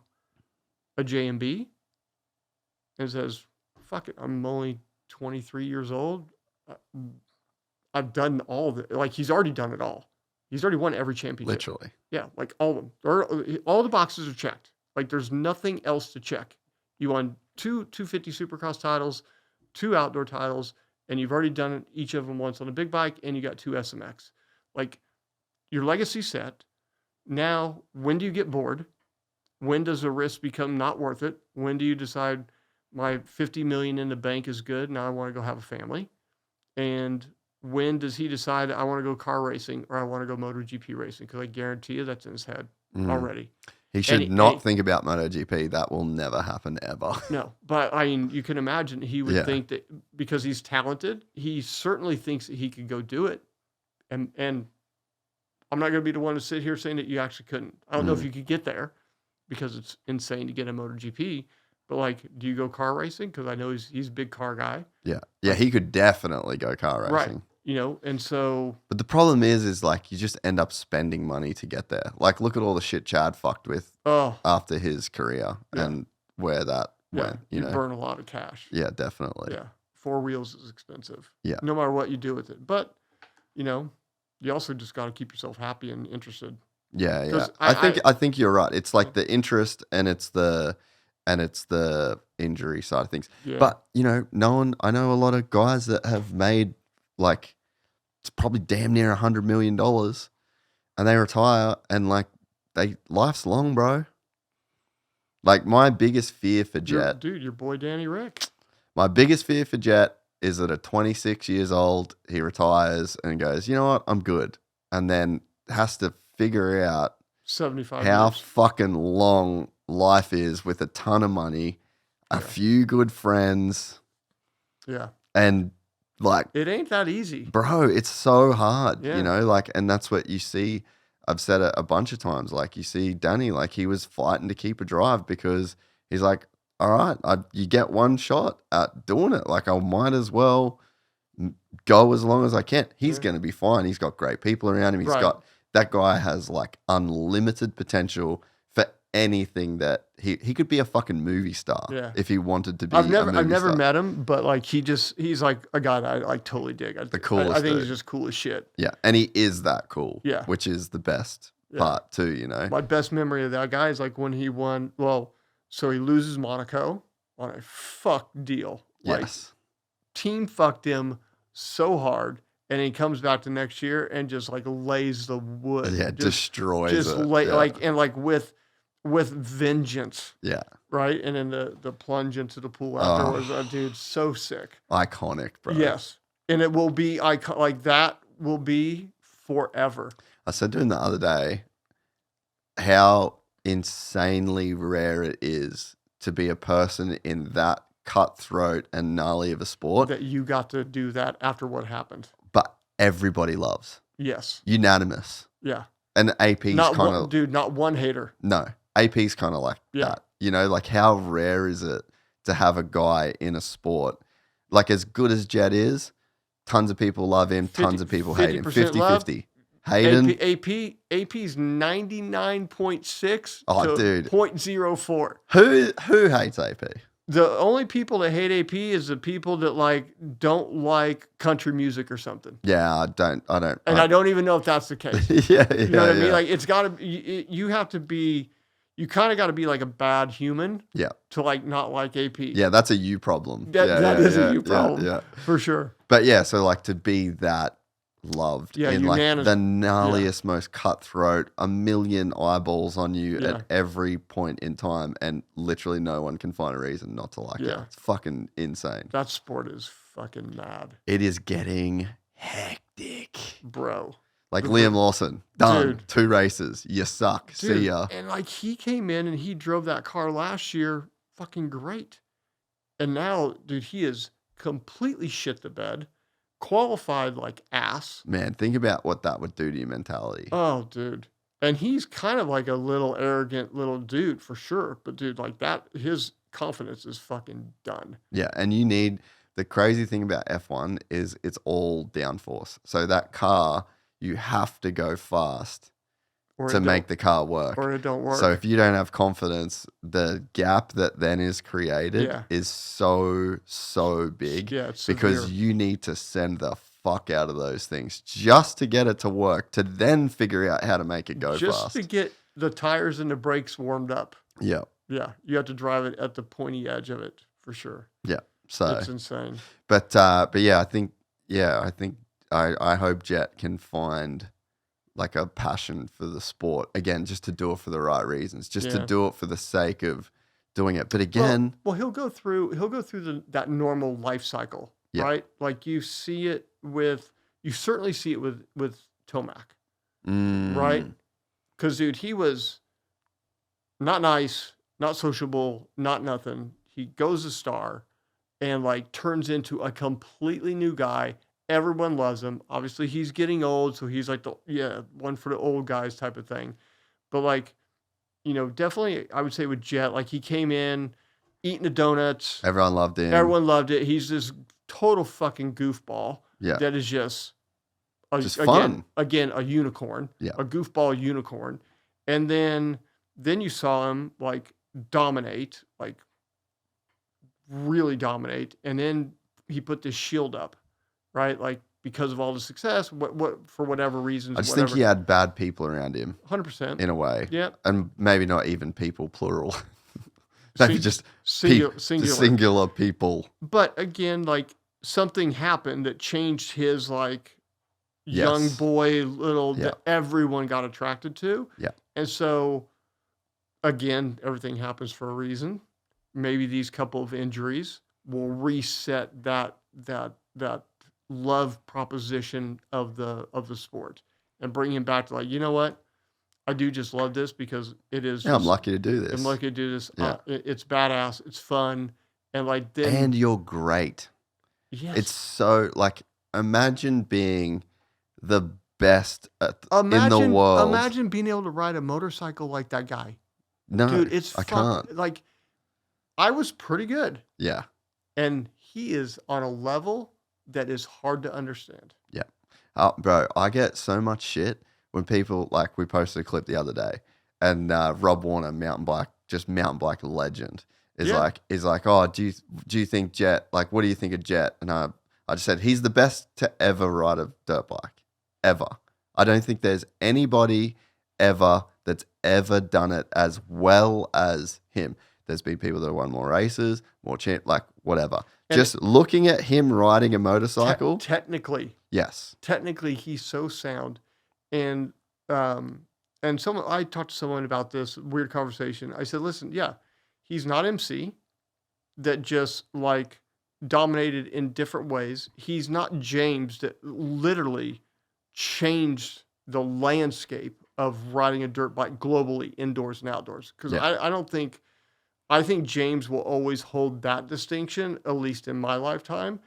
a JMB and says, "Fuck it, I'm only 23 years old. I've done all the he's already done it all. He's already won every championship. Literally. Yeah, like all of them. All the boxes are checked. Like there's nothing else to check. You won 250 Supercross titles, 2 outdoor titles, and you've already done each of them once on a big bike, and you got 2 SMX. Like your legacy set. Now, when do you get bored? When does the risk become not worth it? When do you decide my $50 million in the bank is good, now I want to go have a family? And when does he decide I want to go car racing or I want to go MotoGP racing? Because I guarantee you that's in his head already. He should not think about MotoGP. That will never happen ever. No, but I mean, you can imagine he would think that because he's talented, he certainly thinks that he could go do it. And I'm not going to be the one to sit here saying that you actually couldn't. I don't know if you could get there because it's insane to get a MotoGP. But do you go car racing? Because I know he's a big car guy. Yeah, yeah, he could definitely go car racing. Right. You know, and so. But the problem is you just end up spending money to get there. Like, look at all the shit Chad fucked with after his career and where that went. You know, burn a lot of cash. Yeah, definitely. Yeah, 4 wheels is expensive. Yeah, no matter what you do with it. But you know, you also just got to keep yourself happy and interested. Yeah, yeah. I think you're right. It's like the interest and it's the injury side of things. Yeah. But you know, I know a lot of guys that have made it's probably damn near $100 million, and they retire and life's long, bro. Like my biggest fear for Jett, your boy Danny Rick. My biggest fear for Jett is that at 26 years old he retires and goes, you know what, I'm good, and then has to figure out 75 how years. fucking long life is with a ton of money, a few good friends. Yeah. And it ain't that easy. Bro, it's so hard, you know, and that's what you see. I've said it a bunch of times. You see Danny, he was fighting to keep a drive because he's like, all right, you get one shot at doing it. I might as well go as long as I can. He's going to be fine. He's got great people around him. That guy has unlimited potential for anything that he could be a fucking movie star if he wanted to be. I've never met him, but he's like a guy that I totally dig. The coolest. I think he's just cool as shit. Yeah, and he is that cool. Yeah, which is the best part too. You know, my best memory of that guy is when he won. Well, so he loses Monaco on a fuck deal. Yes, team fucked him so hard. And he comes back to next year and just lays the wood. Yeah, destroys it. With vengeance. Yeah. Right? And then the plunge into the pool afterwards. Dude, so sick. Iconic, bro. Yes. And it will be that will be forever. I said to him the other day how insanely rare it is to be a person in that cutthroat and gnarly of a sport. That you got to do that after what happened. But everybody loves. Yes. Unanimous. Yeah. And AP's kind of... Dude, not one hater. No. AP's kind of like that. You know, like how rare is it to have a guy in a sport like as good as Jett is? Tons of people love him. Tons of people hate him. 50-50. Haiden. AP's 99.6 Oh, to dude. 0.04. Who hates AP? The only people that hate AP is the people that like don't like country music or something. Yeah, I don't. And I don't even know if that's the case. Yeah, You know what I mean? Like it's got to. You have to be. You kind of got to be like a bad human. Yeah. To like not like AP. Yeah, that's a you problem. That is a you problem. Yeah. For sure. But yeah, so like to be that loved in like the gnarliest, most cutthroat, a million eyeballs on you at every point in time, and literally no one can find a reason not to like it. It's fucking insane. That sport is fucking mad. It is getting hectic, bro. Like Liam Lawson, done. Dude. 2 races. You suck. Dude, see ya. And like he came in and he drove that car last year fucking great. And now, dude, he is completely shit the bed. Qualified like ass. Man, think about what that would do to your mentality. Oh, dude. And he's kind of like a little arrogant little dude for sure. But dude, like that, his confidence is fucking done. Yeah, and you need, the crazy thing about F1 is it's all downforce. So that car, you have to go fast to make the car work. Or it don't work. So if you don't have confidence, the gap that then is created is so big. Yeah, it's because severe. you need to send the fuck out of those things just to get it to work, to then figure out how to make it go fast. Just to get the tires and the brakes warmed up. Yeah. Yeah, you have to drive it at the pointy edge of it for sure. Yeah. So it's insane. But yeah, I think I hope Jett can find like a passion for the sport again, just to do it for the right reasons, just to do it for the sake of doing it. But again, well he'll go through that normal life cycle, right? Like you certainly see it with Tomac, right? Because dude, he was not nice, not sociable, not nothing. He goes a star and like turns into a completely new guy. Everyone loves him. Obviously, he's getting old, so he's like one for the old guys type of thing. But like, you know, definitely, I would say with Jett, like he came in, eating the donuts. Everyone loved him. Everyone loved it. He's this total fucking goofball. Yeah. That is just fun. Again, a unicorn. Yeah. A goofball unicorn. And then you saw him like dominate, like really dominate. And then he put this shield up. Right, like because of all the success, what for whatever reasons. I just think he had bad people around him. 100%, in a way. Yeah, and maybe not even people plural. Maybe just singular people. But again, like something happened that changed his like young boy little that everyone got attracted to. Yeah, and so again, everything happens for a reason. Maybe these couple of injuries will reset that love proposition of the sport and bring him back to like, you know what? I do just love this because it is. Yeah, I'm lucky to do this. I'm lucky to do this. Yeah. It's badass. It's fun. And like then. And you're great. Yes. It's so like, imagine being the best in the world. Imagine being able to ride a motorcycle like that guy. No, dude, I can't. Like, I was pretty good. Yeah. And he is on a level that is hard to understand. Yeah. Bro, I get so much shit when people, like we posted a clip the other day and Rob Warner, mountain bike legend, is like, oh, do you think Jett, like, what do you think of Jett? And I just said, he's the best to ever ride a dirt bike, ever. I don't think there's anybody ever that's ever done it as well as him. There's been people that have won more races, like whatever. And just looking at him riding a motorcycle. Technically. Yes. Technically, he's so sound. And I talked to someone about this weird conversation. I said, listen, he's not MC that just like dominated in different ways. He's not James that literally changed the landscape of riding a dirt bike globally, indoors and outdoors. Because I think James will always hold that distinction, at least in my lifetime,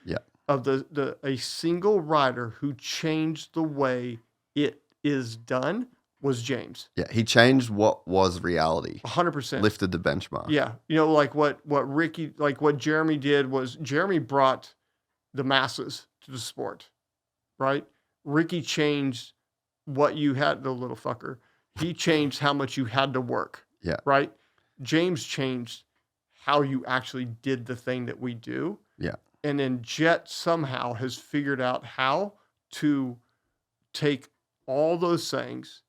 of a single rider who changed the way it is done. was James. Yeah, he changed what was reality. 100%. Lifted the benchmark. Yeah. You know, like what Ricky, like what Jeremy did was Jeremy brought the masses to the sport, right? Ricky changed what you had, the little fucker. He changed how much you had to work. Yeah. Right? James changed how you actually did the thing that we do. Yeah. And then Jett somehow has figured out how to take all those things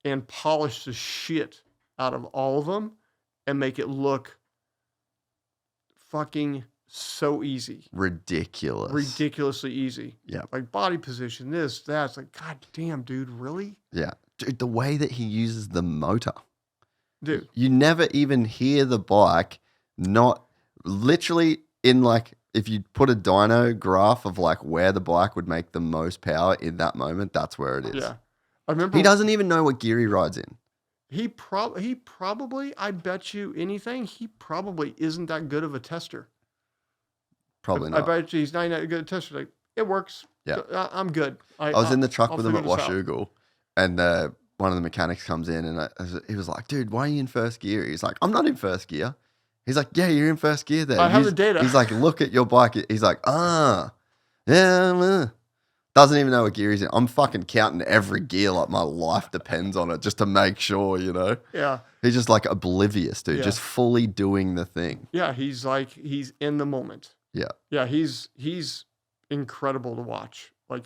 and polish the shit out of all of them and make it look fucking so easy. Ridiculous. Ridiculously easy. Yeah. Like body position, this, that. It's like, God damn, dude, really? Yeah. Dude, the way that he uses the motor. Dude. You never even hear the bike not literally in like, if you put a dyno graph of like where the bike would make the most power in that moment, that's where it is. Yeah. I remember He doesn't even know what gear he rides in. He probably, I bet you anything, he probably isn't that good of a tester. Probably I not. bet you he's not a good tester. Like, it works. Yeah. I'm good. I was in the truck I'll with him at figure this out. Washougal, and one of the mechanics comes in, and he was like, dude, why are you in first gear? He's like, I'm not in first gear. He's like, yeah, you're in first gear there. I have the data. He's like, look at your bike. He's like, yeah. Doesn't even know what gear he's in. I'm fucking counting every gear like my life depends on it just to make sure, you know? Yeah. He's just like oblivious, dude. Yeah. Just fully doing the thing. Yeah, he's in the moment. Yeah. Yeah, he's incredible to watch. Like,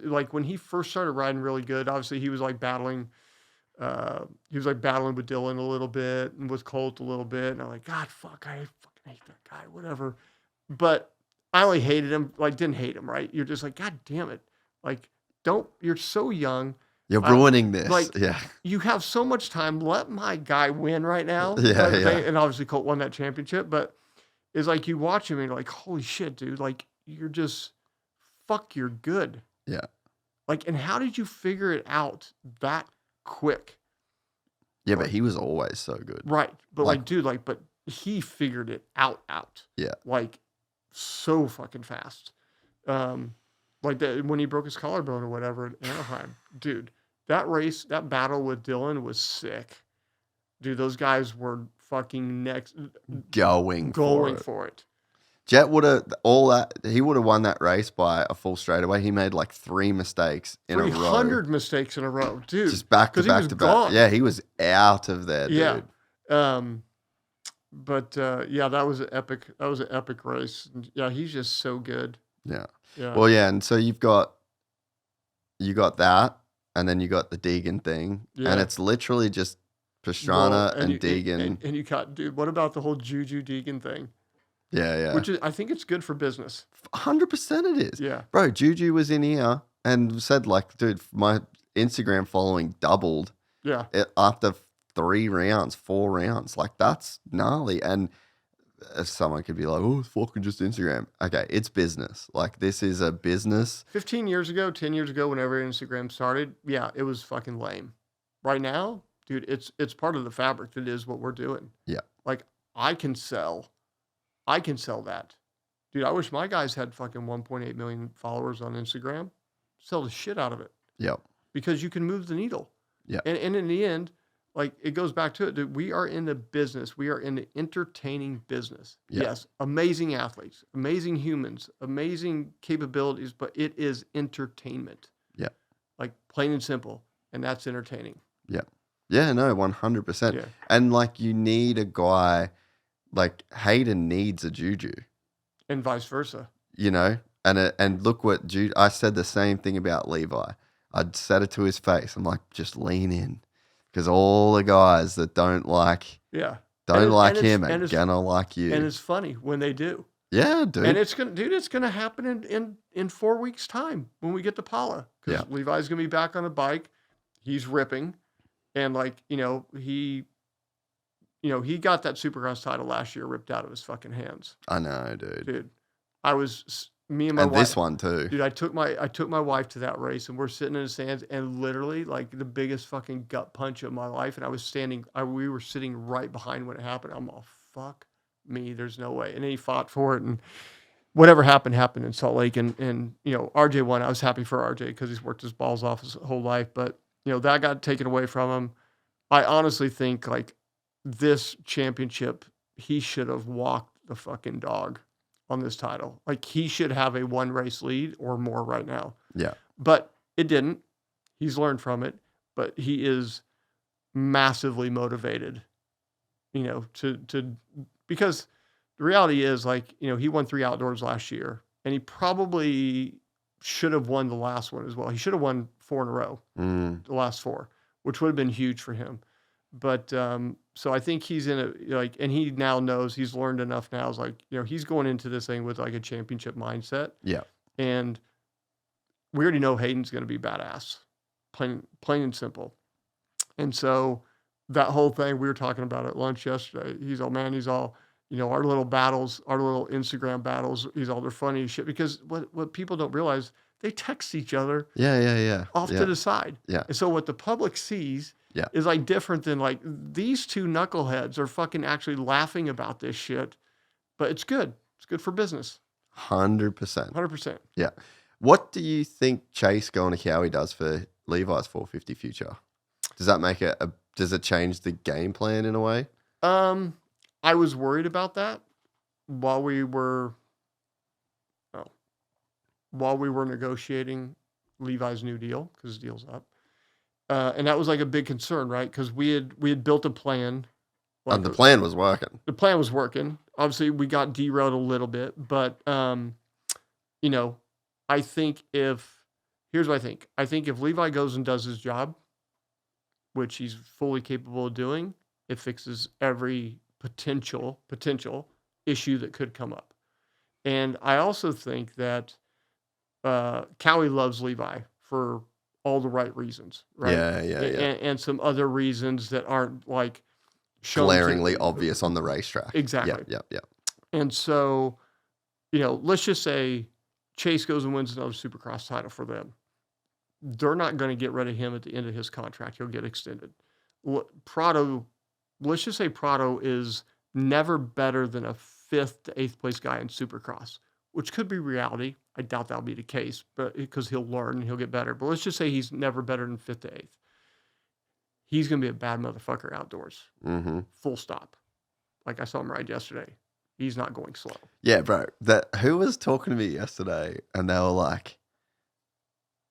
like when he first started riding really good, obviously he was like battling with Dylan a little bit and with Colt a little bit. And I'm like, God, fuck, I fucking hate that guy, whatever. But I only hated him, like didn't hate him, right? You're just like, God damn it. Like, you're so young. You're ruining this. Like, yeah. You have so much time. Let my guy win right now. Yeah, Like, yeah. And obviously Colt won that championship, but it's like you watch him and you're like, holy shit, dude. Like, you're just, you're good. Yeah. Like, and how did you figure it out that quick? Yeah, but he was always so good. Right. But like dude, but he figured it out. Yeah. Like, so fucking fast. Like that when he broke his collarbone or whatever at Anaheim. Dude, that race, that battle with Dylan was sick. Dude, those guys were fucking going for it. Jett he would have won that race by a full straightaway. He made like 3 mistakes in a row. 300 mistakes in a row, dude. Just back to back to back. Gone. Yeah, he was out of there, dude. Yeah. Yeah, that was an epic race. Yeah, he's just so good. Yeah. Yeah. Well, yeah, and so you got that, and then you got the Deegan thing, Yeah. and it's literally just Pastrana and Deegan. And you got, dude, what about the whole Juju Deegan thing? Yeah, yeah. Which is, I think it's good for business. 100% it is. Yeah. Bro, Juju was in here and said like, dude, my Instagram following doubled Yeah. after 4 rounds. Like, that's gnarly. And someone could be like, oh, it's fucking just Instagram. Okay, it's business. Like, this is a business. 10 years ago, whenever Instagram started, yeah, it was fucking lame. Right now, dude, it's part of the fabric. It is what we're doing. Yeah. Like, I can sell that. Dude, I wish my guys had fucking 1.8 million followers on Instagram. Sell the shit out of it. Yep. Because you can move the needle. Yeah. And in the end, like, it goes back to it, dude. We are in the business. We are in the entertaining business. Yeah. Yes, amazing athletes, amazing humans, amazing capabilities, but it is entertainment. Yeah. Like, plain and simple. And that's entertaining. Yeah. Yeah, no, 100%. Yeah. And like, you need a guy, like Haiden needs a Juju, And vice versa. you know? And look what I said the same thing about Levi. I'd said it to his face. I'm like, just lean in. Because all the guys that don't like Yeah. him are gonna like you. And it's funny when they do. Yeah, dude. And it's gonna happen in 4 weeks' time when we get to Paula. Because Yeah. Levi's gonna be back on a bike. He's ripping. And like, he got that Supercross title last year ripped out of his fucking hands. I know, dude. Dude. Me and my And wife. this one too. Dude, I took my wife to that race, and we're sitting in the stands, and literally like the biggest fucking gut punch of my life. And I was we were sitting right behind when it happened. I'm all, fuck me, there's no way. And then he fought for it, and whatever happened in Salt Lake. And RJ won. I was happy for RJ because he's worked his balls off his whole life. But that got taken away from him. I honestly think like this championship, he should have walked the fucking dog on this title. Like he should have a 1 race lead or more right now. Yeah. But it didn't. He's learned from it, but he is massively motivated, to because the reality is like, he won 3 outdoors last year and he probably should have won the last one as well. He should have won 4 in a row, the last 4, which would have been huge for him. But so I think he's in and he now knows he's learned enough now. Is like, he's going into this thing with like a championship mindset. Yeah. And we already know Hayden's going to be badass, plain and simple. And so that whole thing we were talking about at lunch yesterday, he's all, our little battles, our little Instagram battles, they're funny as shit because what people don't realize, they text each other off to the side. Yeah. And so what the public sees is like different than like these 2 knuckleheads are fucking actually laughing about this shit, but it's good. It's good for business. 100%. 100%. Yeah. What do you think Chase going to Cowie does for Levi's 450 future? Does that make does it change the game plan in a way? I was worried about that while we were negotiating Levi's new deal because his deal's up. And that was like a big concern, right? Because we had built a plan. And the plan was working. The plan was working. Obviously, we got derailed a little bit, but I think here's what I think. I think if Levi goes and does his job, which he's fully capable of doing, it fixes every potential issue that could come up. And I also think that Cowie loves Levi for all the right reasons, right? Yeah. And some other reasons that aren't like glaringly obvious on the racetrack. Exactly. Yeah. And so, let's just say Chase goes and wins another Supercross title for them. They're not going to get rid of him at the end of his contract. He'll get extended. Prado, let's just say Prado is never better than a 5th to 8th place guy in Supercross, which could be reality. I doubt that'll be the case, but because he'll learn and he'll get better. But let's just say he's never better than 5th to 8th. He's going to be a bad motherfucker outdoors. Mm-hmm. Full stop. Like I saw him ride yesterday. He's not going slow. Yeah, bro. Who was talking to me yesterday and they were like,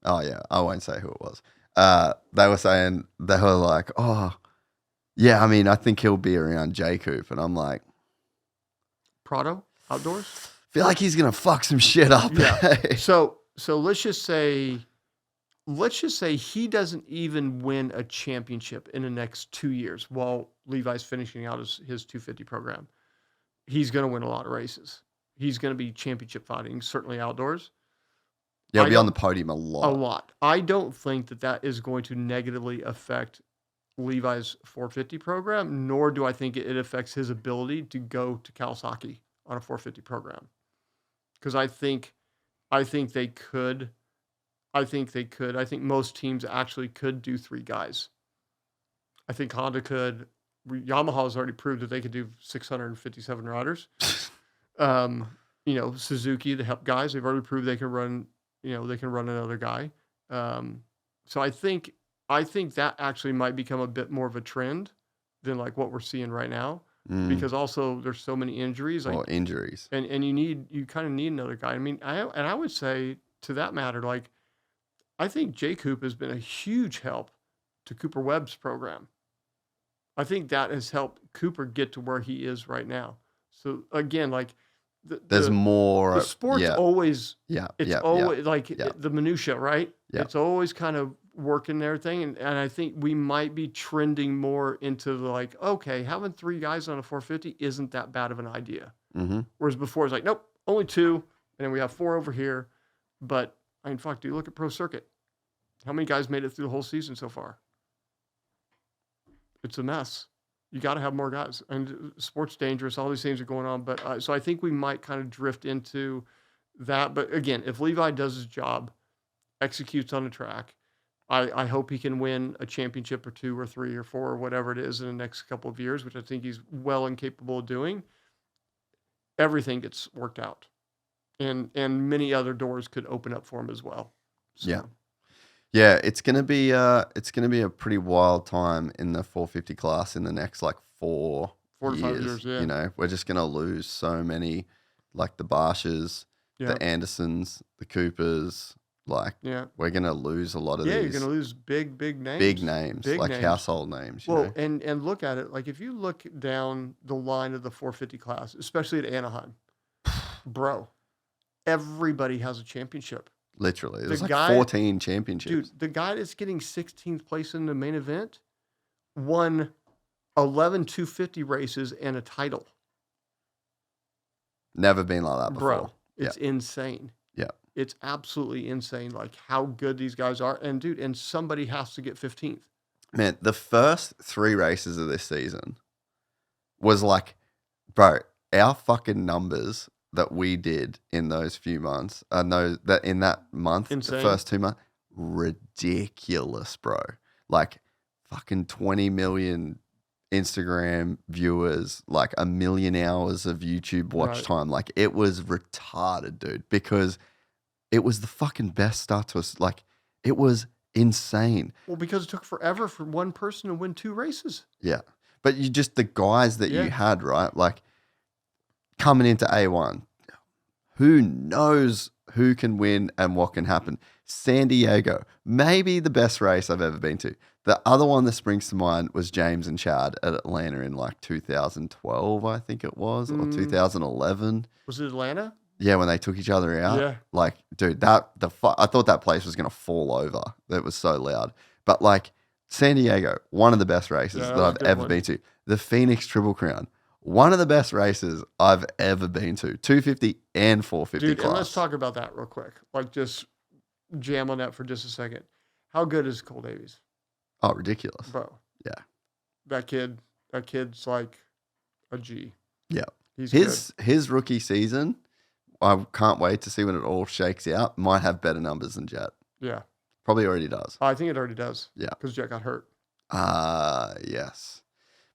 oh yeah, I won't say who it was. They were like, oh, yeah, I mean, I think he'll be around J Coop. And I'm like, Prado outdoors? Feel like he's going to fuck some shit up. Yeah. So let's just say he doesn't even win a championship in the next 2 years while Levi's finishing out his 250 program. He's going to win a lot of races. He's going to be championship fighting, certainly outdoors. Yeah, he'll be on the podium a lot. A lot. I don't think that is going to negatively affect Levi's 450 program, nor do I think it affects his ability to go to Kawasaki on a 450 program. Because I think they could. I think most teams actually could do 3 guys. I think Honda could. Yamaha has already proved that they could do 657 riders. Suzuki, the help guys, they've already proved they can run. They can run another guy. So I think that actually might become a bit more of a trend than like what we're seeing right now. Because also there's so many injuries. Like, injuries. And you kind of need another guy. I mean, I would say to that matter, like, I think J Coop has been a huge help to Cooper Webb's program. I think that has helped Cooper get to where he is right now. So again, like there's more. The sport's always always like the minutia, right? Yeah. It's always kind of working their thing, and I think we might be trending more into the like, okay, having 3 guys on a 450 isn't that bad of an idea. Mm-hmm. Whereas before it's like, nope, only 2, and then we have 4 over here. But I mean, fuck, dude, look at Pro Circuit. How many guys made it through the whole season so far? It's a mess. You got to have more guys. And sport's dangerous. All these things are going on. But so I think we might kind of drift into that. But again, if Levi does his job, executes on the track, I hope he can win a championship or 2 or 3 or 4 or whatever it is in the next couple of years, which I think he's well and capable of doing. Everything gets worked out. And many other doors could open up for him as well. So. Yeah. Yeah, it's gonna be a pretty wild time in the 450 class in the next like 4 to 5 years, yeah. You know, we're just gonna lose so many, like the Barshes, Yeah. the Andersons, the Coopers. Like, Yeah. we're gonna lose a lot of Yeah, you're these gonna lose big names. big names, Big like names. household names. You Well, know? and look at it, like if you look down the line of the 450 class, especially at Anaheim, bro, everybody has a championship. Literally, there's like guy- 14 championships. Dude, the guy that's getting 16th place in the main event won 11 250 races and a title. Never been like that before. Bro, it's insane. Yeah. It's absolutely insane, like how good these guys are. And dude, and somebody has to get 15th. Man, the first 3 races of this season was like, bro, our fucking numbers that we did in those few months, in that month, Insane. the first 2 months, ridiculous, bro. Like fucking 20 million Instagram viewers, like 1 million hours of YouTube watch time. Like it was retarded, dude, because it was the fucking best start to us. Like it was insane. Well, because it took forever for one person to win 2 races. Yeah. But you just, the guys that Yeah. you had, right? Like coming into A1, who knows who can win and what can happen? San Diego, maybe the best race I've ever been to. The other one that springs to mind was James and Chad at Atlanta in like 2012, I think it was, or 2011. Was it Atlanta? Yeah, when they took each other out. Yeah. Like, dude, I thought that place was going to fall over. It was so loud. But like San Diego, one of the best races Yeah, that that was a I've good ever one. been to. The Phoenix Triple Crown, one of the best races I've ever been to. 250 and 450 Dude, class. and let's talk about that real quick. Like just jam on that for just a second. How good is Cole Davies? Oh, ridiculous. Bro. Yeah. That kid's like a G. Yeah. He's His rookie season, I can't wait to see when it all shakes out. Might have better numbers than Jett. Yeah. Probably already does. I think it already does. Yeah. Because Jett got hurt. Yes.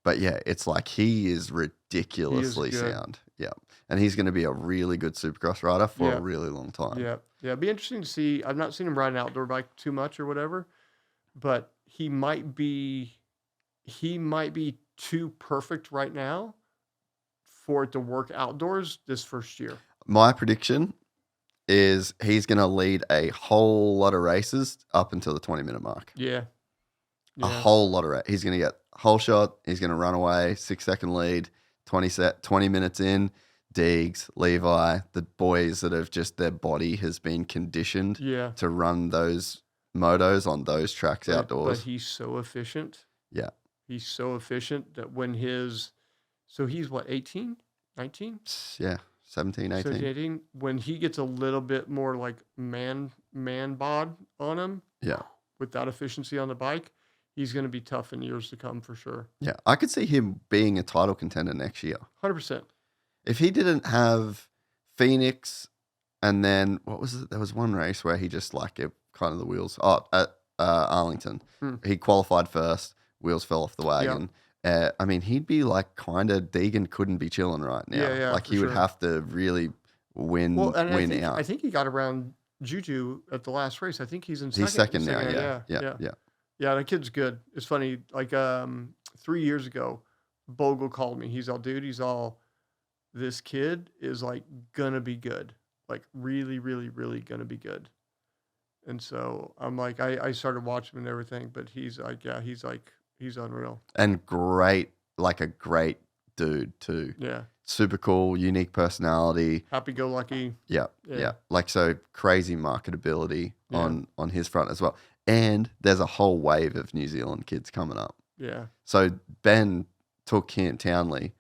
But yeah, it's like he is ridiculously good. sound. Yeah. And he's going to be a really good Supercross rider for Yeah. a really long time. Yeah. Yeah. It'd be interesting to see. I've not seen him ride an outdoor bike too much or whatever, but he might be too perfect right now for it to work outdoors this first year. My prediction is he's going to lead a whole lot of races up until the 20-minute mark. Yeah. A whole lot of races. He's going to get whole shot. He's going to run away, 6-second lead, 20 minutes in. Deegs, Levi, the boys that have just, their body has been conditioned to run those motos on those tracks outdoors. But he's so efficient. Yeah. He's so efficient that when so he's what, 18, 19? Yeah, 17, 18. 17, 18. When he gets a little bit more like man bod on him, Yeah. with that efficiency on the bike, he's going to be tough in years to come for sure. Yeah, I could see him being a title contender next year. 100%. If he didn't have Phoenix and then, what was it? There was one race where he just like, it kind of the wheels. Oh, at Arlington. He qualified first, wheels fell off the wagon. I mean, he'd be like kind of, Deegan couldn't be chilling right now. Yeah, like he would have to really win out. I think he got around Juju at the last race. I think he's in second. He's second now, yeah. Yeah, that kid's good. It's funny, like 3 years ago, Bogle called me. He's all, dude, this kid is like gonna be good. Like really, really, really gonna be good. And so I'm like, I started watching him and everything, but he's unreal. And great, like a great dude too. Yeah. Super cool, unique personality. Happy-go-lucky. Yeah. Like, so crazy marketability on his front as well. And there's a whole wave of New Zealand kids coming up. Yeah. So Ben Townley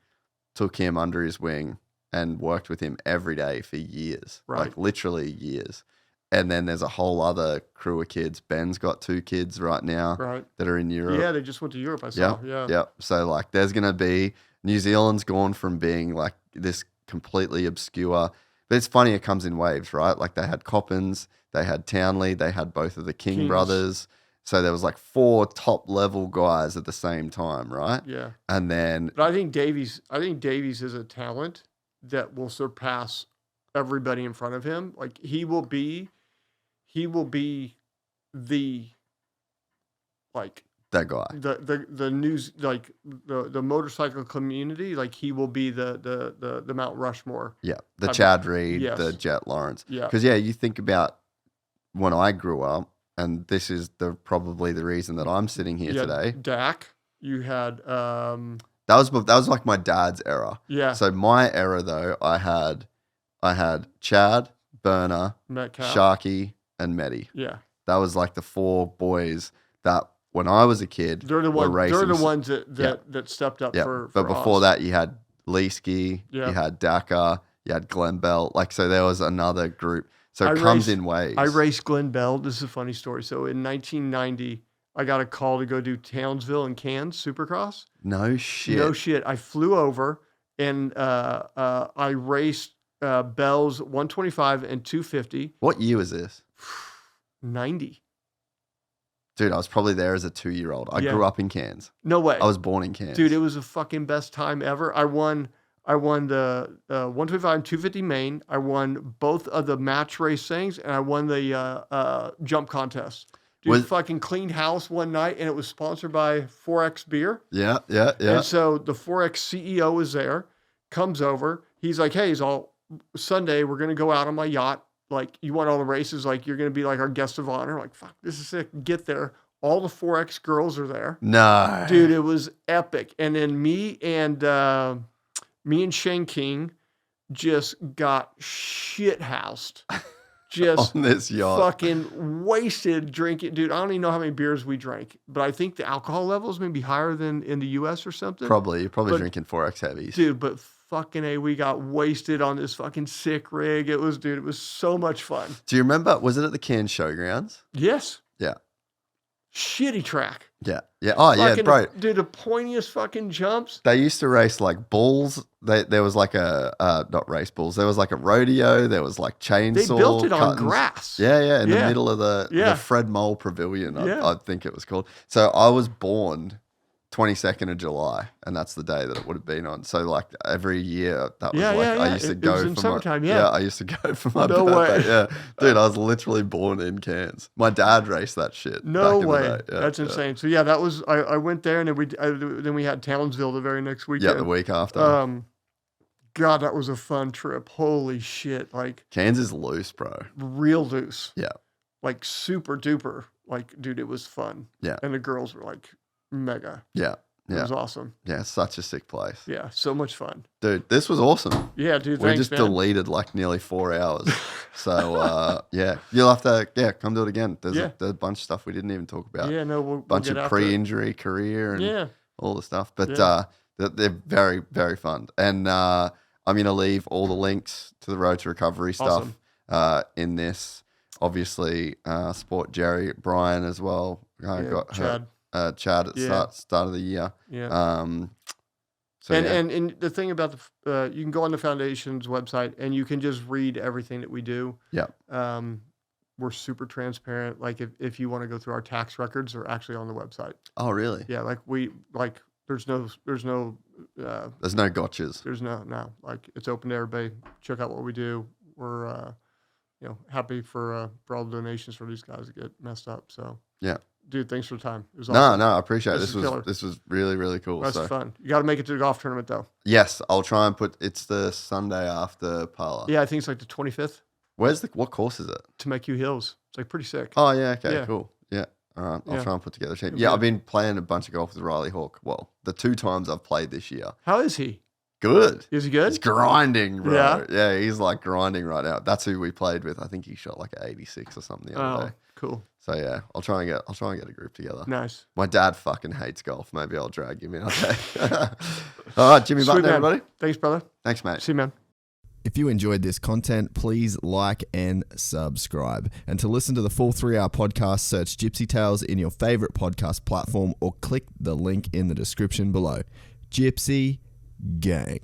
took him under his wing and worked with him every day for years. Right. Like literally years. And then there's a whole other crew of kids. Ben's got 2 kids right now that are in Europe. Yeah, they just went to Europe, I saw. Yeah. So like there's going to be, New Zealand's gone from being like this completely obscure, but it's funny, it comes in waves, right? Like they had Coppins, they had Townley, they had both of the King brothers. So there was like 4 top level guys at the same time, right? Yeah. And then, but I think Davies is a talent that will surpass everybody in front of him. Like he will be the like That guy. the news, like the motorcycle community, like he will be the Mount Rushmore. Yeah. The type Chad Reed, yes. the Jett Lawrence. Yeah. Because, you think about when I grew up, and this is probably the reason that I'm sitting here today. Dak, you had That was like my dad's era. yeah. So my era though, I had Chad, Burner, Metcalf. Sharky, and Medi. Yeah. That was like the 4 boys that when I was a kid They're the were ones. racing. They're the ones that stepped up Yeah. for. But before us. that, you had Leesky, Yeah. you had Dakar, you had Glen Bell. Like, so there was another group. So I it comes raced- in waves. I raced Glen Bell. This is a funny story. So in 1990, I got a call to go do Townsville and Cairns Supercross. No shit. No shit. I flew over and I raced Bell's 125 and 250. What year was this? 90. Dude, I was probably there as a 2-year-old. I Yeah. grew up in Cairns. No way. I was born in Cairns. Dude, it was the fucking best time ever. I won the 125 and 250 main. I won both of the match race things, and I won the jump contest. Dude, fucking cleaned house one night, and it was sponsored by 4X Beer. Yeah. And so the 4X CEO was there, comes over. He's like, hey, Sunday, we're going to go out on my yacht. Like, you want all the races? Like, you're going to be like our guest of honor. Like, fuck, this is sick. Get there. All the 4X girls are there. No. Dude, it was epic. And then me and Shane King just got shit housed. Just on this yacht. fucking wasted drinking. Dude, I don't even know how many beers we drank, but I think the alcohol levels may be higher than in the US or something. Probably. You're probably But- drinking 4X heavies. Dude, but fucking A, we got wasted on this fucking sick rig. It was so much fun. Do you remember, was it at the Cairns Showgrounds? Yes. Yeah. Shitty track. Yeah. Oh, yeah, Fucking, bro. Dude, the pointiest fucking jumps. They used to race like bulls. There was like not race bulls. There was like a rodeo. There was like chainsaw. They built it on cuttings. grass. Yeah, in the Yeah. middle of the Yeah. Fred Mole Pavilion, Yeah. I think it was called. So I was born 22nd of July, and that's the day that it would have been on. So like every year, that was I used to It go was in for summertime, my yeah. I used to go for my No birthday. way. Yeah, dude, I was literally born in Cairns. My dad raced that shit. No back in way. the day. Yeah, That's insane. So yeah, that was I went there, and then we had Townsville the very next Yeah, weekend. the week after. God, that was a fun trip. Holy shit. Like Cairns is loose, bro. real loose. Yeah. Like super duper. Like, dude, it was fun. Yeah. And the girls were like mega. Yeah. It Yeah. was awesome. Yeah, such a sick place. Yeah. So much fun. Dude, this was awesome. Yeah, dude. We Thanks, just man. deleted like nearly 4 hours. So, yeah, you'll have to, come do it again. There's a bunch of stuff we didn't even talk about. Yeah, no, we'll Bunch get of after it. pre-injury career and Yeah. all the stuff. But Yeah. they're very, very fun. And I'm going to leave all the links to the Road to Recovery stuff in this. Obviously, Sport Jerry, Brian as well. Got Chad. Chad at start of the year. Yeah. So and the thing about you can go on the foundation's website and you can just read everything that we do. Yeah. We're super transparent. Like if you want to go through our tax records, they're actually on the website. Oh, really? Yeah. There's no There's no gotchas. there's no, like it's open to everybody. Check out what we do. We're, happy for all the donations for these guys that get messed up. So Yeah. dude, thanks for the time. It was awesome. No, I appreciate it. This is killer. This was really, really cool. That's So fun. You got to make it to the golf tournament though. yes, I'll try and it's the Sunday after Parla. Yeah, I think it's like the 25th. What course is it? Temecula Hills. It's like pretty sick. Oh yeah, okay, Yeah. cool. Yeah. All right. I'll Yeah. try and put together a team. It'll Yeah, be- I've been playing a bunch of golf with Riley Hawk. Well, the 2 times I've played this year. How is he? Good. Is he good? He's grinding, bro. Yeah? Yeah, he's like grinding right now. That's who we played with. I think he shot like an 86 or something the other day. Cool. So yeah, I'll try and get a group together. Nice. My dad fucking hates golf. Maybe I'll drag him in. Okay. All right, Jimmy Sweet Button, man. everybody. Thanks, brother. Thanks, mate. See you, man. If you enjoyed this content, please like and subscribe. And to listen to the full 3-hour podcast, search Gypsy Tales in your favorite podcast platform or click the link in the description below. Gypsy Gang.